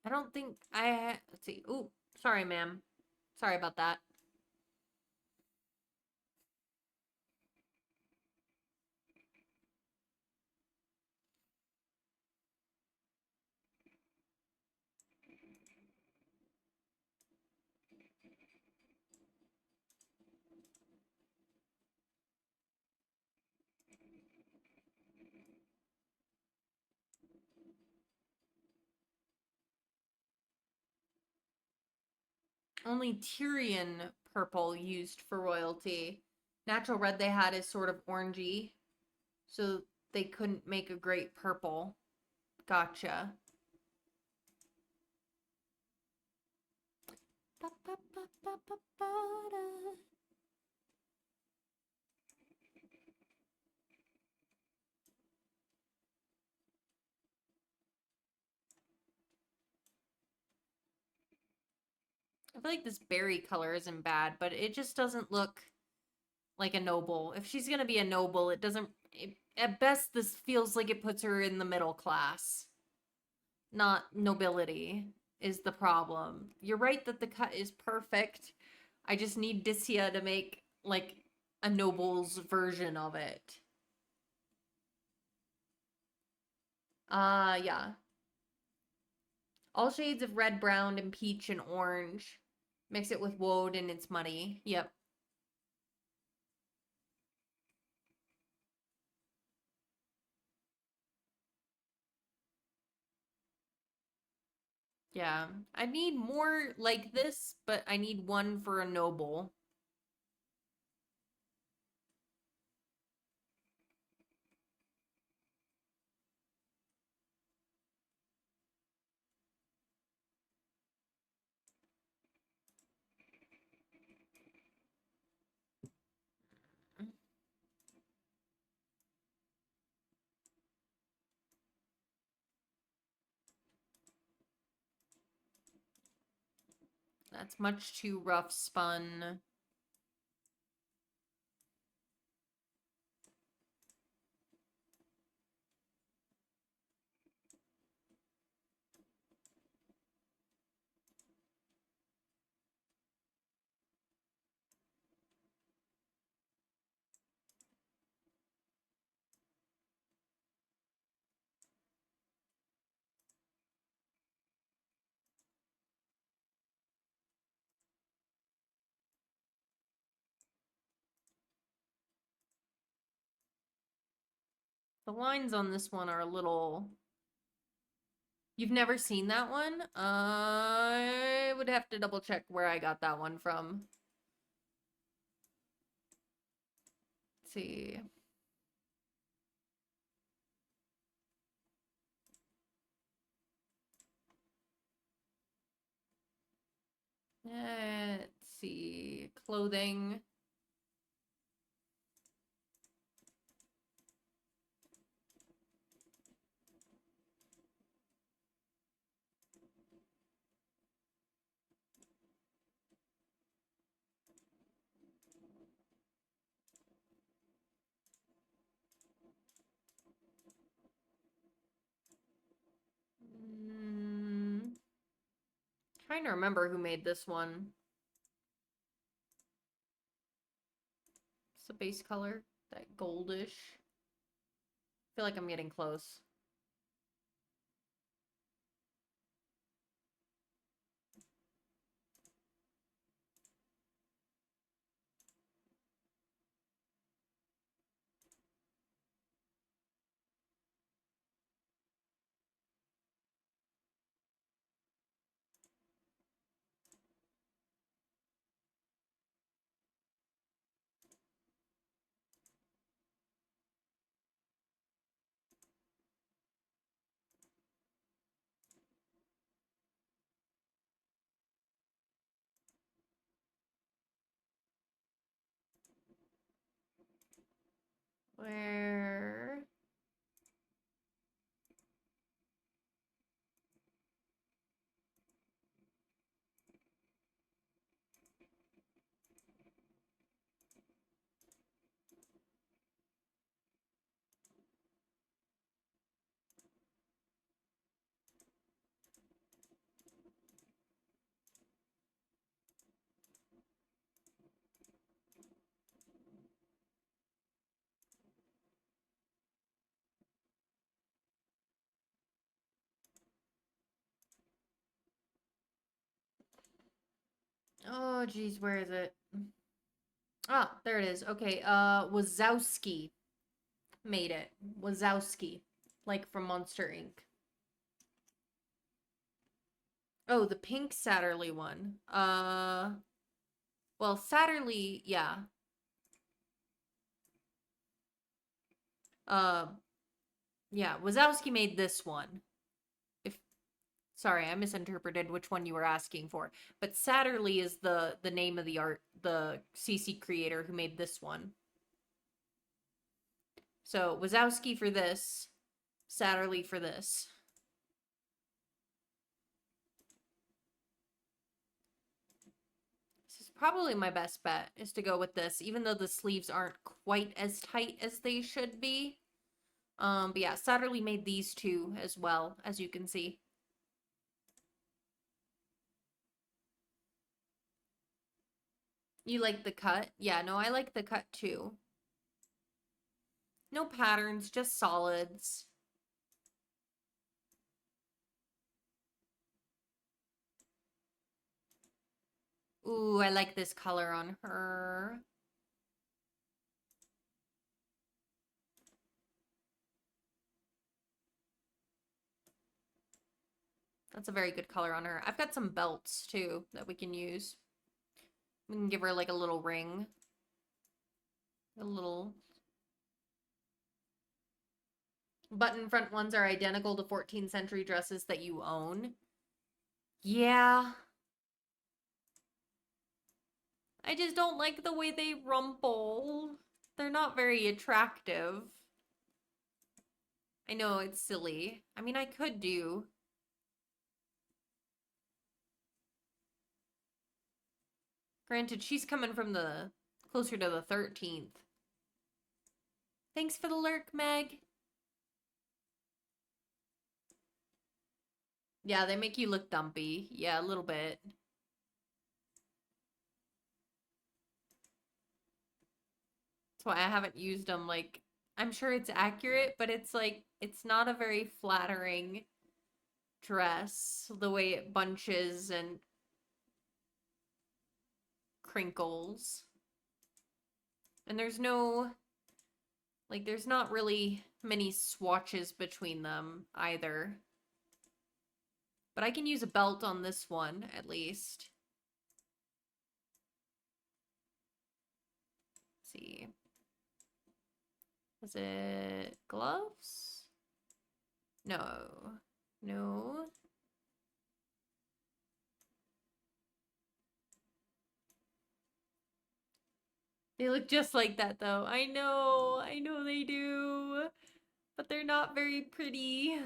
I don't think let's see. Ooh, sorry, ma'am. Sorry about that. only Tyrian purple used for royalty. Natural red they had is sort of orangey, so they couldn't make a great purple. Gotcha. I feel like this berry color isn't bad, but it just doesn't look like a noble. If she's gonna be a noble, it doesn't. At best, this feels like it puts her in the middle class, not nobility. Is the problem? You're right that the cut is perfect. I just need Dissia to make like a noble's version of it. Yeah. All shades of red, brown, and peach and orange. Mix it with woad and it's muddy. Yep. Yeah. I need more like this, but I need one for a noble. That's much too rough spun. The lines on this one are a little. You've never seen that one? I would have to double check where I got that one from. Let's see. Let's see. Clothing. Trying to remember who made this one. It's the base color, that goldish. I feel like I'm getting close. Where? Oh, geez, where is it? Ah, there it is. Okay, Wazowski made it. Wazowski, like from Monster Inc. Oh, the pink Satterley one. Well, Satterley, yeah. Uh, yeah, Wazowski made this one. If Sorry, I misinterpreted which one you were asking for. But Satterley is the name of the CC creator who made this one. So Wazowski for this, Satterley for this. This is probably my best bet, is to go with this, even though the sleeves aren't quite as tight as they should be. But yeah, Satterley made these two as well, as you can see. You like the cut? Yeah, no, I like the cut too. No patterns, just solids. Ooh, I like this color on her. That's a very good color on her. I've got some belts too that we can use. We can give her like a little ring. A little button front ones are identical to 14th century dresses that you own. Yeah. I just don't like the way they rumple. They're not very attractive. I know it's silly. I mean, I could do. Granted, she's coming from the closer to the 13th. Thanks for the lurk, Meg. Yeah, they make you look dumpy. Yeah, a little bit. That's why I haven't used them. Like, I'm sure it's accurate, but it's like, it's not a very flattering dress. The way it bunches and crinkles. And there's no, like, there's not really many swatches between them either. But I can use a belt on this one, at least. Let's see. Is it gloves? No. No. They look just like that, though. I know they do. But they're not very pretty.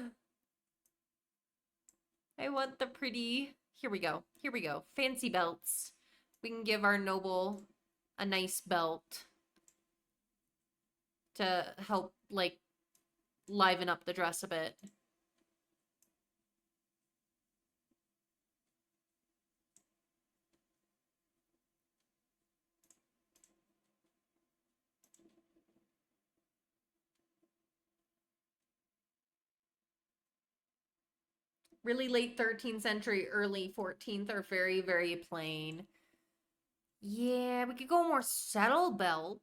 I want the pretty. Here we go. Here we go. Fancy belts. We can give our noble a nice belt to help, like, liven up the dress a bit. Really late 13th century, early 14th are very, very plain. Yeah, we could go more settle belt.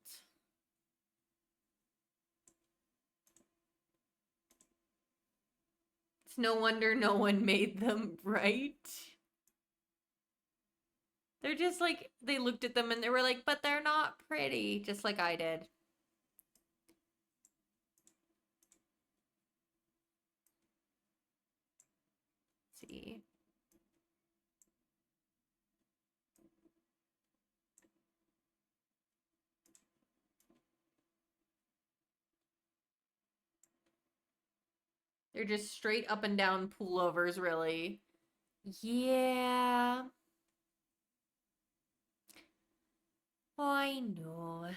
It's no wonder no one made them, right? They're just like, they looked at them and they were like, but they're not pretty, just like I did. Let's see. They're just straight up and down pullovers, really. Yeah. Oh, I know.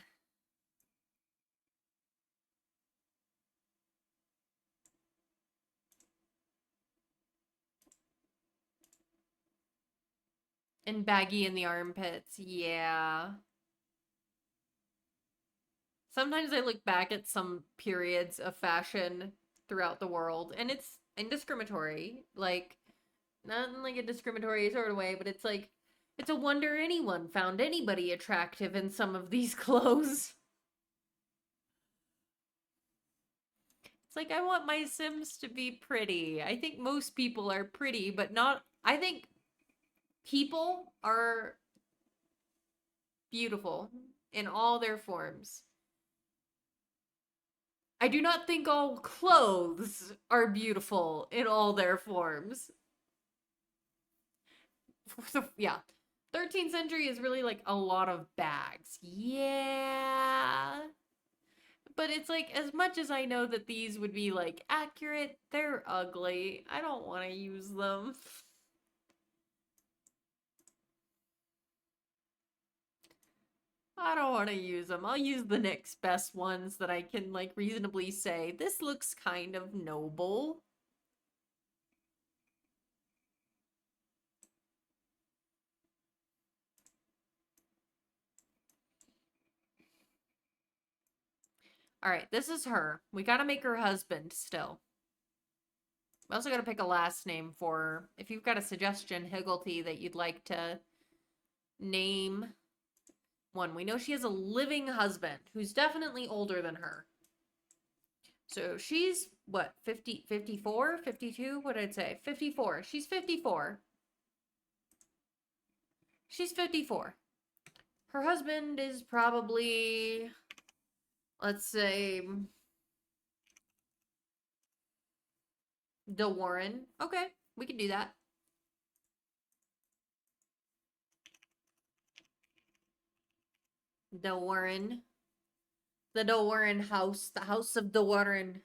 And baggy in the armpits. Yeah. Sometimes I look back at some periods of fashion throughout the world and it's indiscriminatory. Like, not in like a discriminatory sort of way, but it's like, it's a wonder anyone found anybody attractive in some of these clothes. It's like, I want my Sims to be pretty. I think most people are pretty, but not I think people are beautiful in all their forms. I do not think all clothes are beautiful in all their forms. Yeah. 13th century is really like a lot of bags. Yeah. But it's like, as much as I know that these would be like accurate, they're ugly. I don't want to use them. I don't want to use them. I'll use the next best ones that I can like reasonably say, this looks kind of noble. All right, this is her. We got to make her husband still. We also got to pick a last name for her. If you've got a suggestion, Higglety, that you'd like to name one. We know she has a living husband who's definitely older than her. So she's what, 50, 54, 52? What did I say? 54. She's 54. She's 54. Her husband is probably, let's say, De Warren. Okay, we can do that. De Warren. The De Warren house. The house of De Warren.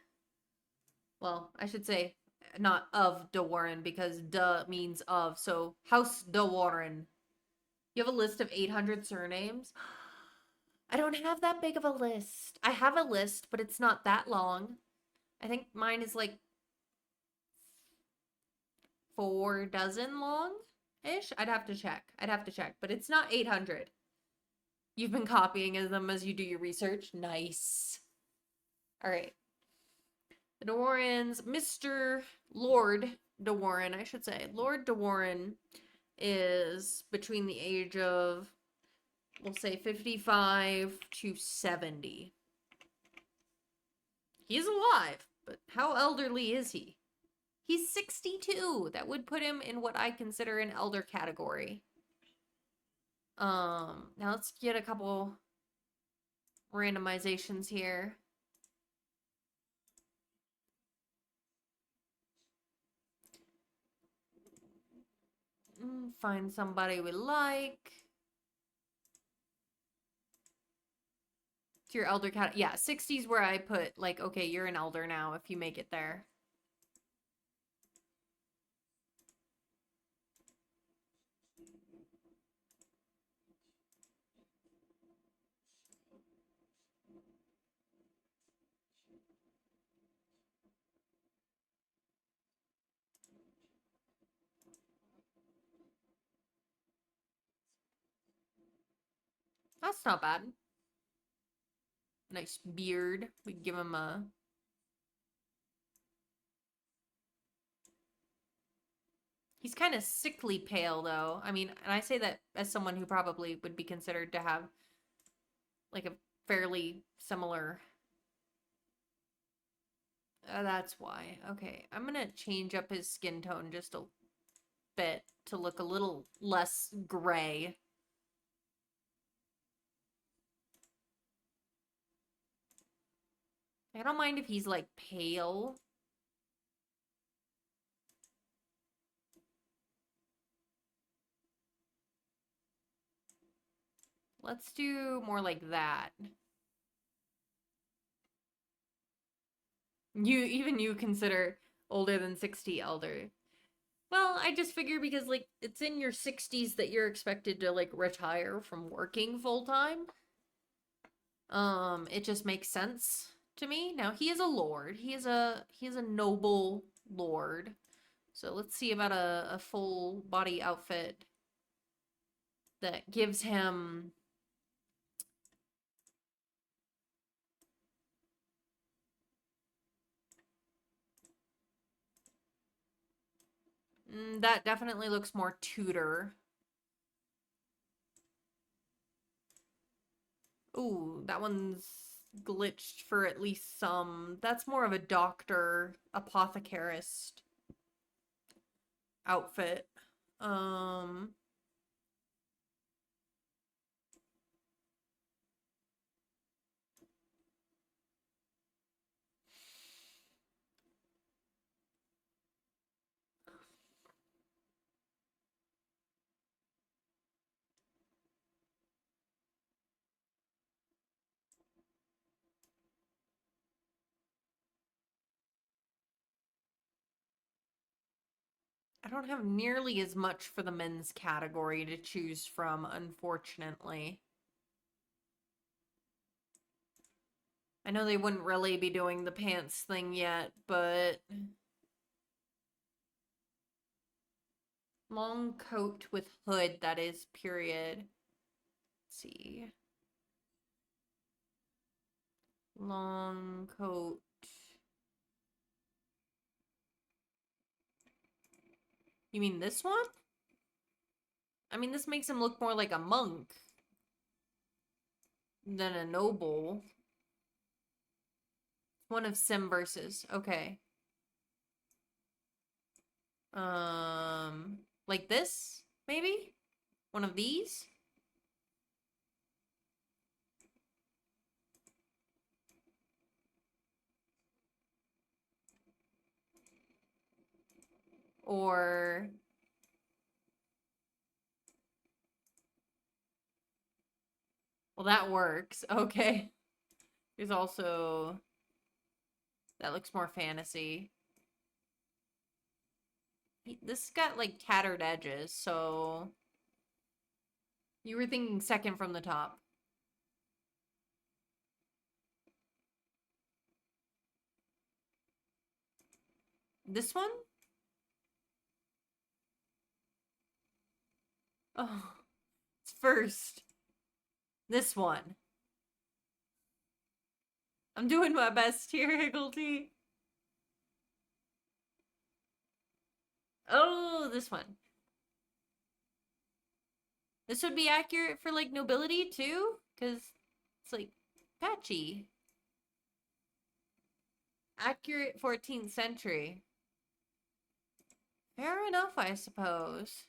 Well, I should say not of De Warren because de means of. So, House De Warren. You have a list of 800 surnames? I don't have that big of a list. I have a list, but it's not that long. I think mine is like 4 dozen long ish. I'd have to check. But it's not 800. You've been copying them as you do your research. Nice. All right. The De Warrens, Mr. Lord De Warren, I should say. Lord De Warren is between the age of, we'll say, 55 to 70. He's alive, but how elderly is he? He's 62. That would put him in what I consider an elder category. Now let's get a couple randomizations here. Find somebody we like. To your elder cat. Yeah, 60s where I put, like, okay, you're an elder now if you make it there. That's not bad. Nice beard. We give him a... He's kind of sickly pale, though. I mean, and I say that as someone who probably would be considered to have, like, a fairly similar... that's why. Okay, I'm gonna change up his skin tone just a bit to look a little less gray. I don't mind if he's, like, pale. Let's do more like that. Even you consider older than 60 elder. Well, I just figure because, like, it's in your 60s that you're expected to, like, retire from working full time. It just makes sense to me. Now, he is a lord. He is a noble lord. So let's see about a full body outfit that gives him... that definitely looks more Tudor. Ooh, that one's glitched for at least some. That's more of a doctor, apothecarist outfit. Um, I don't have nearly as much for the men's category to choose from, unfortunately. I know they wouldn't really be doing the pants thing yet, but long coat with hood, that is, period. Let's see. Long coat. You mean this one? I mean, this makes him look more like a monk than a noble. One of Sim verses. Okay. Like this, maybe? One of these? Or... Well, that works. Okay. There's also... That looks more fantasy. This got, like, tattered edges, so... You were thinking second from the top. This one? Oh, it's first. This one. I'm doing my best here, Higgledy. Oh, this one. This would be accurate for, like, nobility, too? Because it's, like, patchy. Accurate 14th century. Fair enough, I suppose.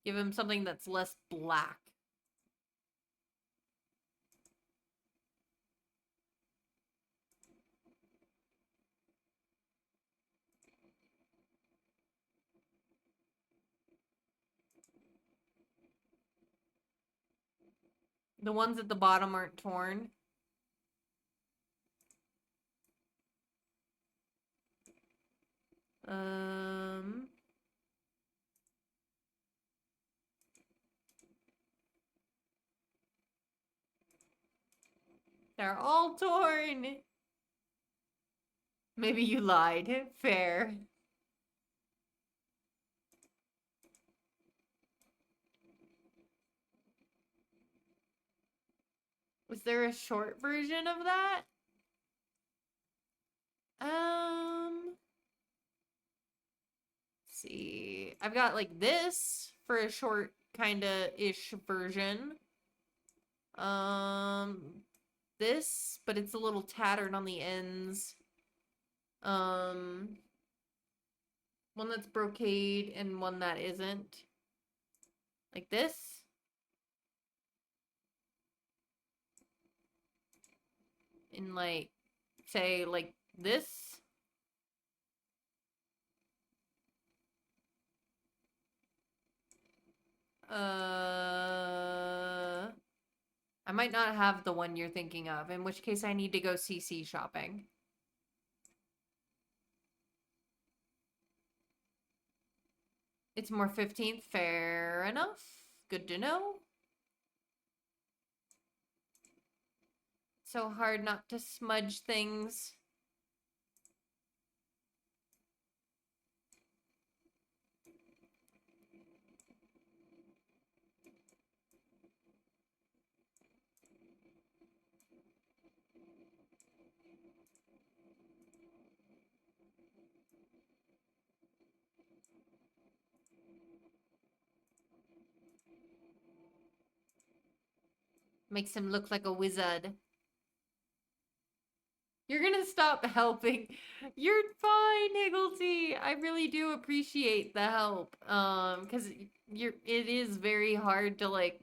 Give him something that's less black. The ones at the bottom aren't torn. Um... They're all torn. Maybe you lied. Fair. Was there a short version of that? Let's see. I've got like this for a short kinda ish version. This, but it's a little tattered on the ends. Um, one that's brocade and one that isn't. Like this. In like, say, like this. I might not have the one you're thinking of, in which case I need to go CC shopping. It's more 15th, fair enough. Good to know. So hard not to smudge things. Makes him look like a wizard. You're gonna stop helping. You're fine, Higgledy. I really do appreciate the help. Because it is very hard to like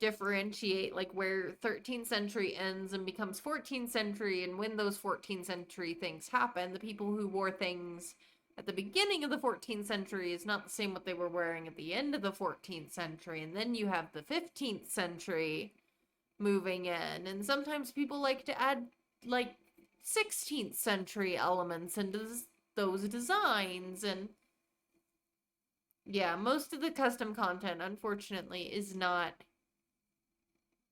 differentiate like where 13th century ends and becomes 14th century, and when those 14th century things happen. The people who wore things at the beginning of the 14th century is not the same what they were wearing at the end of the 14th century, and then you have the 15th century moving in, and sometimes people like to add like 16th century elements into those designs. And yeah, most of the custom content unfortunately is not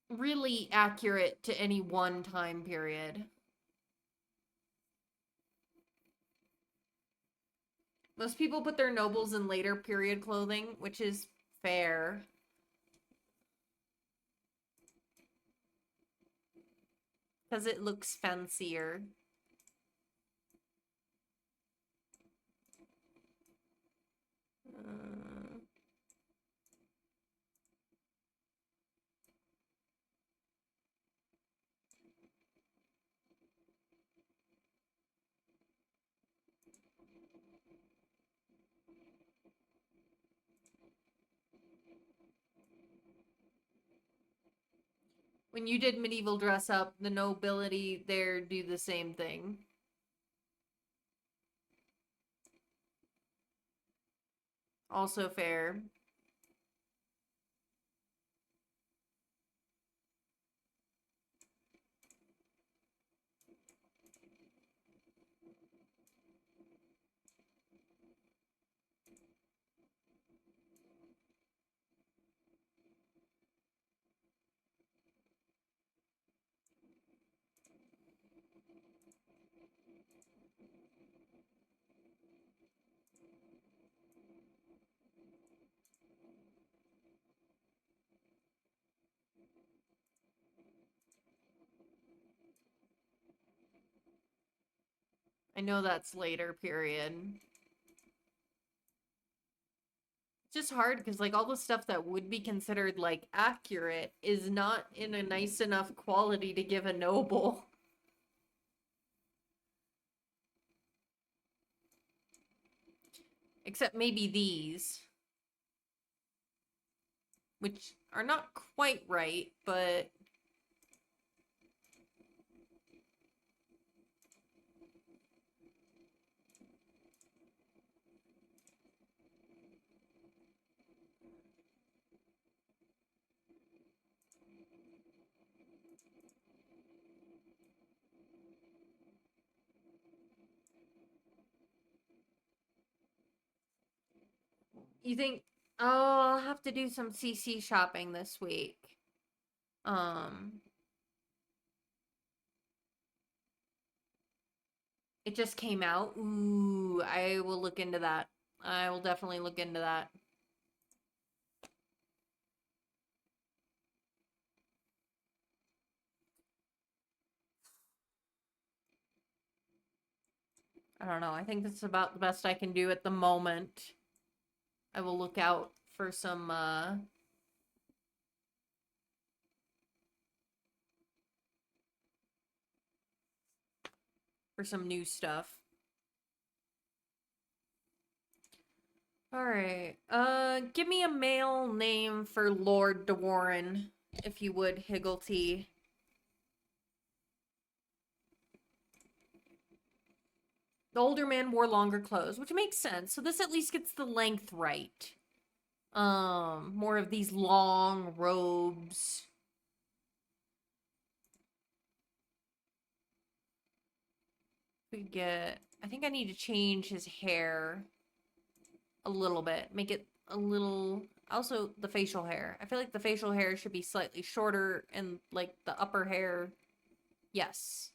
really accurate to any one time period. Most people put their nobles in later period clothing, which is fair. Because it looks fancier. Uh, when you did medieval dress up, the nobility there do the same thing. Also fair. I know that's later period. It's just hard because like all the stuff that would be considered like accurate is not in a nice enough quality to give a noble. Except maybe these, which are not quite right, but you think, oh, I'll have to do some CC shopping this week. Um, it just came out. Ooh, I will look into that. I will definitely look into that. I don't know. I think that's about the best I can do at the moment. I will look out for some new stuff. All right. Give me a male name for Lord de Warren, if you would, Higglety. The older man wore longer clothes, which makes sense. So this at least gets the length right. More of these long robes. We get, I think I need to change his hair a little bit. Make it a little, also the facial hair. I feel like the facial hair should be slightly shorter and like the upper hair. Yes.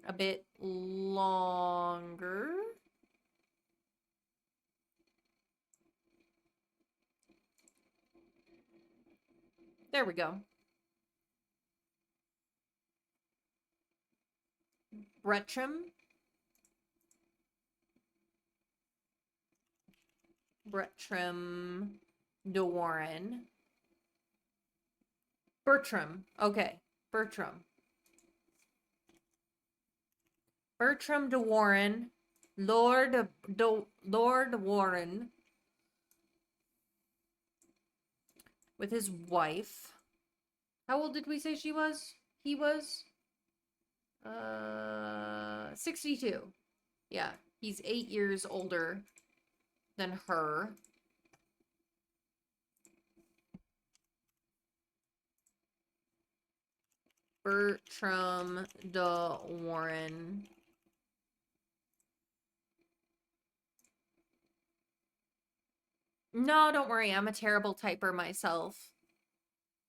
A bit longer. There we go. Bretram. Bretram de Warren. Bertram. Okay. Bertram. Bertram de Warren. Lord Warren. With his wife. How old did we say she was? He was 62. Yeah, he's 8 years older than her. Bertram de Warren. No, don't worry. I'm a terrible typer myself.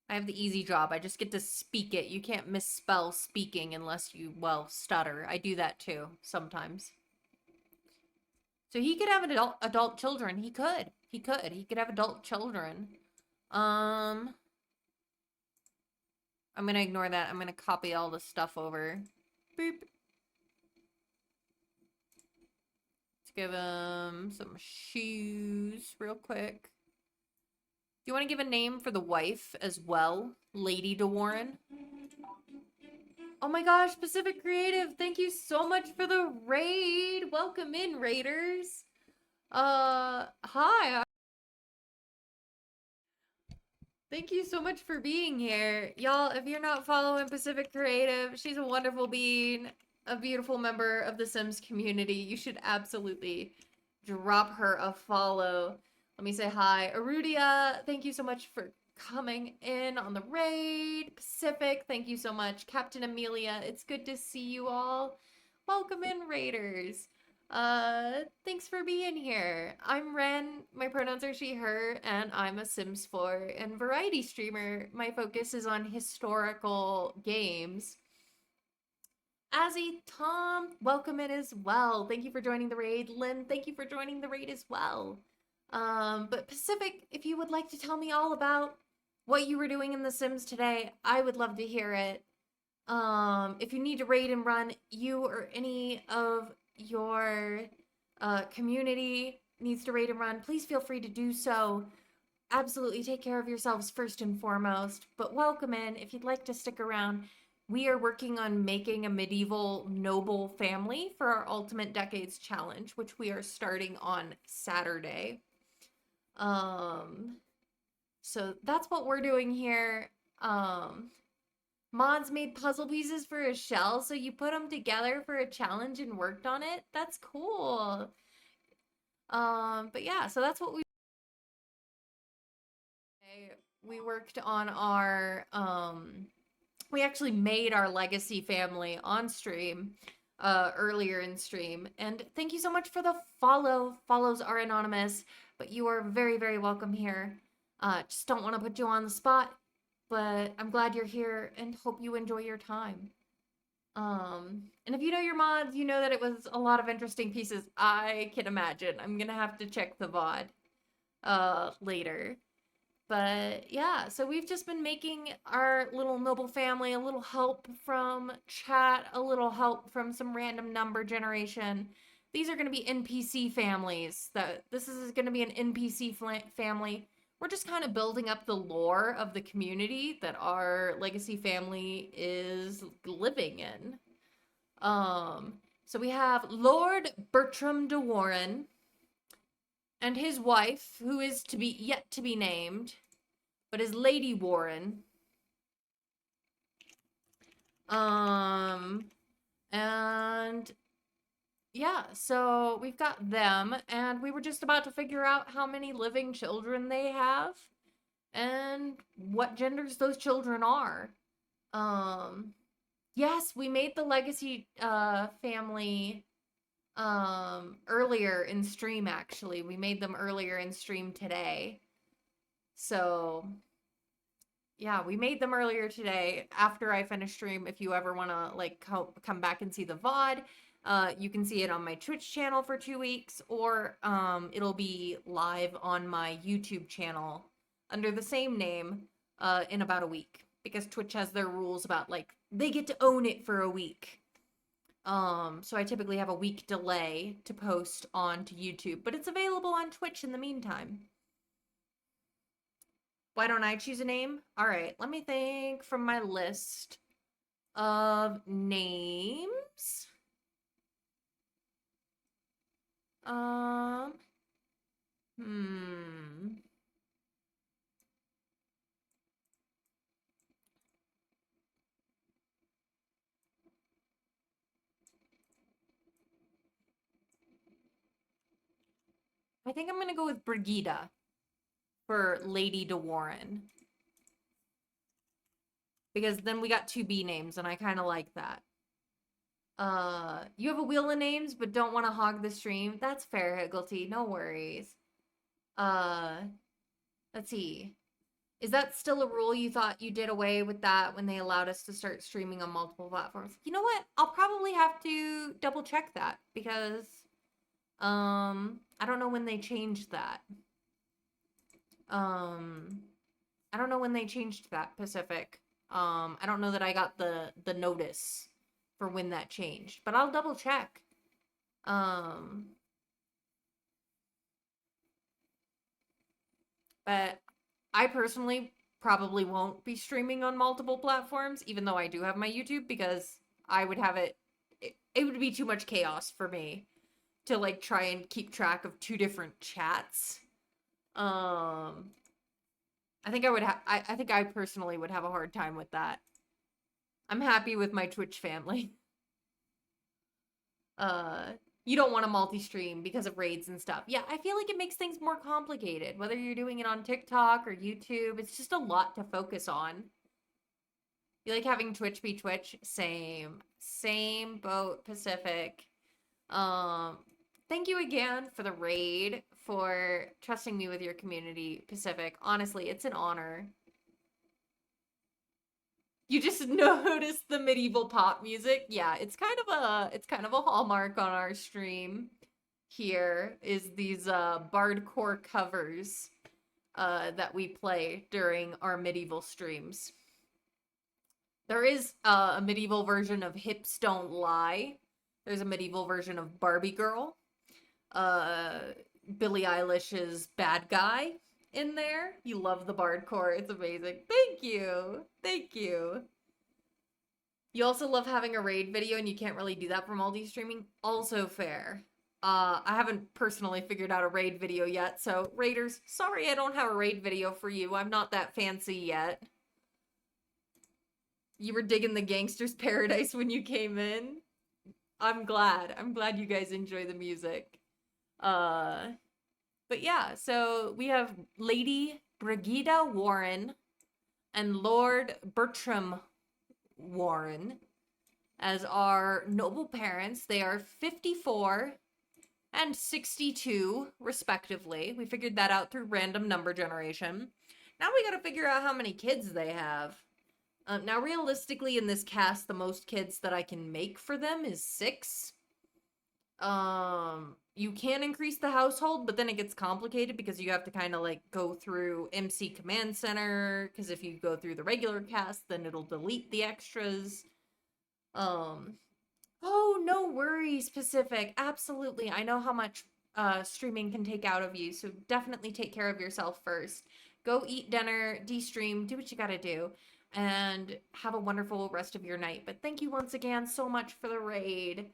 I have the easy job. I just get to speak it. You can't misspell speaking unless you, well, stutter. I do that too sometimes. So he could have adult children. He could. He could have adult children. I'm gonna ignore that. I'm gonna copy all the stuff over. Boop. Let's give him some shoes real quick. Do you want to give a name for the wife as well? Lady de Warren? Oh my gosh, Pacific Creative, thank you so much for the raid. Welcome in, raiders. Hi. Thank you so much for being here. Y'all, if you're not following Pacific Creative, she's a wonderful being, a beautiful member of the Sims community. You should absolutely drop her a follow. Let me say hi. Arudia, thank you so much for coming in on the raid. Pacific, thank you so much. Captain Amelia, it's good to see you all. Welcome in, raiders. Thanks for being here. I'm Ren, my pronouns are she, her, and I'm a Sims 4 and variety streamer. My focus is on historical games. Azzy, Tom, welcome in as well. Thank you for joining the raid. Lynn, thank you for joining the raid as well. But Pacific, if you would like to tell me all about what you were doing in The Sims today, I would love to hear it. If you need to raid and run, you or any of your community needs to raid and run, please feel free to do so. Absolutely take care of yourselves first and foremost, but welcome in. If you'd like to stick around, we are working on making a medieval noble family for our Ultimate Decades Challenge, which we are starting on Saturday. So that's what we're doing here. Mods made puzzle pieces for a shell, so you put them together for a challenge and worked on it. That's cool. But yeah, so that's what we worked on our we actually made our legacy family on stream earlier in stream. And thank you so much for the follow. Follows are anonymous, but you are very, very welcome here. Just don't want to put you on the spot, but I'm glad you're here and hope you enjoy your time. And if you know your mods, you know that it was a lot of interesting pieces. I can imagine. I'm gonna have to check the VOD later. But yeah, so we've just been making our little noble family, a little help from chat, a little help from some random number generation. These are going to be NPC families. This is going to be an NPC family. We're just kind of building up the lore of the community that our legacy family is living in. So we have Lord Bertram de Warren and his wife, who is yet to be named, but is Lady Warren. And yeah, so we've got them, and we were just about to figure out how many living children they have and what genders those children are. Yes, we made the legacy family earlier in stream. Actually, we made them earlier in stream today. So yeah, we made them earlier today after I finished stream. If you ever want to like come back and see the VOD, you can see it on my Twitch channel for 2 weeks, or it'll be live on my YouTube channel under the same name in about a week, because Twitch has their rules about like they get to own it for a week. So I typically have a week delay to post onto YouTube, but it's available on Twitch in the meantime. Why don't I choose a name? All right, let me think from my list of names. Um, hmm. I think I'm gonna go with Brigida for Lady de Warren. Because then we got two B names, and I kind of like that. You have a wheel of names, but don't want to hog the stream. That's fair, Higglety. No worries. Uh, let's see. Is that still a rule? You thought you did away with that when they allowed us to start streaming on multiple platforms? You know what? I'll probably have to double check that because I don't know when they changed that. Um I don't know when they changed that, Pacific. I don't know that I got the notice for when that changed, but I'll double check. Um but I personally probably won't be streaming on multiple platforms, even though I do have my YouTube, because I would have it would be too much chaos for me to like try and keep track of two different chats. Um I think I would have I think I personally would have a hard time with that. I'm happy with my Twitch family. Uh you don't want to multi-stream because of raids and stuff. Yeah, I feel like it makes things more complicated. Whether you're doing it on TikTok or YouTube, it's just a lot to focus on. You like having Twitch be Twitch? Same. Same boat, Pacific. Um, Thank you again for the raid, for trusting me with your community, Pacific. Honestly, it's an honor. You just noticed the medieval pop music? Yeah, it's kind of a hallmark on our stream here is these bardcore covers that we play during our medieval streams. There is a medieval version of Hips Don't Lie. There's a medieval version of Barbie Girl. Uh, Billie Eilish's Bad Guy in there. You love the bardcore. It's amazing. Thank you. Thank you. You also love having a raid video and you can't really do that for multi-streaming. Also fair. I haven't personally figured out a raid video yet, so raiders, sorry I don't have a raid video for you. I'm not that fancy yet. You were digging the Gangster's Paradise when you came in. I'm glad. I'm glad you guys enjoy the music. But yeah, so we have Lady Brigida Warren and Lord Bertram Warren as our noble parents. They are 54 and 62, respectively. We figured that out through random number generation. Now we gotta figure out how many kids they have. Now, realistically, in this cast, the most kids that I can make for them is 6. You can increase the household, but then it gets complicated because you have to kind of like go through MC Command Center, because if you go through the regular cast, then it'll delete the extras. Oh, no worries, Pacific. Absolutely. I know how much streaming can take out of you, so definitely take care of yourself first. Go eat dinner, de-stream, do what you gotta do, and have a wonderful rest of your night. But thank you once again so much for the raid.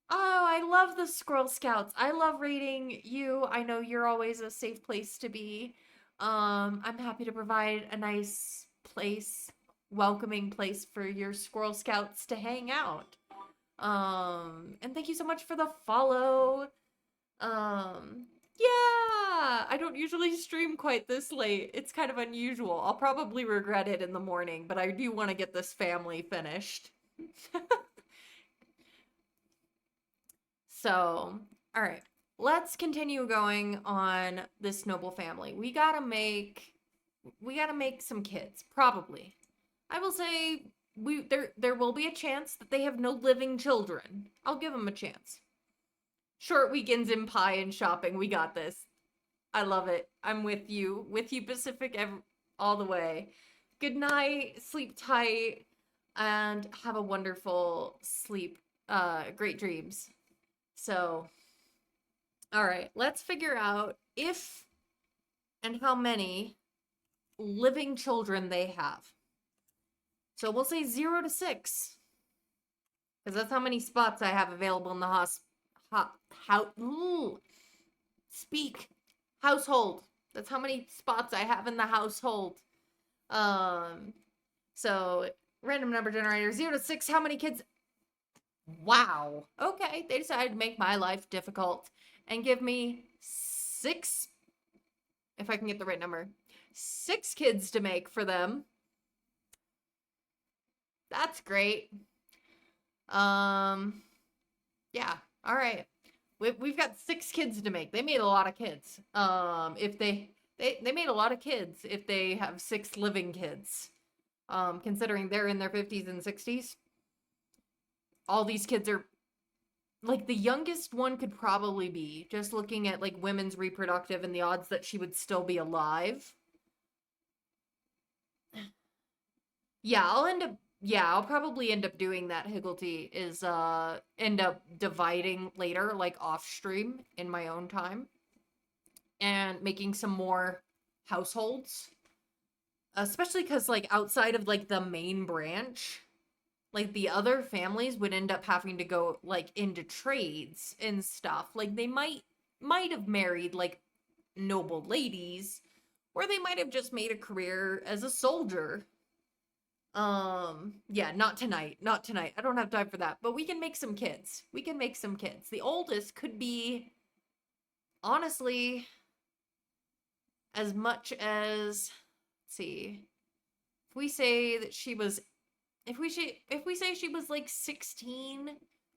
Oh, I love the Squirrel Scouts. I love raiding you. I know you're always a safe place to be. I'm happy to provide a nice place, welcoming place for your Squirrel Scouts to hang out. And thank you so much for the follow. Yeah, I don't usually stream quite this late. It's kind of unusual. I'll probably regret it in the morning, but I do want to get this family finished. So, all right, let's continue going on this noble family. We gotta make some kids, probably. I will say there will be a chance that they have no living children. I'll give them a chance. Short weekends in pie and shopping. We got this. I love it. I'm with you Pacific all the way. Good night, sleep tight, and have a wonderful sleep. Great dreams. So, all right, let's figure out if and how many living children they have. So we'll say 0 to 6, because that's how many spots I have available in the speak household. That's how many spots I have in the household. Um, so random number generator 0 to 6. How many kids? Wow. Okay, they decided to make my life difficult and give me 6, if I can get the right number, 6 kids to make for them. That's great. Yeah. All right. We've got 6 kids to make. They made a lot of kids. If they made a lot of kids if they have 6 living kids. Considering they're in their 50s and 60s. All these kids are like the youngest one could probably be, just looking at like women's reproductive and the odds that she would still be alive. I'll probably end up doing that. Higglety is end up dividing later, like off stream in my own time, and making some more households. Especially because like outside of like the main branch, like the other families would end up having to go like into trades and stuff. Like they might have married like noble ladies, or they might have just made a career as a soldier. Yeah, not tonight. Not tonight. I don't have time for that. But we can make some kids. We can make some kids. The oldest could be honestly as much as, let's see. If we say that she was if we say she was like 16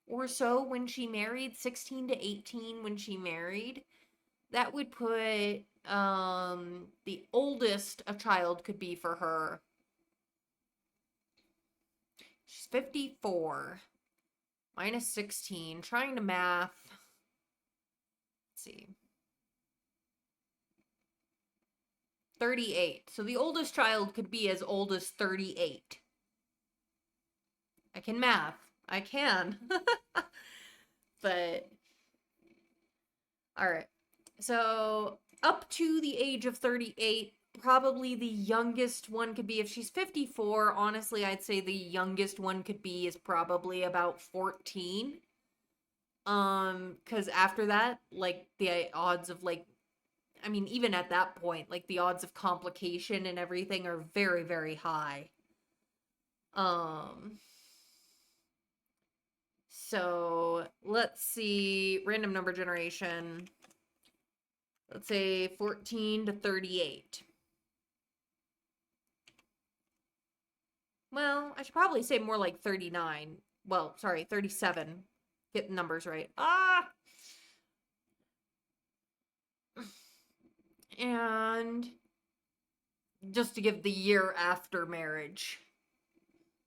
or so when she married, 16 to 18 when she married, that would put the oldest a child could be for her. She's 54 minus 16, trying to math. Let's see. 38. So the oldest child could be as old as 38. I can math. I can. But all right. So up to the age of 38, probably the youngest one could be, if she's 54, honestly, I'd say the youngest one could be is probably about 14. Because after that, like the odds of like, I mean, even at that point, like the odds of complication and everything are very, very high. Um, so let's see, random number generation. Let's say 14 to 38. Well, I should probably say more like 39. Well, sorry, 37. Get the numbers right. And just to give the year after marriage.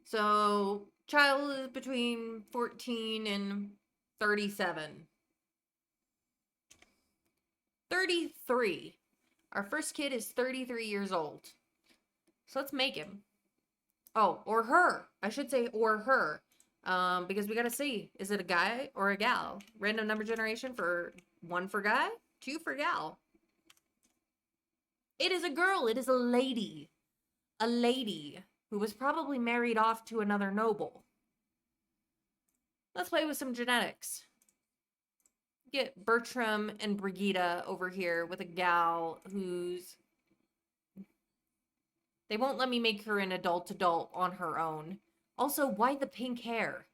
So, child is between 14 and 37. 33. Our first kid is 33 years old. So let's make him. Oh, or her. I should say or her. Because we gotta see, is it a guy or a gal? Random number generation for 1 for guy, 2 for gal. It is a girl. It is a lady. A lady who was probably married off to another noble. Let's play with some genetics. Get Bertram and Brigitte over here with a gal who's... They won't let me make her an adult on her own. Also, why the pink hair?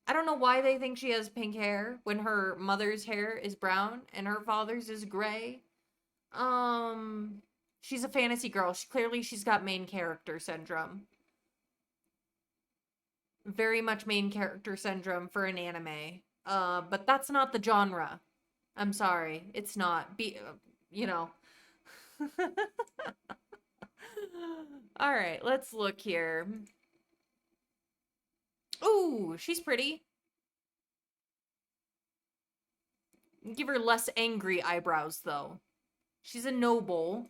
I don't know why they think she has pink hair when her mother's hair is brown and her father's is gray. She's a fantasy girl. Clearly she's got main character syndrome. Very much main character syndrome for an anime. But that's not the genre. I'm sorry. It's not. You know. All right, let's look here. Ooh, she's pretty. Give her less angry eyebrows, though. She's a noble.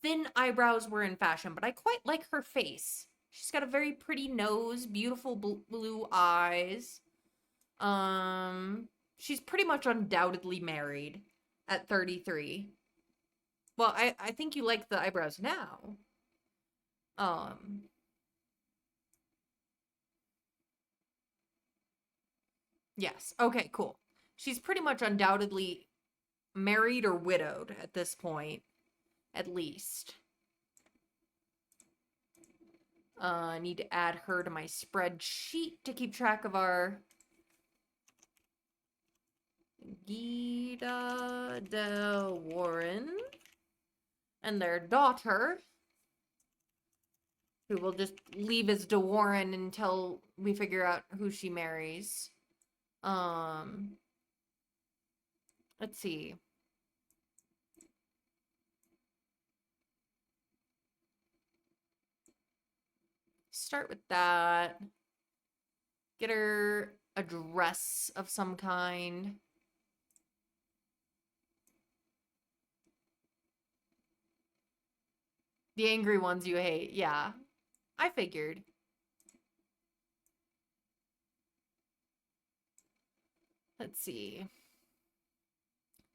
Thin eyebrows were in fashion, but I quite like her face. She's got a very pretty nose, beautiful blue eyes. She's pretty much undoubtedly married. at 33. Well, I think you like the eyebrows now. Um, yes. Okay, cool. She's pretty much undoubtedly married or widowed at this point, at least. I need to add her to my spreadsheet to keep track of our Gita de Warren and their daughter, who will just leave as de Warren until we figure out who she marries. Um, let's see. Start with that. Get her a dress of some kind. The angry ones you hate. Yeah, I figured. Let's see.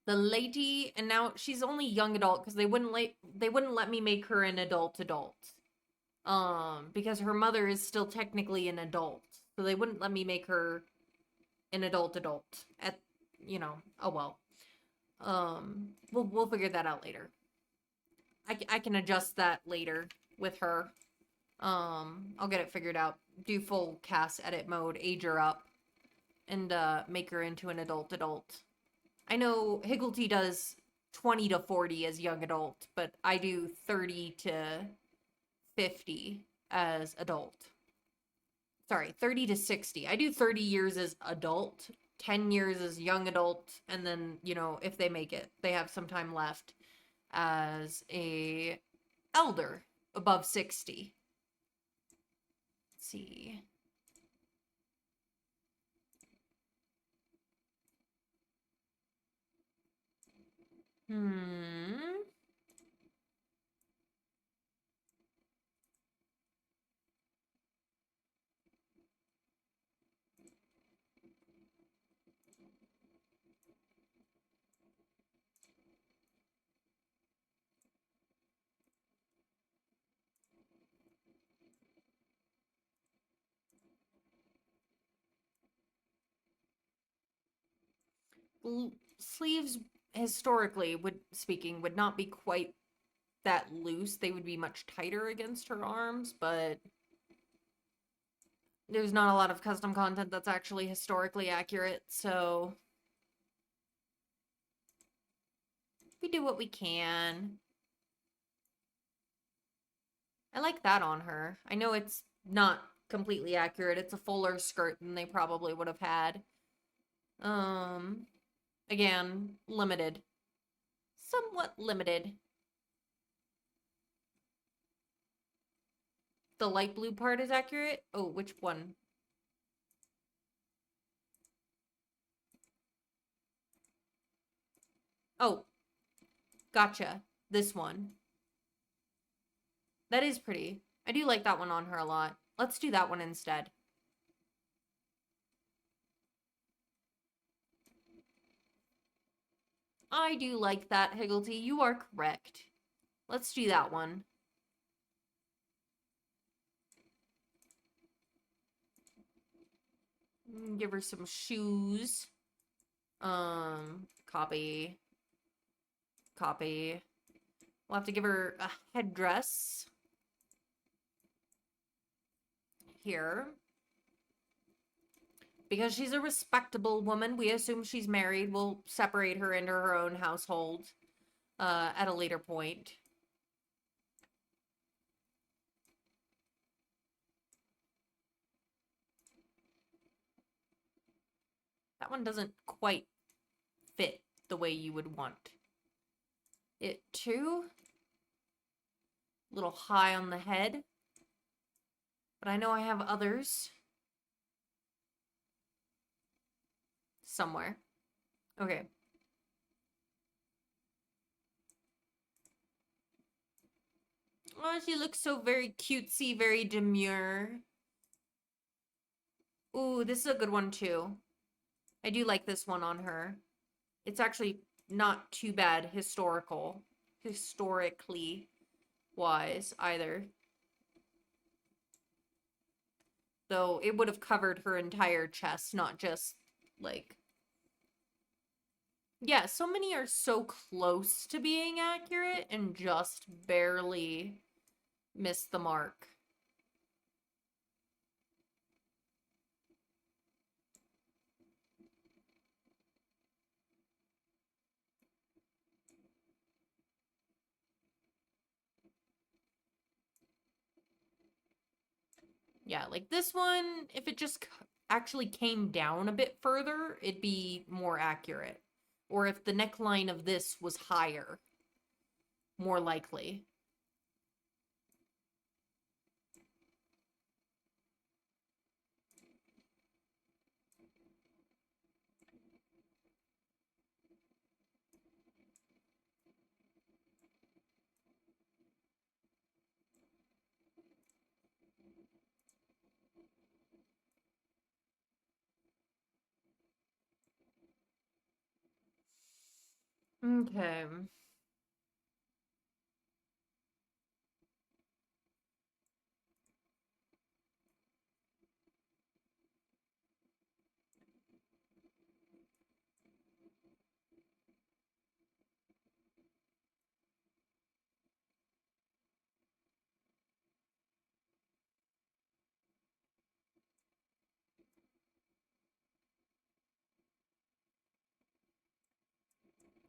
The lady, and now she's only young adult because they wouldn't let me make her an adult. Because her mother is still technically an adult, so they wouldn't let me make her an adult at, oh well. We'll figure that out later. I can adjust that later with her. I'll get it figured out. Do full cast edit mode, age her up, and make her into an adult. I know Higglety does 20 to 40 as young adult, but I do 30 to 50 as adult. Sorry, 30 to 60. I do 30 years as adult, 10 years as young adult, and then, if they make it, they have some time left as a elder above 60. Let's see. Hmm. Sleeves historically would not be quite that loose. They would be much tighter against her arms, but there's not a lot of custom content that's actually historically accurate, so we do what we can. I like that on her. I know it's not completely accurate. It's a fuller skirt than they probably would have had. Again, limited. Somewhat limited. The light blue part is accurate? Oh, which one? Oh, gotcha. This one. That is pretty. I do like that one on her a lot. Let's do that one instead. I do like that, Higglety. You are correct. Let's do that one. Give her some shoes. Copy. Copy. We'll have to give her a headdress. Here. Because she's a respectable woman, we assume she's married. We'll separate her into her own household at a later point. That one doesn't quite fit the way you would want it to. A little high on the head. But I know I have others. Somewhere. Okay. Oh, she looks so very cutesy, very demure. Ooh, this is a good one too. I do like this one on her. It's actually not too bad historically wise either. Though it would have covered her entire chest, not just like, yeah, so many are so close to being accurate and just barely miss the mark. Yeah, like this one, if it just actually came down a bit further, it'd be more accurate. Or if the neckline of this was higher, more likely. Okay.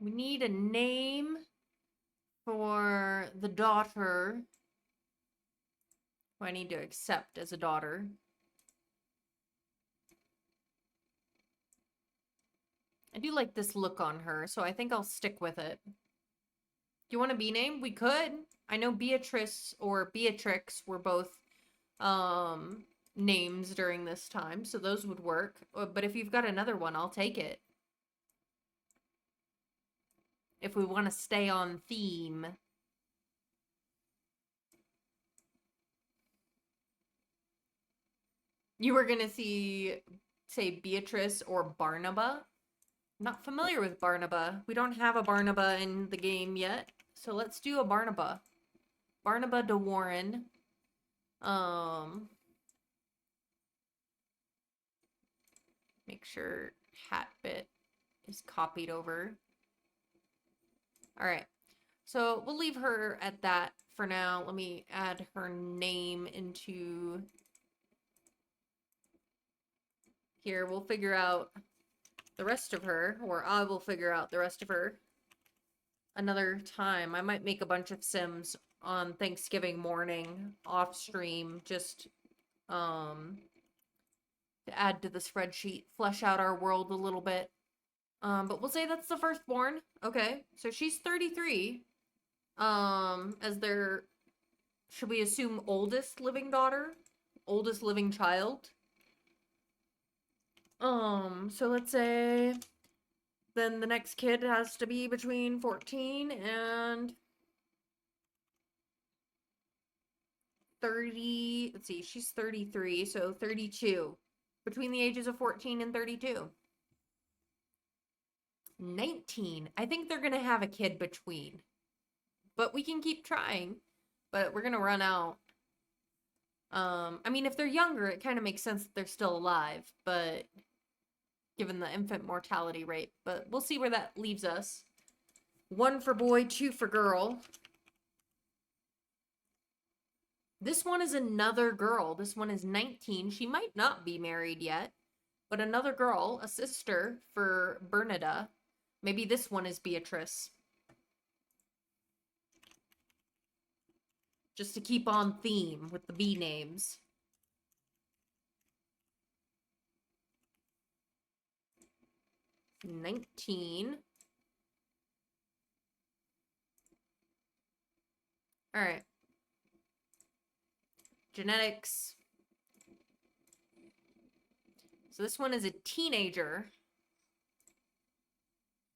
We need a name for the daughter who I need to accept as a daughter. I do like this look on her, so I think I'll stick with it. Do you want a B name? We could. I know Beatrice or Beatrix were both names during this time, so those would work. But if you've got another one, I'll take it. If we want to stay on theme. You were gonna say Beatrice or Barnaba. Not familiar with Barnaba. We don't have a Barnaba in the game yet, so let's do a Barnaba. Barnaba de Warren. Make sure Hatbit is copied over. All right, so we'll leave her at that for now. Let me add her name into here. We'll figure out the rest of her, or I will figure out the rest of her another time. I might make a bunch of Sims on Thanksgiving morning off stream, just to add to the spreadsheet, flesh out our world a little bit. But we'll say that's the firstborn. Okay, so she's 33. As their, should we assume oldest living daughter? Oldest living child? So let's say then the next kid has to be between 14 and 30. Let's see, she's 33, so 32. Between the ages of 14 and 32. 19. I think they're gonna have a kid between. But we can keep trying. But we're gonna run out. I mean, if they're younger, it kind of makes sense that they're still alive, but given the infant mortality rate. But we'll see where that leaves us. 1 for boy, 2 for girl. This one is another girl. This one is 19. She might not be married yet, but another girl, a sister for Bernada. Maybe this one is Beatrice. Just to keep on theme with the B names. $19. All right. Genetics. So this one is a teenager.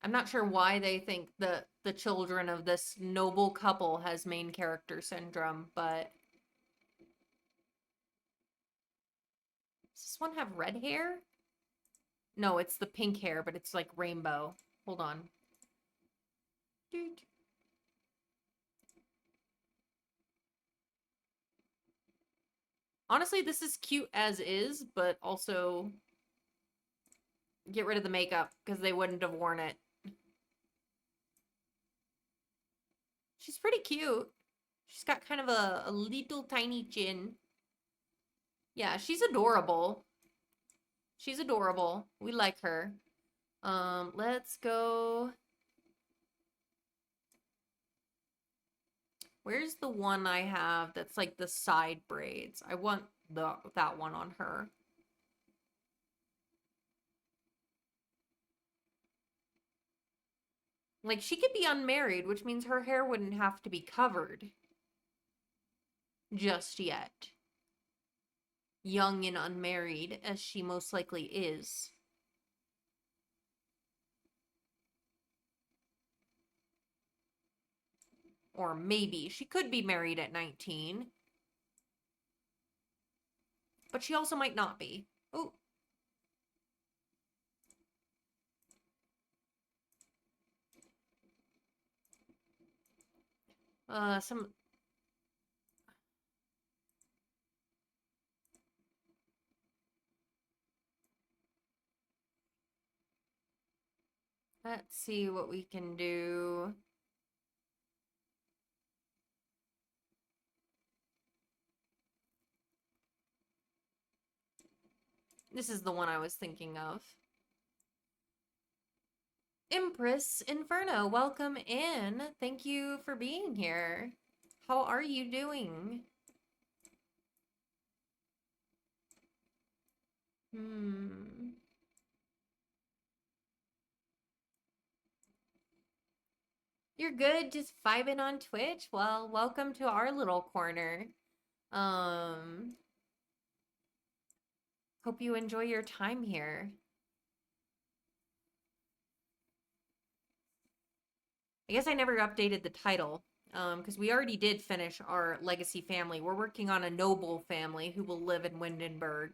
I'm not sure why they think the children of this noble couple has main character syndrome, but does this one have red hair? No, it's the pink hair, but it's like rainbow. Hold on. Doot. Honestly, this is cute as is, but also get rid of the makeup because they wouldn't have worn it. She's pretty cute. She's got kind of a little tiny chin. Yeah, she's adorable. She's adorable. We like her. Let's go. Where's the one I have that's like the side braids? I want that one on her. Like, she could be unmarried, which means her hair wouldn't have to be covered just yet. Young and unmarried, as she most likely is. Or maybe. She could be married at 19. But she also might not be. Oh. Some... Let's see what we can do. This is the one I was thinking of. Empress Inferno, welcome in. Thank you for being here. How are you doing? You're good, just vibing on Twitch? Well, welcome to our little corner. Hope you enjoy your time here. I guess I never updated the title, because we already did finish our legacy family. We're working on a noble family who will live in Windenburg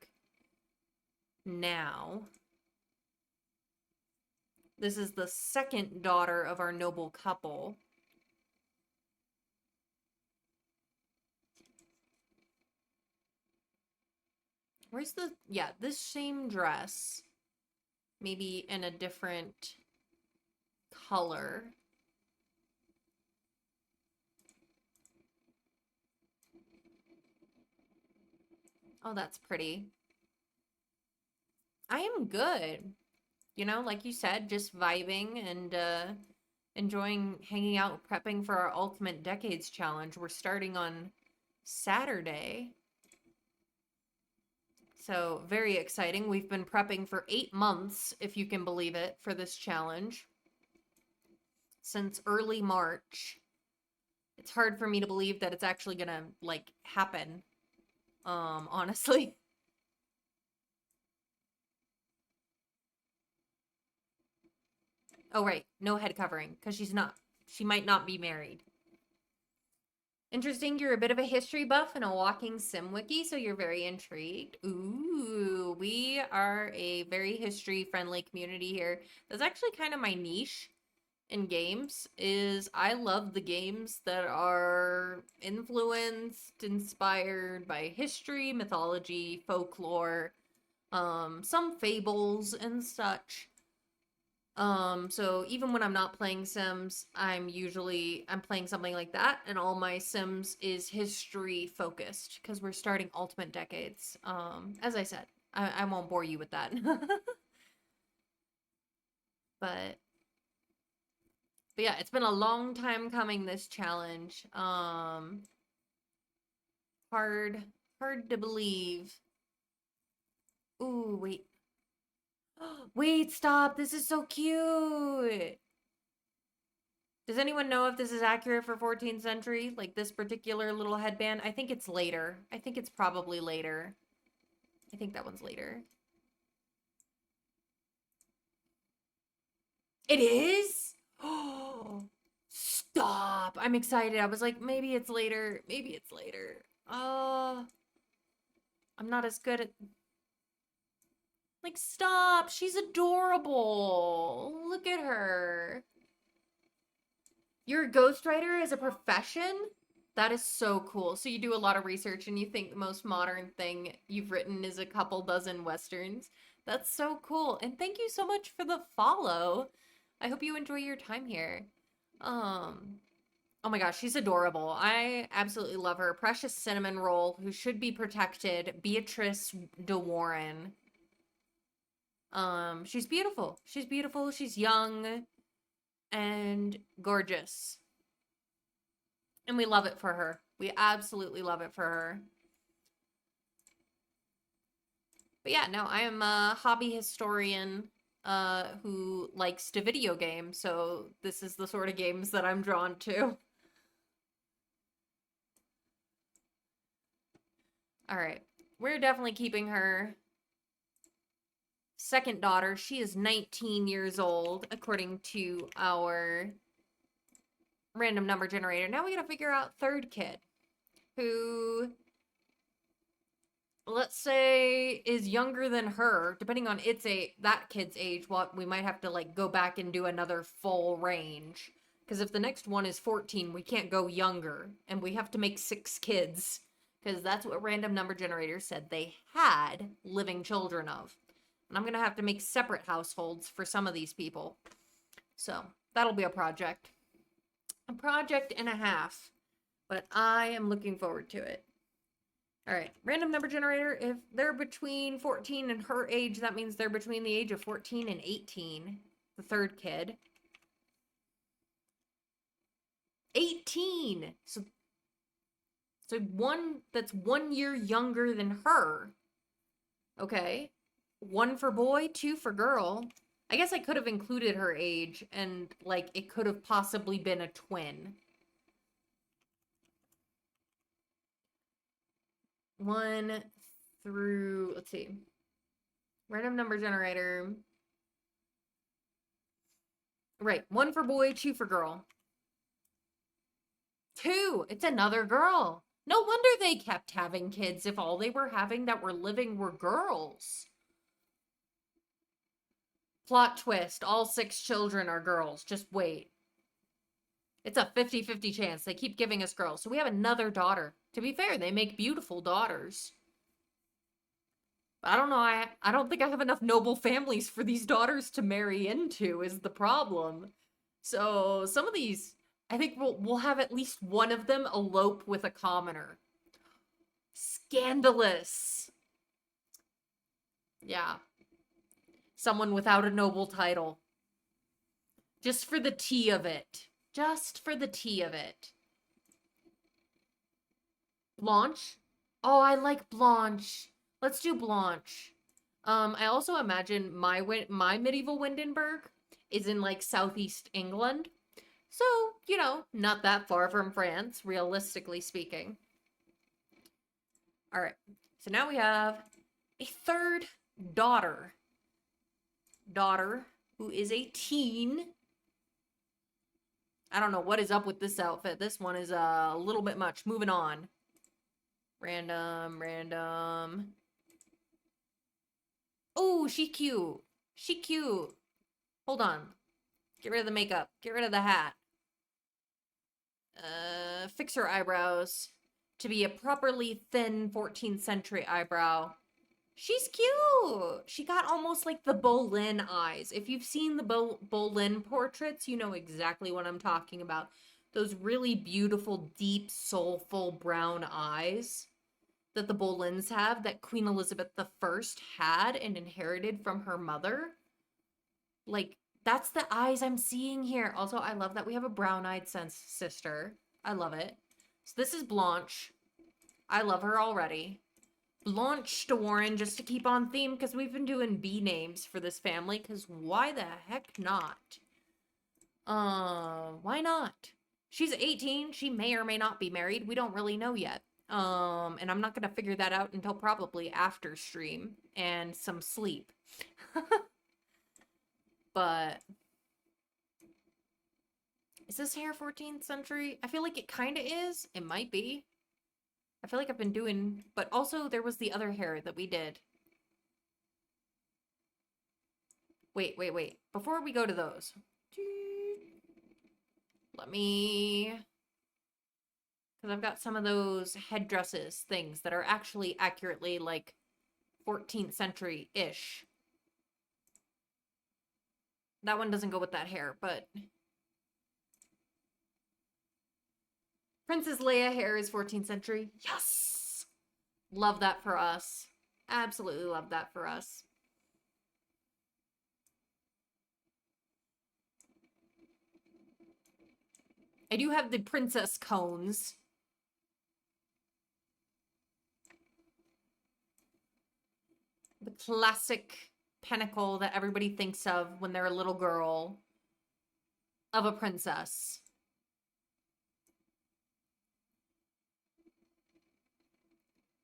now. This is the second daughter of our noble couple. Where's the... Yeah, this same dress. Maybe in a different color. Oh, that's pretty. I am good. You know, like you said, just vibing and enjoying hanging out, prepping for our Ultimate Decades Challenge. We're starting on Saturday. So, very exciting. We've been prepping for 8 months, if you can believe it, for this challenge. Since early March. It's hard for me to believe that it's actually gonna, like, happen. Honestly. Oh, right. No head covering, because she might not be married. Interesting, you're a bit of a history buff and a walking sim wiki, so you're very intrigued. Ooh, we are a very history-friendly community here. That's actually kind of my niche in games, is I love the games that are influenced, inspired by history, mythology, folklore, some fables and such. So even when I'm not playing Sims, I'm playing something like that, and all my Sims is history focused because we're starting Ultimate Decades. As I said, I won't bore you with that. but but yeah, it's been a long time coming, this challenge. Hard to believe. Ooh, wait. Wait, stop. This is so cute. Does anyone know if this is accurate for 14th century? Like this particular little headband? I think it's later. I think it's probably later. I think that one's later. It is? Oh, stop. I'm excited. I was like, maybe it's later. Maybe it's later. I'm not as good at... Like, stop. She's adorable. Look at her. You're a ghostwriter as a profession? That is so cool. So you do a lot of research and you think the most modern thing you've written is a couple dozen westerns. That's so cool. And thank you so much for the follow. I hope you enjoy your time here. Um, oh my gosh, she's adorable. I absolutely love her. Precious Cinnamon Roll, who should be protected. Beatrice de Warren. She's beautiful. She's beautiful. She's young and gorgeous. And we love it for her. We absolutely love it for her. But yeah, no, I am a hobby historian who likes to video game, so this is the sort of games that I'm drawn to. All right. We're definitely keeping her. Second daughter, she is 19 years old, according to our random number generator. Now we gotta figure out third kid, who, let's say, is younger than her, depending on that kid's age. Well, we might have to like go back and do another full range, because if the next one is 14, we can't go younger, and we have to make 6 kids, because that's what random number generator said they had living children of. And I'm gonna have to make separate households for some of these people, so that'll be a project and a half, but I am looking forward to it. All right, random number generator. If they're between 14 and her age, that means they're between the age of 14 and 18. The third kid. 18. So one that's 1 year younger than her. Okay. 1 for boy, 2 for girl. I guess I could have included her age and like it could have possibly been a twin. 1 through, let's see. Random number generator. Right. 1 for boy, 2 for girl. 2. It's another girl. No wonder they kept having kids if all they were having that were living were girls. Plot twist. All 6 children are girls. Just wait. It's a 50-50 chance. They keep giving us girls. So we have another daughter. To be fair, they make beautiful daughters. But I don't know. I don't think I have enough noble families for these daughters to marry into is the problem. So some of these, I think we'll have at least one of them elope with a commoner. Scandalous. Yeah. Someone without a noble title. Just for the tea of it. Just for the tea of it. Blanche? Oh, I like Blanche. Let's do Blanche. I also imagine my medieval Windenburg is in like southeast England. So, you know, not that far from France, realistically speaking. All right. So now we have a third daughter. Daughter who is a teen. I don't know what is up with this outfit. This one is a little bit much. Moving on. Random. Oh, she cute. She cute. Hold on. Get rid of the makeup. Get rid of the hat. Fix her eyebrows to be a properly thin 14th century eyebrow. She's cute. She got almost like the Boleyn eyes. If you've seen the Boleyn portraits, you know exactly what I'm talking about. Those really beautiful, deep, soulful brown eyes that the Boleyns have, that Queen Elizabeth I had and inherited from her mother. Like, that's the eyes I'm seeing here. Also, I love that we have a brown-eyed sister. I love it. So this is Blanche. I love her already. Blanche de Warren, just to keep on theme, because we've been doing B names for this family, because why the heck not? Why not? She's 18. She may or may not be married. We don't really know yet. And I'm not gonna figure that out until probably after stream and some sleep. But is this hair 14th century? I feel like it kind of is. It might be. I feel like I've been doing, but also there was the other hair that we did. Wait. Before we go to those, Let me, because I've got some of those headdresses things that are actually accurately like 14th century-ish. That one doesn't go with that hair, but Princess Leia hair is 14th century. Yes! Love that for us. Absolutely love that for us. I do have the princess cones. The classic pinnacle that everybody thinks of when they're a little girl of a princess.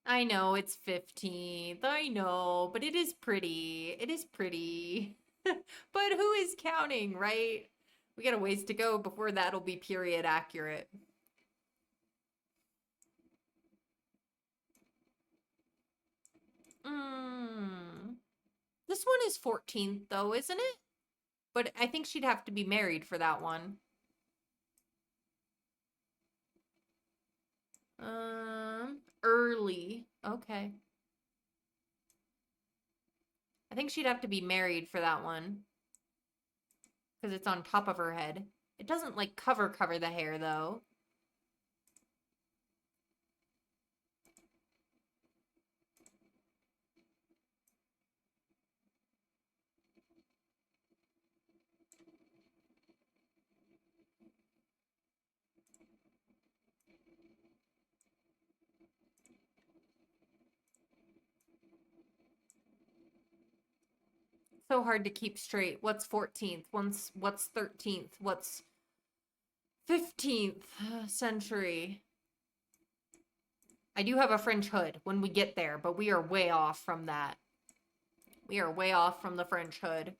I know it's 15th. I know, but it is pretty. It is pretty. But who is counting, right? We got a ways to go before that'll be period accurate. This one is 14th though, isn't it? But I think she'd have to be married for that one. Early. Okay. I think she'd have to be married for that one. Because it's on top of her head. It doesn't, like, cover the hair, though. So hard to keep straight. What's 14th? What's 13th? What's 15th century? I do have a French hood when we get there, but we are way off from that. We are way off from the French hood.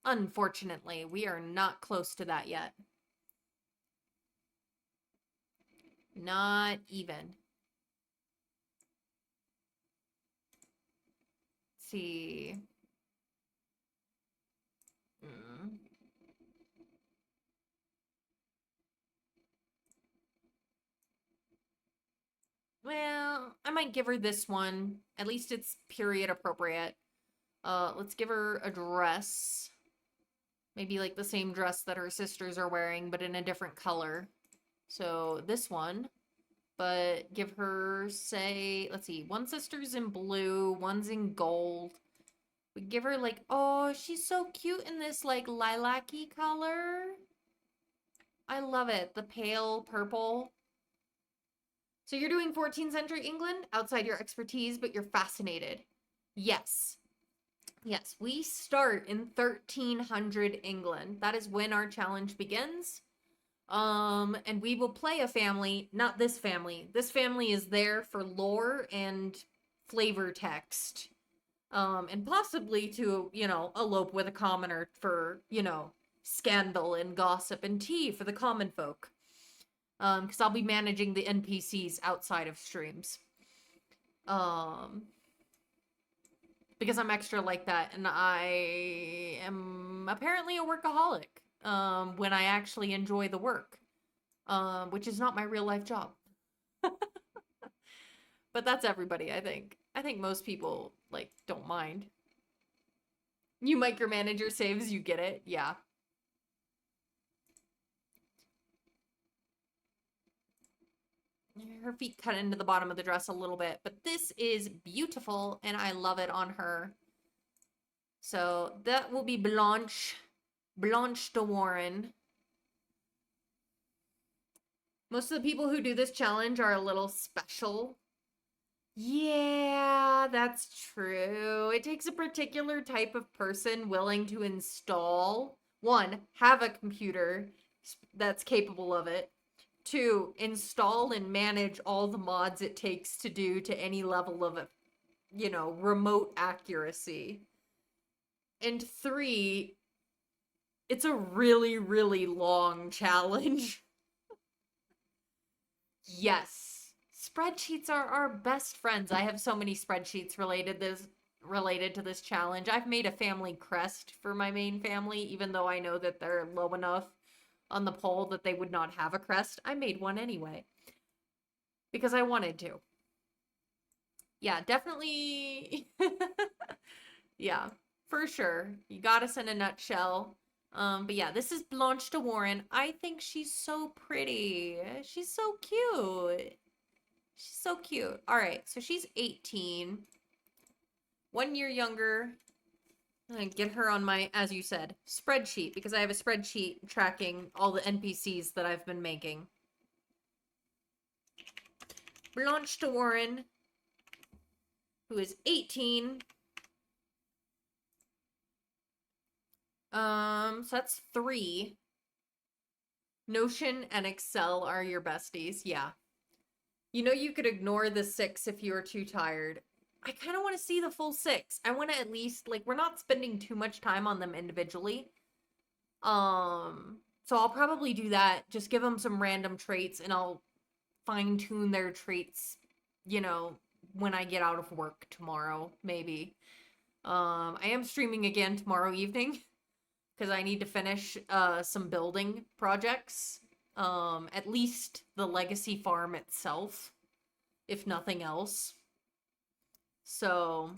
Unfortunately, we are not close to that yet. Not even. Let's see. Well, I might give her this one. At least it's period appropriate. Let's give her a dress. Maybe like the same dress that her sisters are wearing, but in a different color. So this one. But give her, say, let's see, one sister's in blue, one's in gold. We give her like, oh, she's so cute in this like lilac-y color. I love it. The pale purple. So you're doing 14th century England outside your expertise, but you're fascinated. Yes. Yes, we start in 1300 England. That is when our challenge begins. And we will play a family, not this family. This family is there for lore and flavor text. And possibly to, elope with a commoner for, scandal and gossip and tea for the common folk. Because I'll be managing the NPCs outside of streams. Because I'm extra like that, and I am apparently a workaholic. When I actually enjoy the work, which is not my real life job. But that's everybody, I think. I think most people, like, don't mind. You micromanage your saves, you get it, yeah. Her feet cut into the bottom of the dress a little bit, but this is beautiful, and I love it on her. So that will be Blanche de Warren. Most of the people who do this challenge are a little special. Yeah, that's true. It takes a particular type of person willing to install, one, have a computer that's capable of it. Two, install and manage all the mods it takes to do to any level of, remote accuracy. And three, it's a really, really long challenge. Yes. Spreadsheets are our best friends. I have so many spreadsheets related related to this challenge. I've made a family crest for my main family, even though I know that they're low enough on the poll that they would not have a crest. I made one anyway because I wanted to. Yeah, definitely. Yeah, for sure. You got us in a nutshell. But yeah, this is Blanche de Warren. I think she's so pretty. She's so cute. She's so cute. All right, so she's 18, 1 year younger. I'm gonna get her on my, as you said, spreadsheet because I have a spreadsheet tracking all the NPCs that I've been making. Blanche de Warren, who is 18. So that's 3. Notion and Excel are your besties. Yeah. You know you could ignore the 6 if you were too tired. I kind of want to see the full 6. I want to at least, like, we're not spending too much time on them individually. So I'll probably do that. Just give them some random traits and I'll fine tune their traits, you know, when I get out of work tomorrow, maybe. I am streaming again tomorrow evening because I need to finish some building projects. At least the legacy farm itself, if nothing else. So,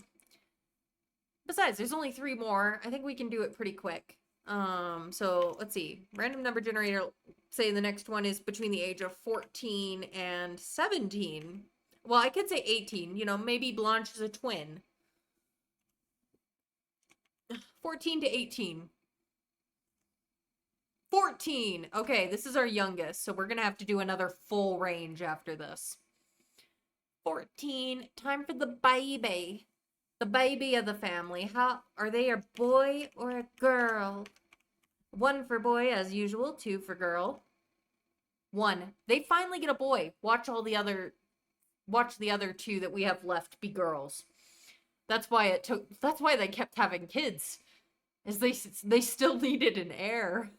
besides, there's only 3 more. I think we can do it pretty quick. So let's see. Random number generator, say the next one is between the age of 14 and 17. Well, I could say 18. You know, maybe Blanche is a twin. 14 to 18. 14. Okay, this is our youngest, so we're gonna have to do another full range after this. 14. Time for the baby. The baby of the family. How are they, a boy or a girl? 1 for boy as usual, 2 for girl. 1. They finally get a boy. Watch the other 2 that we have left be girls. That's why they kept having kids. Is they still needed an heir.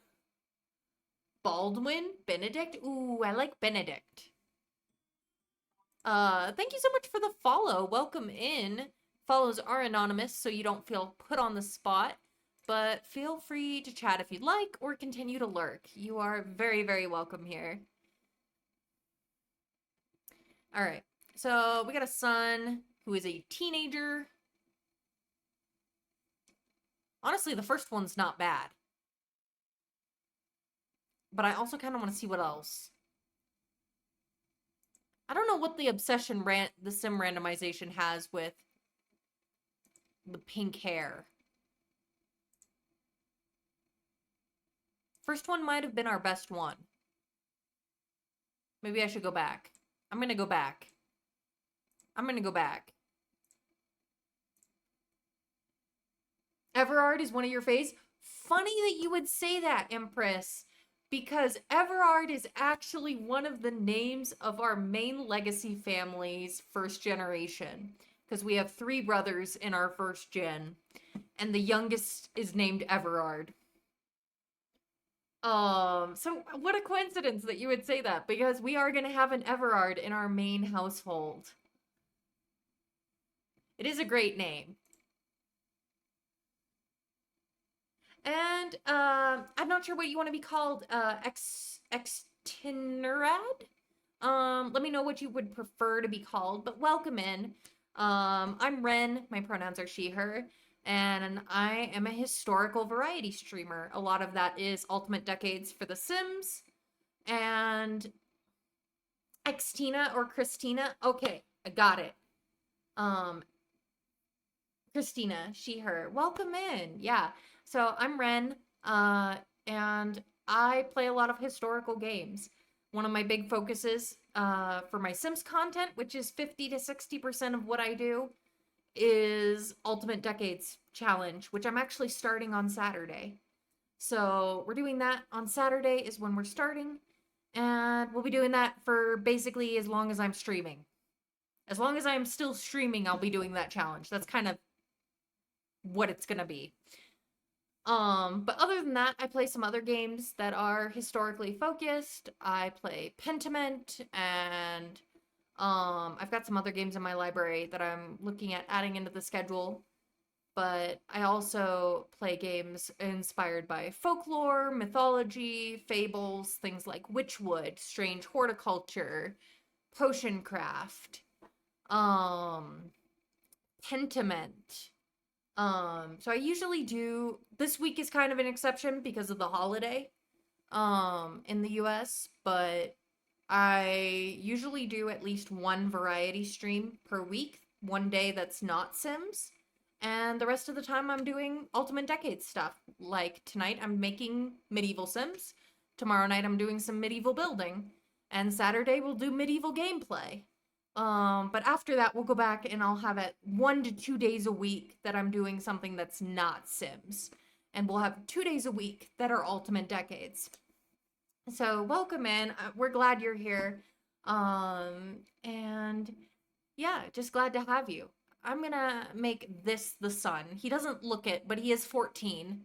Baldwin? Benedict? Ooh, I like Benedict. Thank you so much for the follow. Welcome in. Follows are anonymous, so you don't feel put on the spot. But feel free to chat if you'd like, or continue to lurk. You are very, very welcome here. All right. So we got a son who is a teenager. Honestly, the first one's not bad. But I also kind of want to see what else. I don't know what the obsession the sim randomization has with the pink hair. First one might have been our best one. Maybe I should go back. I'm gonna go back. I'm gonna go back. Everard is one of your faves? Funny that you would say that, Empress, because Everard is actually one of the names of our main legacy family's first generation. Because we have 3 brothers in our first gen, and the youngest is named Everard. So what a coincidence that you would say that, because we are going to have an Everard in our main household. It is a great name. And I'm not sure what you want to be called. Extinerad? Let me know what you would prefer to be called, but welcome in. I'm Ren. My pronouns are she, her. And I am a historical variety streamer. A lot of that is Ultimate Decades for The Sims. And Xtina or Christina. Okay, I got it. Christina, she, her. Welcome in. Yeah. So I'm Ren, and I play a lot of historical games. One of my big focuses for my Sims content, which is 50 to 60% of what I do, is Ultimate Decades Challenge, which I'm actually starting on Saturday. So we're doing that on Saturday is when we're starting, and we'll be doing that for basically as long as I'm streaming. As long as I'm still streaming, I'll be doing that challenge. That's kind of what it's gonna be. But other than that, I play some other games that are historically focused. I play Pentiment, and I've got some other games in my library that I'm looking at adding into the schedule. but I also play games inspired by folklore, mythology, fables, things like Witchwood, strange horticulture, potion craft, um, pentiment. So I usually do, this week is kind of an exception because of the holiday in the US, but I usually do at least one variety stream per week, one day that's not Sims, and the rest of the time I'm doing Ultimate Decade stuff. Like tonight I'm making medieval Sims, tomorrow night I'm doing some medieval building, and Saturday we'll do medieval gameplay. But after that we'll go back and I'll have it 1 to 2 days a week that I'm doing something that's not Sims. And we'll have 2 days a week that are Ultimate Decades. So welcome in. We're glad you're here. And yeah, just glad to have you. I'm gonna make this the son. He doesn't look it, but he is 14.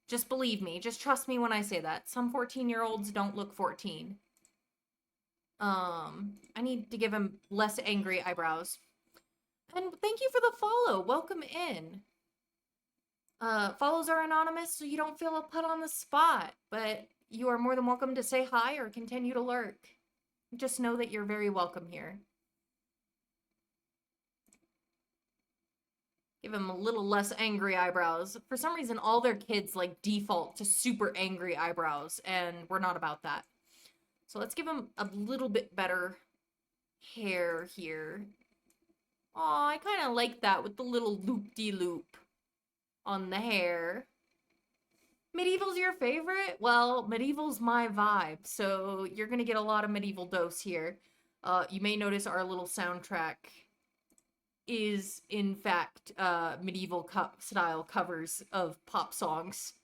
Just believe me. Just trust me when I say that. Some 14-year-olds don't look 14. I need to give him less angry eyebrows. And thank you for the follow. Welcome in. Follows are anonymous, so you don't feel put on the spot, but you are more than welcome to say hi or continue to lurk. Just know that you're very welcome here. Give them a little less angry eyebrows. For some reason, all their kids like default to super angry eyebrows, and we're not about that. So let's give them a little bit better hair here. Aw, I kind of like that with the little loop-de-loop on the hair. Medieval's your favorite? Well, medieval's my vibe, so you're gonna get a lot of medieval dose here. You may notice our little soundtrack is, in fact, medieval style covers of pop songs,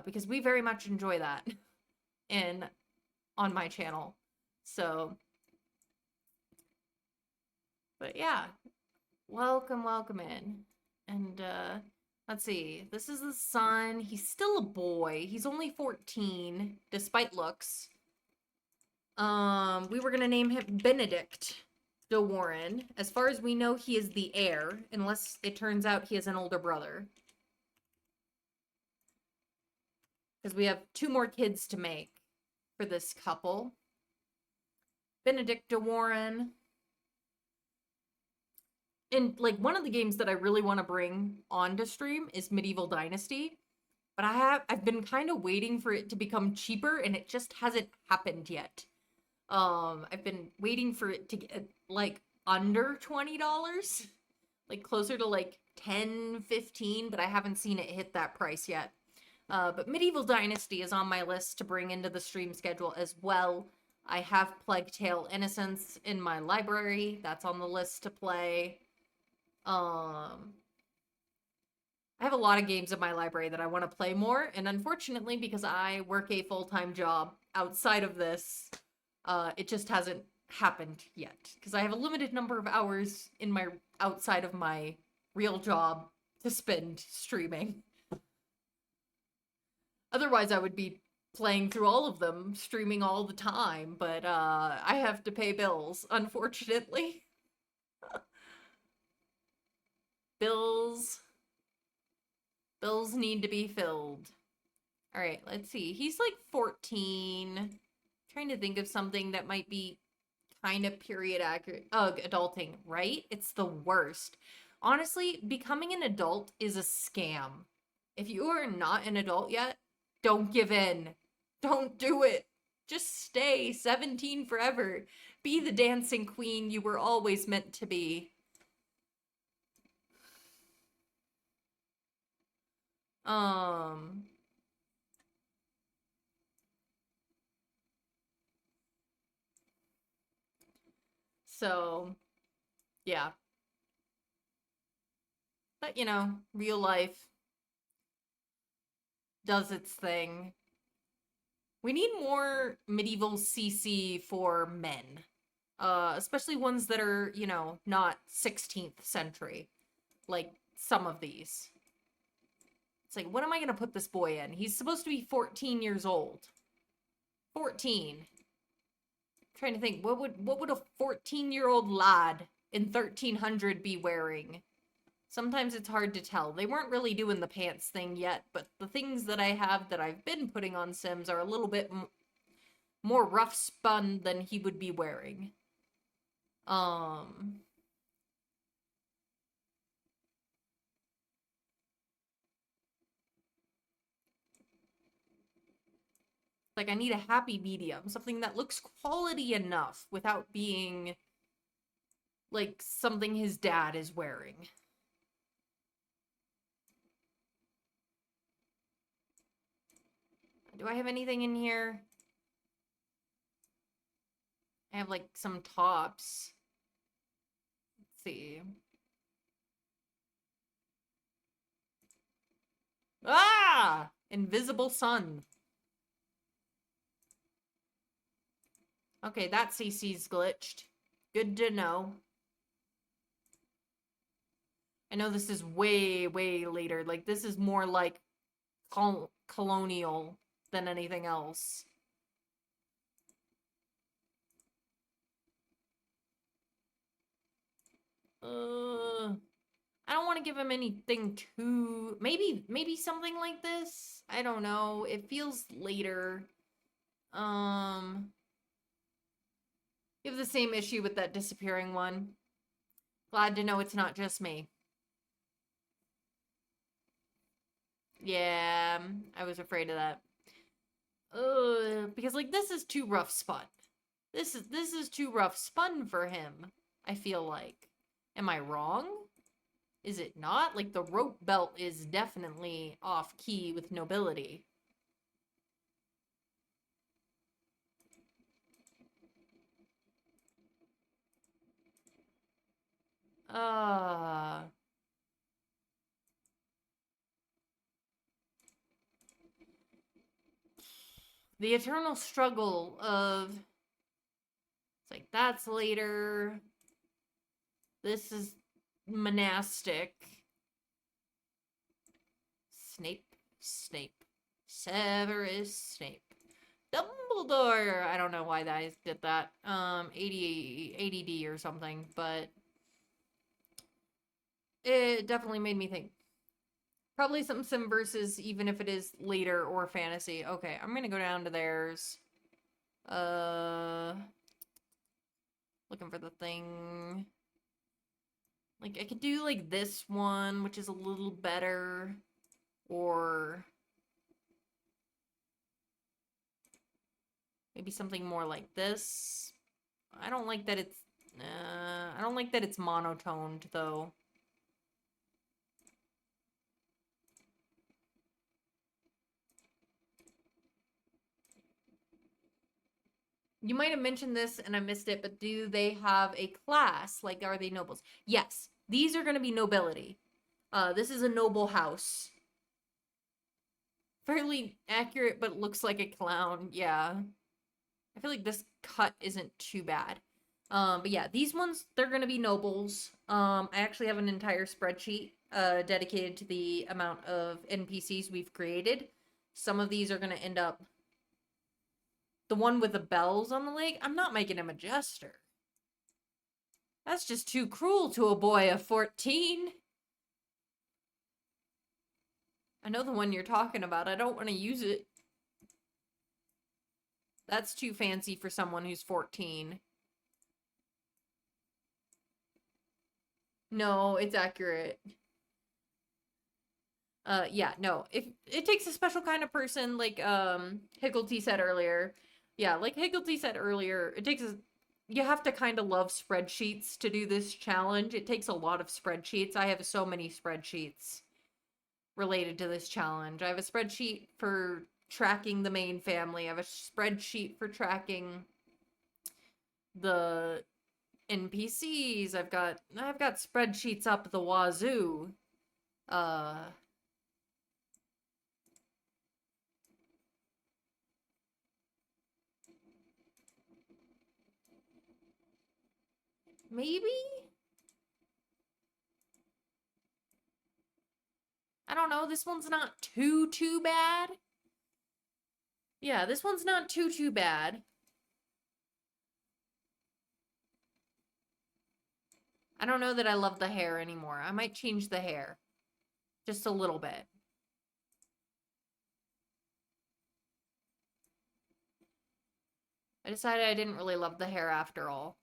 because we very much enjoy that on my channel. So, but yeah, welcome in. And, let's see. This is the son. He's still a boy. He's only 14, despite looks. We were gonna name him Benedict de Warren. As far as we know, he is the heir, unless it turns out he has an older brother. Because we have 2 more kids to make for this couple. Benedict de Warren. And like one of the games that I really want to bring onto stream is Medieval Dynasty, but I've been kind of waiting for it to become cheaper and it just hasn't happened yet. I've been waiting for it to get like under $20, like closer to like 10, 15, but I haven't seen it hit that price yet. But Medieval Dynasty is on my list to bring into the stream schedule as well. I have Plague Tale Innocence in my library. That's on the list to play. I have a lot of games in my library that I want to play more, and unfortunately, because I work a full-time job outside of this, it just hasn't happened yet. Because I have a limited number of hours in my outside of my real job to spend streaming. Otherwise, I would be playing through all of them, streaming all the time, but I have to pay bills, unfortunately. Bills need to be filled. All right, let's see. He's like 14. Trying to think of something that might be kind of period accurate. Ugh, adulting, right? It's the worst. Honestly, becoming an adult is a scam. If you are not an adult yet, don't give in. Don't do it. Just stay 17 forever. Be the dancing queen you were always meant to be. So, yeah. But, you know, real life does its thing. We need more medieval CC for men. Especially ones that are, you know, not 16th century. Like some of these. It's like, what am I going to put this boy in? He's supposed to be 14 years old. 14. I'm trying to think, what would a 14-year-old lad in 1300 be wearing? Sometimes it's hard to tell. They weren't really doing the pants thing yet, but the things that I have that I've been putting on Sims are a little bit more rough spun than he would be wearing. Um, like I need a happy medium, something that looks quality enough without being like something his dad is wearing. Do I have anything in here? I have like some tops. Let's see. Ah! Invisible sun. Okay, that CC's glitched. Good to know. I know this is way, way later. Like, this is more like colonial than anything else. I don't want to give him anything too... Maybe something like this? I don't know. It feels later. You have the same issue with that disappearing one. Glad to know it's not just me. Yeah, I was afraid of that. Because like this is too rough spun. This is too rough spun for him. I feel like. Am I wrong? Is it not? Like the rope belt is definitely off key with nobility. Uh the eternal struggle of it's like that's later. This is monastic. Snape. Severus Snape. Dumbledore! I don't know why I did that. ADD or something, but it definitely made me think. Probably some sim versus, even if it is later or fantasy. Okay, I'm gonna go down to theirs. Looking for the thing. Like, I could do, like, this one, which is a little better. Or maybe something more like this. I don't like that it's... I don't like that it's monotoned, though. You might have mentioned this and I missed it, but do they have a class? Like, are they nobles? Yes. These are going to be nobility. This is a noble house. Fairly accurate, but looks like a clown. Yeah. I feel like this cut isn't too bad. But yeah, these ones, they're going to be nobles. I actually have an entire spreadsheet dedicated to the amount of NPCs we've created. Some of these are going to end up... The one with the bells on the leg, I'm not making him a jester. That's just too cruel to a boy of 14. I know the one you're talking about. I don't want to use it. That's too fancy for someone who's 14. No, it's accurate. Yeah, no. If it takes a special kind of person, like Higglety said earlier. Yeah, like Higglety said earlier, it takes a... You have to kind of love spreadsheets to do this challenge. It takes a lot of spreadsheets. I have so many spreadsheets related to this challenge. I have a spreadsheet for tracking the main family. I have a spreadsheet for tracking the NPCs. I've got spreadsheets up the wazoo. Maybe? I don't know. This one's not too bad. Yeah, this one's not too bad. I don't know that I love the hair anymore. I might change the hair. Just a little bit. I decided I didn't really love the hair after all.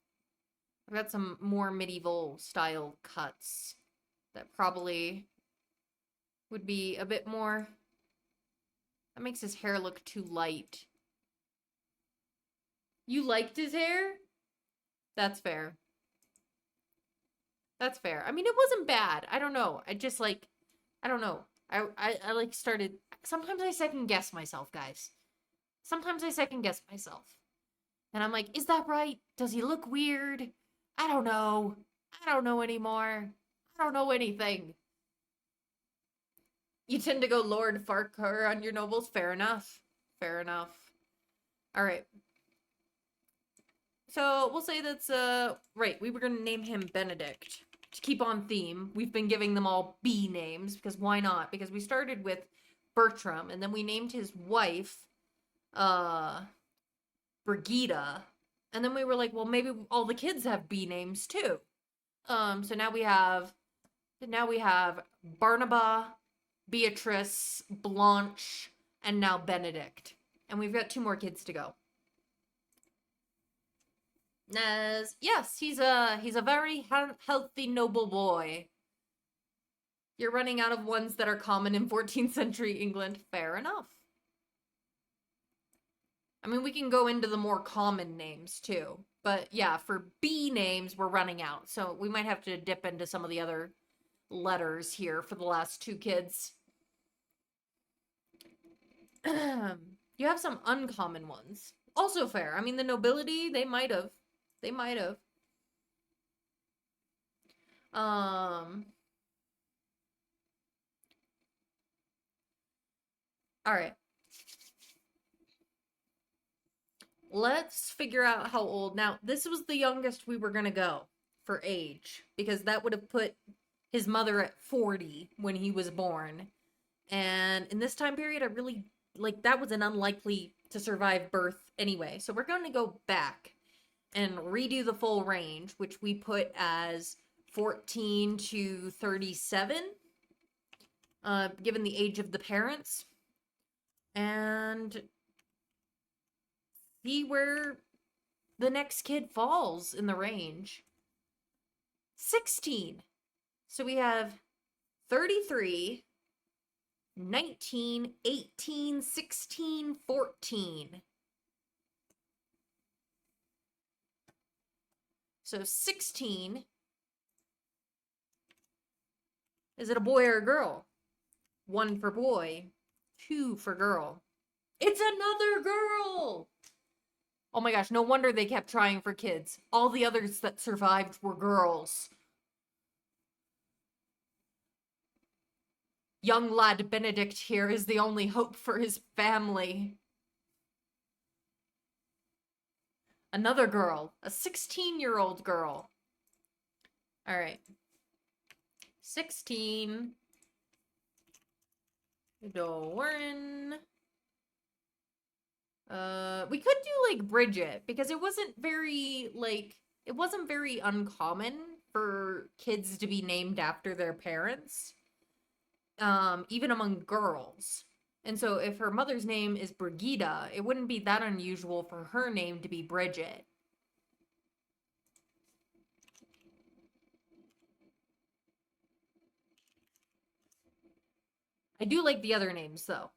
I've got some more medieval style cuts that probably would be a bit more. That makes his hair look too light. You liked his hair? That's fair. That's fair. I mean, it wasn't bad. I don't know. I just like, I don't know. I like started. Sometimes I second guess myself, guys. Sometimes I second guess myself. And I'm like, is that right? Does he look weird? I don't know. I don't know anymore. I don't know anything. You tend to go Lord Farquhar on your nobles. Fair enough. Fair enough. All right. So we'll say that's, right, we were going to name him Benedict. To keep on theme, we've been giving them all B names, because why not? Because we started with Bertram, and then we named his wife, Brigida, and then we were like, well, maybe all the kids have B names too. So now we have Barnaba, Beatrice, Blanche, and now Benedict. And we've got 2 more kids to go. Yes, he's a very healthy, noble boy. You're running out of ones that are common in 14th century England. Fair enough. I mean, we can go into the more common names too. But yeah, for B names, we're running out. So we might have to dip into some of the other letters here for the last 2 kids. You have some uncommon ones. Also fair. I mean, the nobility, they might have. They might have. All right. Let's figure out how old. Now, this was the youngest we were going to go for age, because that would have put his mother at 40 when he was born. And in this time period, I really, like, that was an unlikely to survive birth anyway. So we're going to go back and redo the full range, which we put as 14 to 37, given the age of the parents. And see where the next kid falls in the range. 16. So we have 33, 19, 18, 16, 14. So 16. Is it a boy or a girl? 1 for boy, 2 for girl. It's another girl! Oh my gosh, no wonder they kept trying for kids. All the others that survived were girls. Young lad Benedict here is the only hope for his family. Another girl. A 16-year-old girl. Alright. 16. Doran. We could do, like, Bridget, because it wasn't very, like, it wasn't very uncommon for kids to be named after their parents, even among girls. And so if her mother's name is Brigida, it wouldn't be that unusual for her name to be Bridget. I do like the other names, though.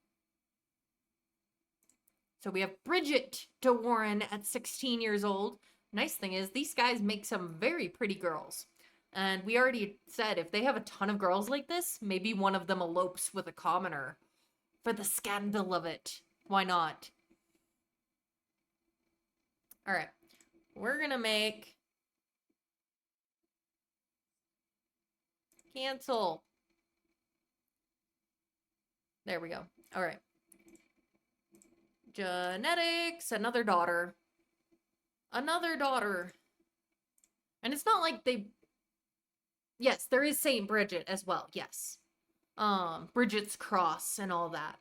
So we have Bridget de Warren at 16 years old. Nice thing is, these guys make some very pretty girls. And we already said, if they have a ton of girls like this, maybe one of them elopes with a commoner. For the scandal of it. Why not? Alright. We're gonna make... Cancel. There we go. Alright. Genetics, another daughter. Another daughter. And it's not like they... Yes, there is Saint Bridget as well, yes. Bridget's Cross and all that.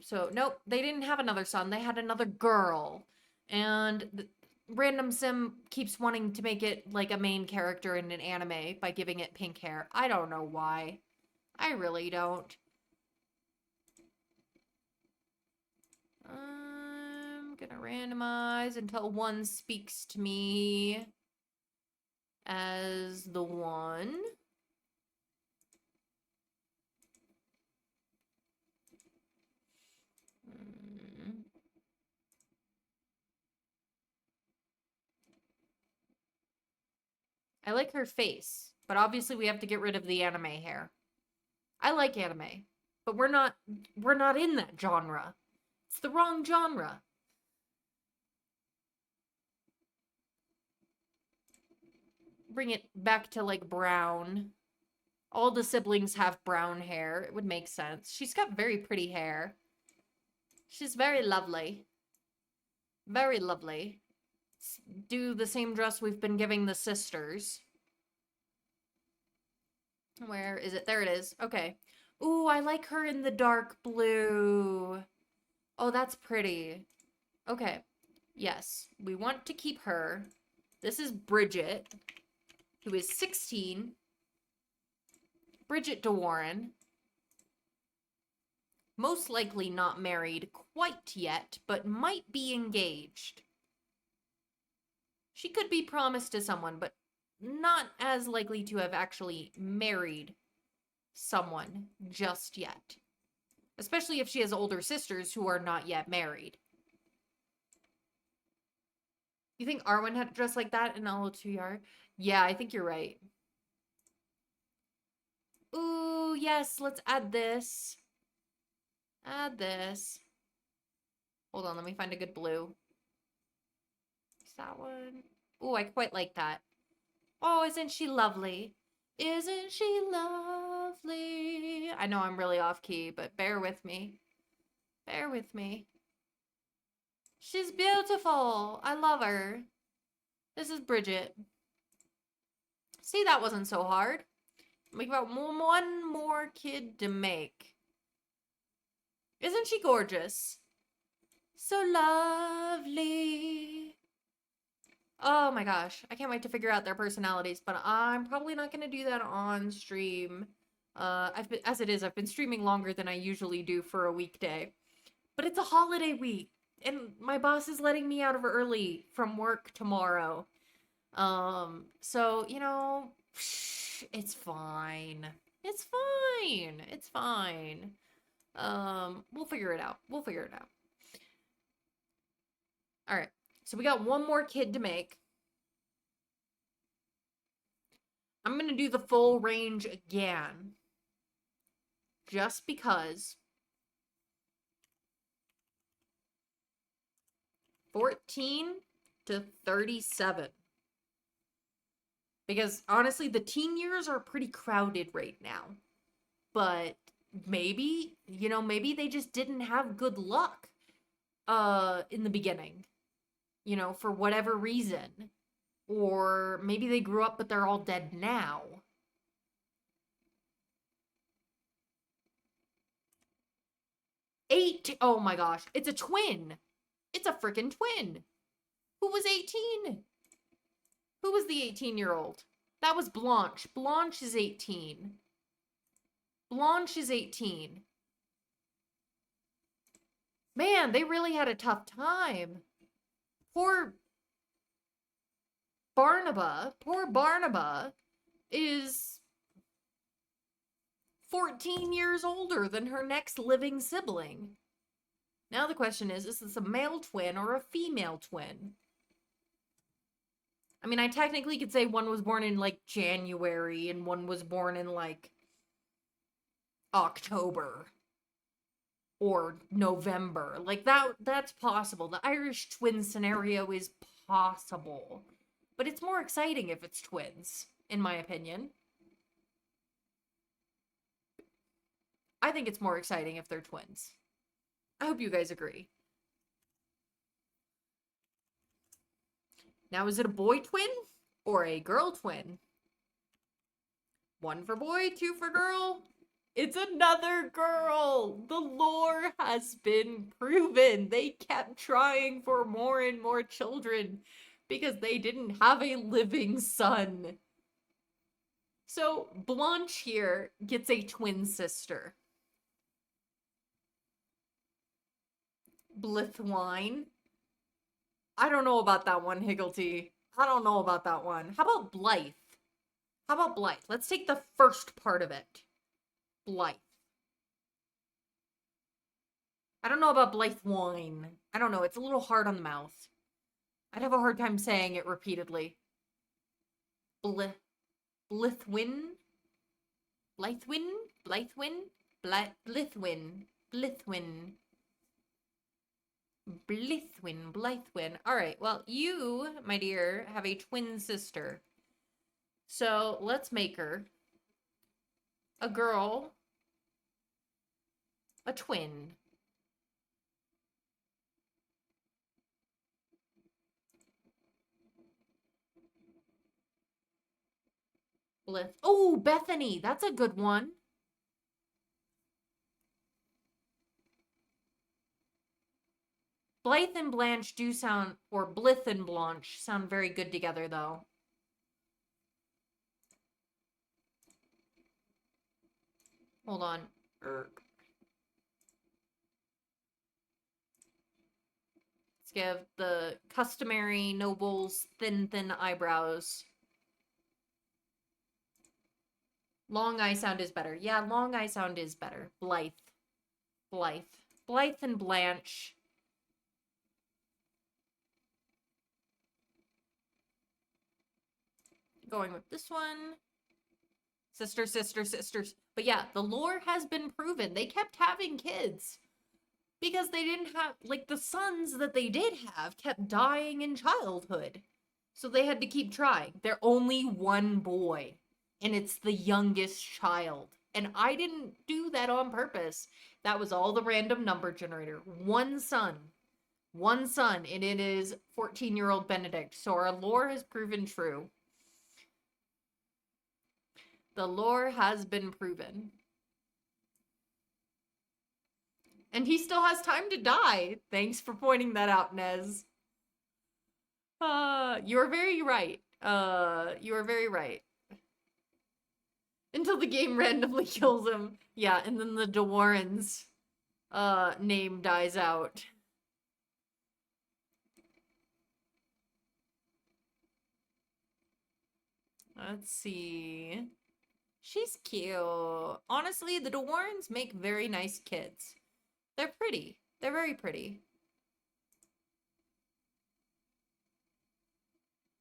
So, nope, they didn't have another son. They had another girl. And random sim keeps wanting to make it like a main character in an anime by giving it pink hair. I don't know why. I really don't. I'm gonna randomize until one speaks to me as the one. I like her face, but obviously we have to get rid of the anime hair. I like anime, but we're not in that genre. It's the wrong genre. Bring it back to like brown. All the siblings have brown hair. It would make sense. She's got very pretty hair. She's very lovely. Very lovely. Do the same dress we've been giving the sisters. Where is it? There it is. Okay. Ooh, I like her in the dark blue. Oh, that's pretty. Okay. Yes, we want to keep her. This is Bridget, who is 16. Bridget DeWarren. Most likely not married quite yet, but might be engaged. She could be promised to someone, but not as likely to have actually married someone just yet. Especially if she has older sisters who are not yet married. You think Arwen had to dress like that in LO2 Yeah, I think you're right. Ooh, yes, let's add this. Add this. Hold on, let me find a good blue. Is that one? Ooh, I quite like that. Oh, isn't she lovely? Isn't she lovely? I know I'm really off key, but bear with me. Bear with me. She's beautiful. I love her. This is Bridget. See, that wasn't so hard. Make about one more kid to make. Isn't she gorgeous? So lovely. Oh my gosh. I can't wait to figure out their personalities, but I'm probably not going to do that on stream. As it is, I've been streaming longer than I usually do for a weekday. But it's a holiday week, and my boss is letting me out of early from work tomorrow. So, it's fine. It's fine. It's fine. We'll figure it out. We'll figure it out. All right. So we got one more kid to make. I'm going to do the full range again. Just because. 14 to 37. Because honestly, the teen years are pretty crowded right now. But maybe, maybe they just didn't have good luck in the beginning. For whatever reason. Or maybe they grew up but they're all dead now. Oh my gosh, it's a twin. It's a freaking twin. Who was 18? Who was the 18-year-old? That was Blanche. Blanche is 18. Blanche is 18. Man, they really had a tough time. Poor Barnaba is 14 years older than her next living sibling. Now the question is this a male twin or a female twin? I mean, I technically could say one was born in, like, January and one was born in, like, October or November. Like, that's possible. The Irish twin scenario is possible. But it's more exciting if it's twins, in my opinion. I think it's more exciting if they're twins. I hope you guys agree. Now, is it a boy twin or a girl twin? One for boy, two for girl. It's another girl. The lore has been proven. They kept trying for more and more children. because they didn't have a living son. So Blanche here gets a twin sister. Blithwine. I don't know about that one, Higglety. I don't know about that one. How about Blythe? How about Blythe? Let's take the first part of it. Blythe. I don't know about Blythewine. I don't know. It's a little hard on the mouth. I'd have a hard time saying it repeatedly. Blithwin? Blythewin? Blythewin? Blithwin. Blithwin. Blythewin. Alright, well, you, my dear, have a twin sister. So, let's make her a girl, a twin. Blith. Oh, Bethany, that's a good one. Blythe and Blanche do sound, or Blith and Blanche sound very good together, though. Hold on. Let's give the customary nobles thin eyebrows. Long eye sound is better. Yeah, long eye sound is better. Blythe. Blythe. Blythe and Blanche. Going with this one. Sisters. But yeah, the lore has been proven. They kept having kids. Because they didn't have, like, the sons that they did have kept dying in childhood. So they had to keep trying. They're only one boy. And it's the youngest child. And I didn't do that on purpose. That was all the random number generator. One son. And it is 14-year-old Benedict. So our lore has proven true. The lore has been proven. And he still has time to die. Thanks for pointing that out, Nez. You're very right. You are very right. Until the game randomly kills him. Yeah, and then the De Warren's name dies out. Let's see. She's cute. Honestly, the De Warrens make very nice kids. They're pretty. They're very pretty.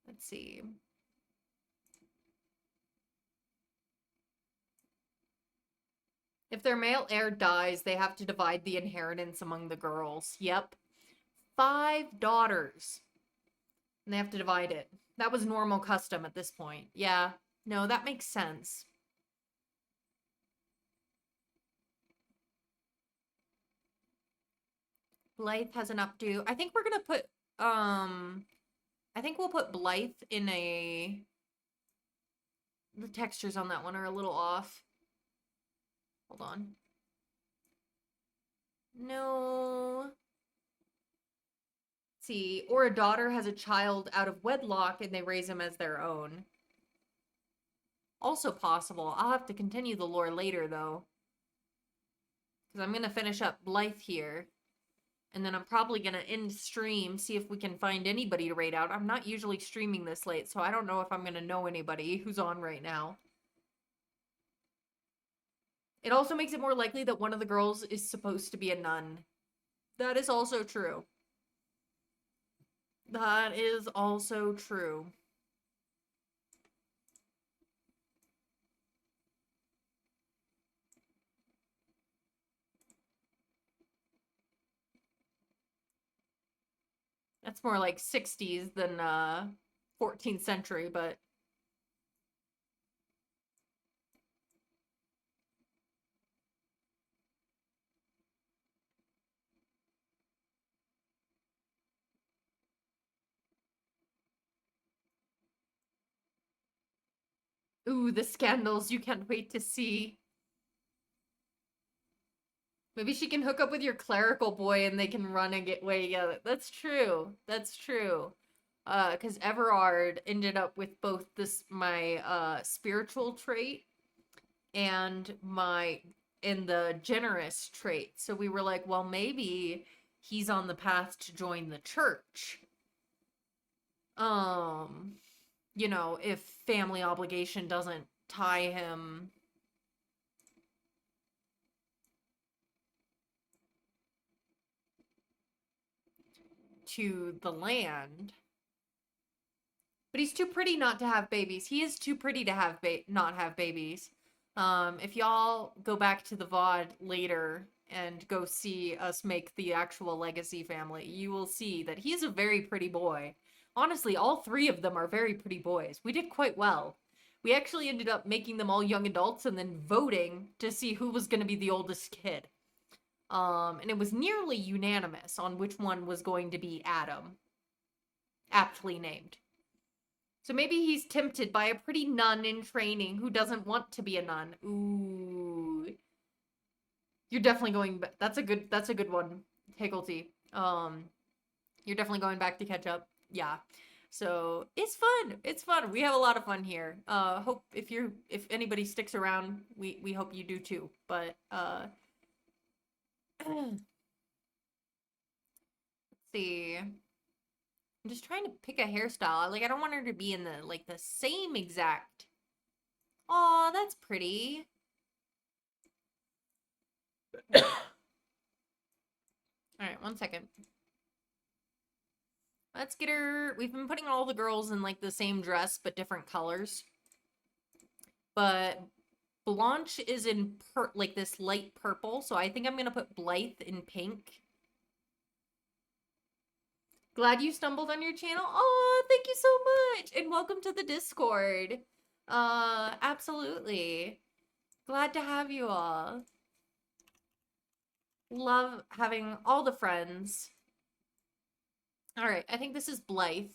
Let's see. If their male heir dies, they have to divide the inheritance among the girls. Yep. 5 daughters. And they have to divide it. That was normal custom at this point. Yeah. No, that makes sense. Blythe has an updo. I think we're gonna put, I think we'll put Blythe in a... The textures on that one are a little off. Hold on. No. Let's see. Or a daughter has a child out of wedlock and they raise him as their own. Also possible. I'll have to continue the lore later, though. Because I'm going to finish up Blythe here. And then I'm probably going to end stream, see if we can find anybody to raid out. I'm not usually streaming this late, so I don't know if I'm going to know anybody who's on right now. It also makes it more likely that one of the girls is supposed to be a nun. That is also true. That is also true. That's more like 60s than 14th century, but... Ooh, the scandals you can't wait to see. Maybe she can hook up with your clerical boy and they can run and get away together. That's true. That's true. Because Everard ended up with both my spiritual trait and my in the generous trait. So we were like, well, maybe he's on the path to join the church. Um, if family obligation doesn't tie him to the land. But he's too pretty not to have babies. He is too pretty to have not have babies. If y'all go back to the VOD later and go see us make the actual Legacy family, you will see that he is a very pretty boy. Honestly, all three of them are very pretty boys. We did quite well. We actually ended up making them all young adults and then voting to see who was going to be the oldest kid. And it was nearly unanimous on which one was going to be Adam. Aptly named. So maybe he's tempted by a pretty nun in training who doesn't want to be a nun. Ooh. You're definitely going back. That's a good one, Higglety. You're definitely going back to catch up. Yeah. So it's fun. It's fun. We have a lot of fun here. Hope if anybody sticks around, we hope you do too. But let's see. I'm just trying to pick a hairstyle. Like, I don't want her to be in the same exact. Aw, that's pretty. Alright, 1 second. Let's get her. We've been putting all the girls in the same dress, but different colors. But Blanche is in this light purple, so I think I'm gonna put Blythe in pink. Glad you stumbled on your channel. Oh, thank you so much. And welcome to the Discord. Absolutely. Glad to have you all. Love having all the friends. All right, I think this is Blythe.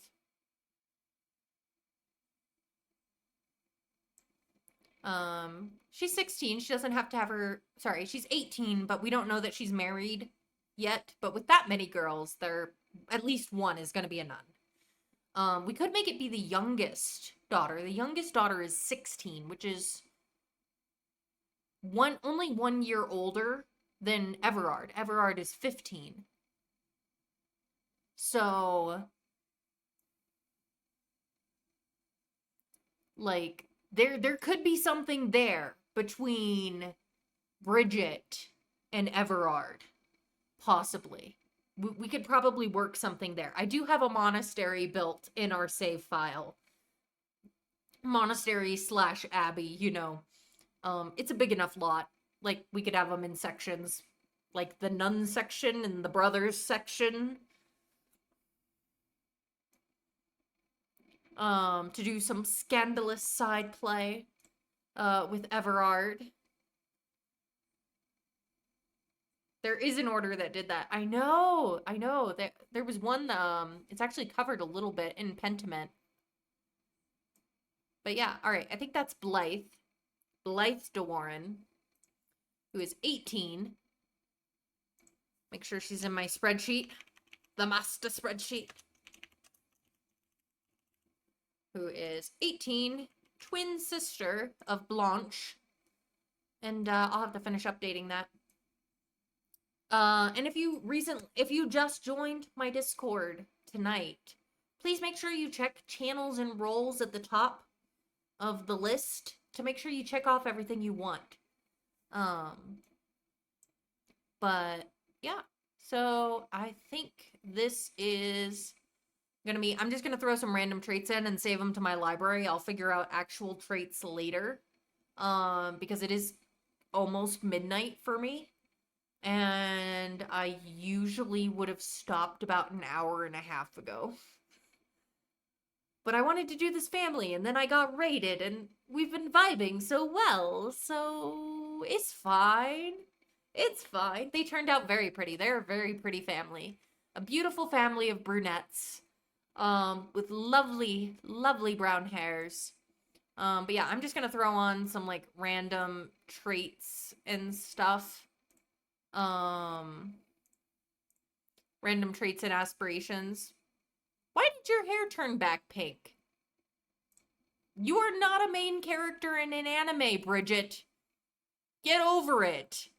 She's 16. She doesn't have to have her. Sorry, she's 18, but we don't know that she's married yet. But with that many girls, at least one is going to be a nun. We could make it be the youngest daughter. The youngest daughter is 16, which is only 1 year older than Everard. Everard is 15. So, there could be something there between Bridget and Everard, possibly. We could probably work something there. I do have a monastery built in our save file. Monastery / abbey, it's a big enough lot. We could have them in sections. Like the nun section and the brothers section. To do some scandalous side play with Everard. There is an order that did that. I know. There was one, it's actually covered a little bit in Pentiment. But yeah, alright, I think that's Blythe. Blythe de Warren, who is 18. Make sure she's in my spreadsheet. The master spreadsheet. Who is 18, twin sister of Blanche. And I'll have to finish updating that. And if you just joined my Discord tonight, please make sure you check channels and roles at the top of the list to make sure you check off everything you want. But yeah, so I think this is gonna be, I'm just gonna throw some random traits in and save them to my library. I'll figure out actual traits later, because it is almost midnight for me. And I usually would have stopped about an hour and a half ago. But I wanted to do this family, and then I got raided, and we've been vibing so well, so it's fine. It's fine. They turned out very pretty. They're a very pretty family. A beautiful family of brunettes, with lovely, lovely brown hairs. But yeah, I'm just gonna throw on some, random traits and stuff. Random traits and aspirations. Why did your hair turn back pink? You are not a main character in an anime, Bridget. Get over it.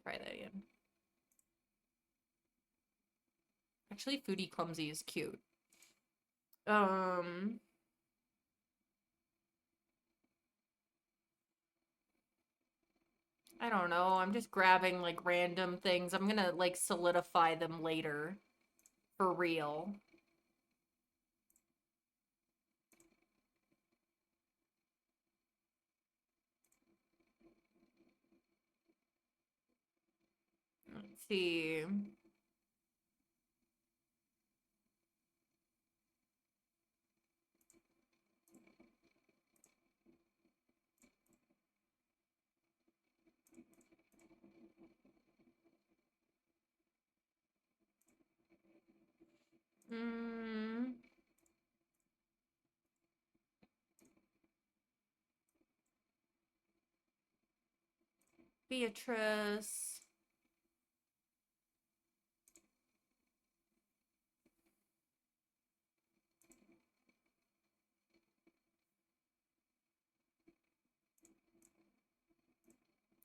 Try that again. Actually, Foodie Clumsy is cute. I don't know. I'm just grabbing like random things. I'm gonna like solidify them later. For real. Let's see. Mm, Beatrice.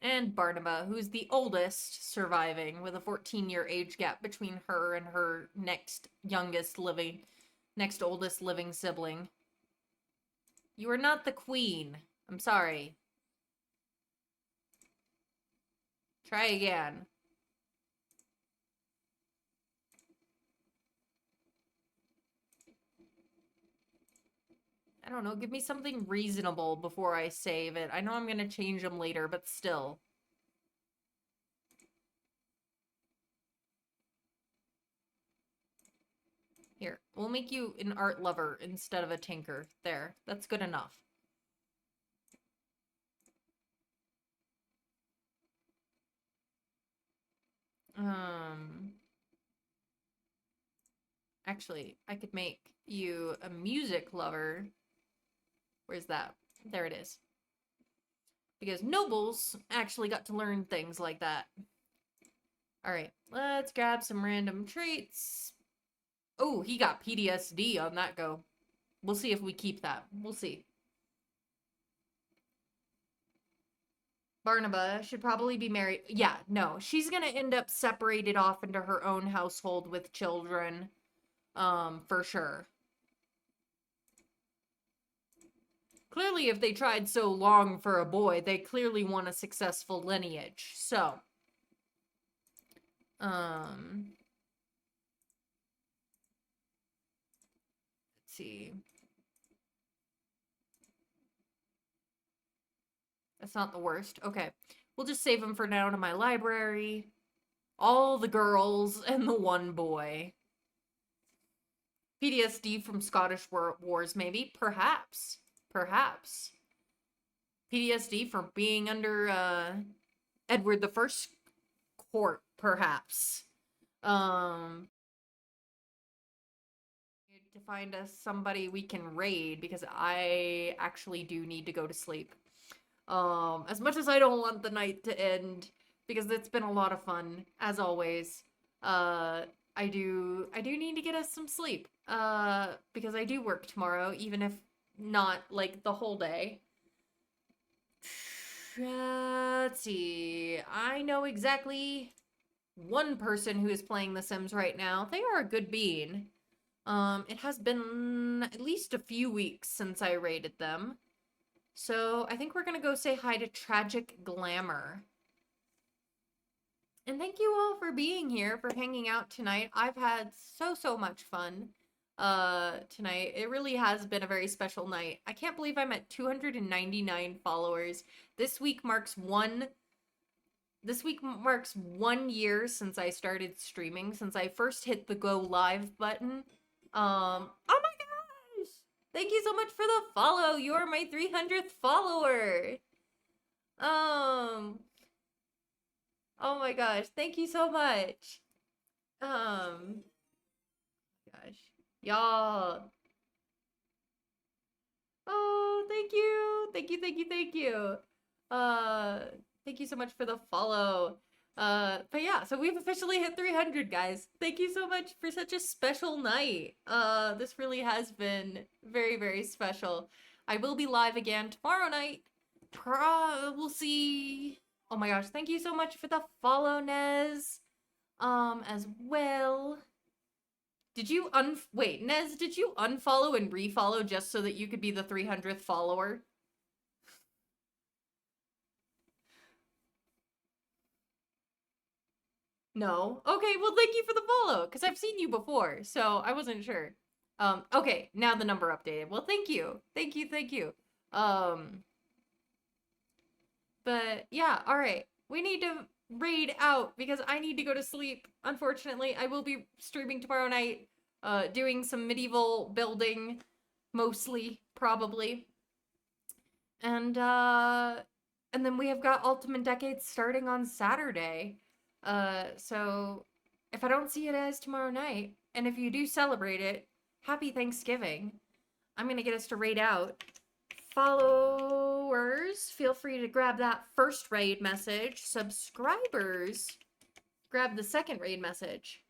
And Barnaba, who's the oldest surviving, with a 14-year age gap between her and her next oldest living sibling. You are not the queen. I'm sorry. Try again. I don't know, give me something reasonable before I save it. I know I'm gonna change them later, but still. Here, we'll make you an art lover instead of a tinker. There, that's good enough. Actually, I could make you a music lover. Where's that? There it is. Because nobles actually got to learn things like that. Alright, let's grab some random traits. Oh, he got PTSD on that go. We'll see if we keep that. We'll see. Barnaba should probably be married. Yeah, no. She's gonna end up separated off into her own household with children. For sure. Clearly, if they tried so long for a boy, they clearly want a successful lineage. So, let's see. That's not the worst. Okay. We'll just save them for now to my library. All the girls and the one boy. PTSD from Scottish wars, maybe? Perhaps. Perhaps. PTSD from being under Edward the First court, perhaps. To find us somebody we can raid, because I actually do need to go to sleep. As much as I don't want the night to end, because it's been a lot of fun, as always. I do need to get us some sleep. Because I do work tomorrow, even if not like the whole day. Let's see. I know exactly one person who is playing The Sims right now. They are a good bean. It has been at least a few weeks since I raided them. So I think we're gonna go say hi to Tragic Glamour. And thank you all for being here, for hanging out tonight. I've had so much fun tonight. It really has been a very special night. I can't believe I'm at 299 followers. This week marks 1 year since I started streaming, since I first hit the go live button. Oh my gosh! Thank you so much for the follow. You are my 300th follower. Oh my gosh, thank you so much. Gosh. Y'all. Oh, thank you. Thank you, thank you, thank you. Uh, Thank you so much for the follow. But yeah, so we've officially hit 300, guys. Thank you so much for such a special night. This really has been very, very special. I will be live again tomorrow night. We'll see. Oh my gosh, thank you so much for the follow, Nez. As well. Did you wait, Nez, did you unfollow and refollow just so that you could be the 300th follower? No. Okay, well thank you for the follow, because I've seen you before, so I wasn't sure. Okay, now the number updated. Well, thank you. Thank you, thank you. Um, but yeah, all right. We need to raid out because I need to go to sleep. Unfortunately, I will be streaming tomorrow night, doing some medieval building, mostly, probably. And and then we have got Ultimate Decades starting on Saturday. So if I don't see you guys tomorrow night, and if you do celebrate it, happy Thanksgiving. I'm gonna get us to raid out. Followers, feel free to grab that first raid message. Subscribers, grab the second raid message.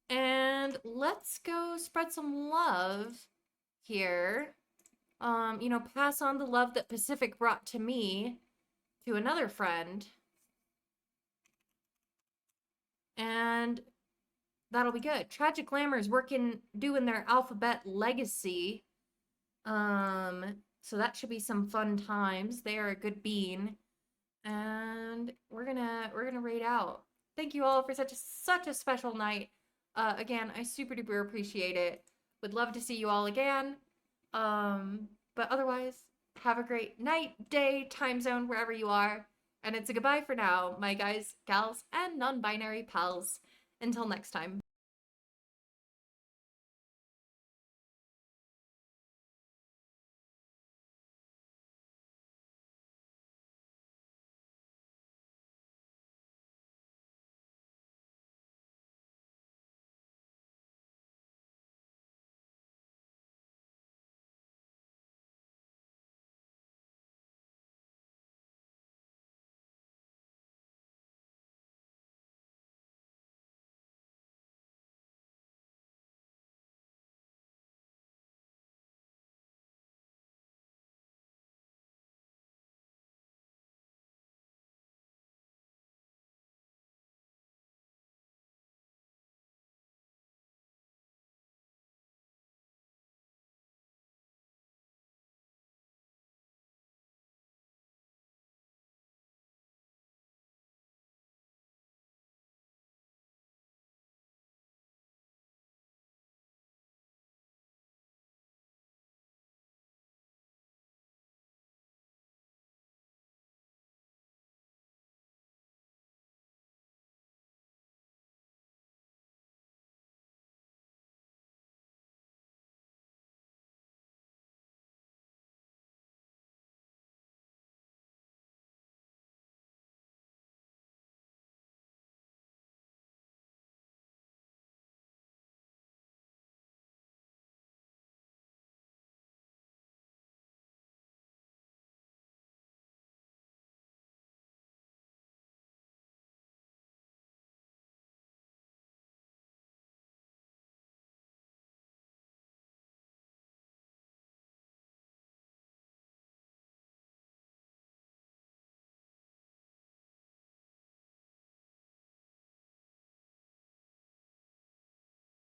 And let's go spread some love here. Pass on the love that Pacific brought to me to another friend. And that'll be good. Tragic Glamour's doing their alphabet legacy. So that should be some fun times. They are a good bean. And we're gonna raid out. Thank you all for such a special night. Again, I super duper appreciate it. Would love to see you all again. But otherwise, have a great night, day, time zone, wherever you are. And it's a goodbye for now, my guys, gals, and non binary pals. Until next time.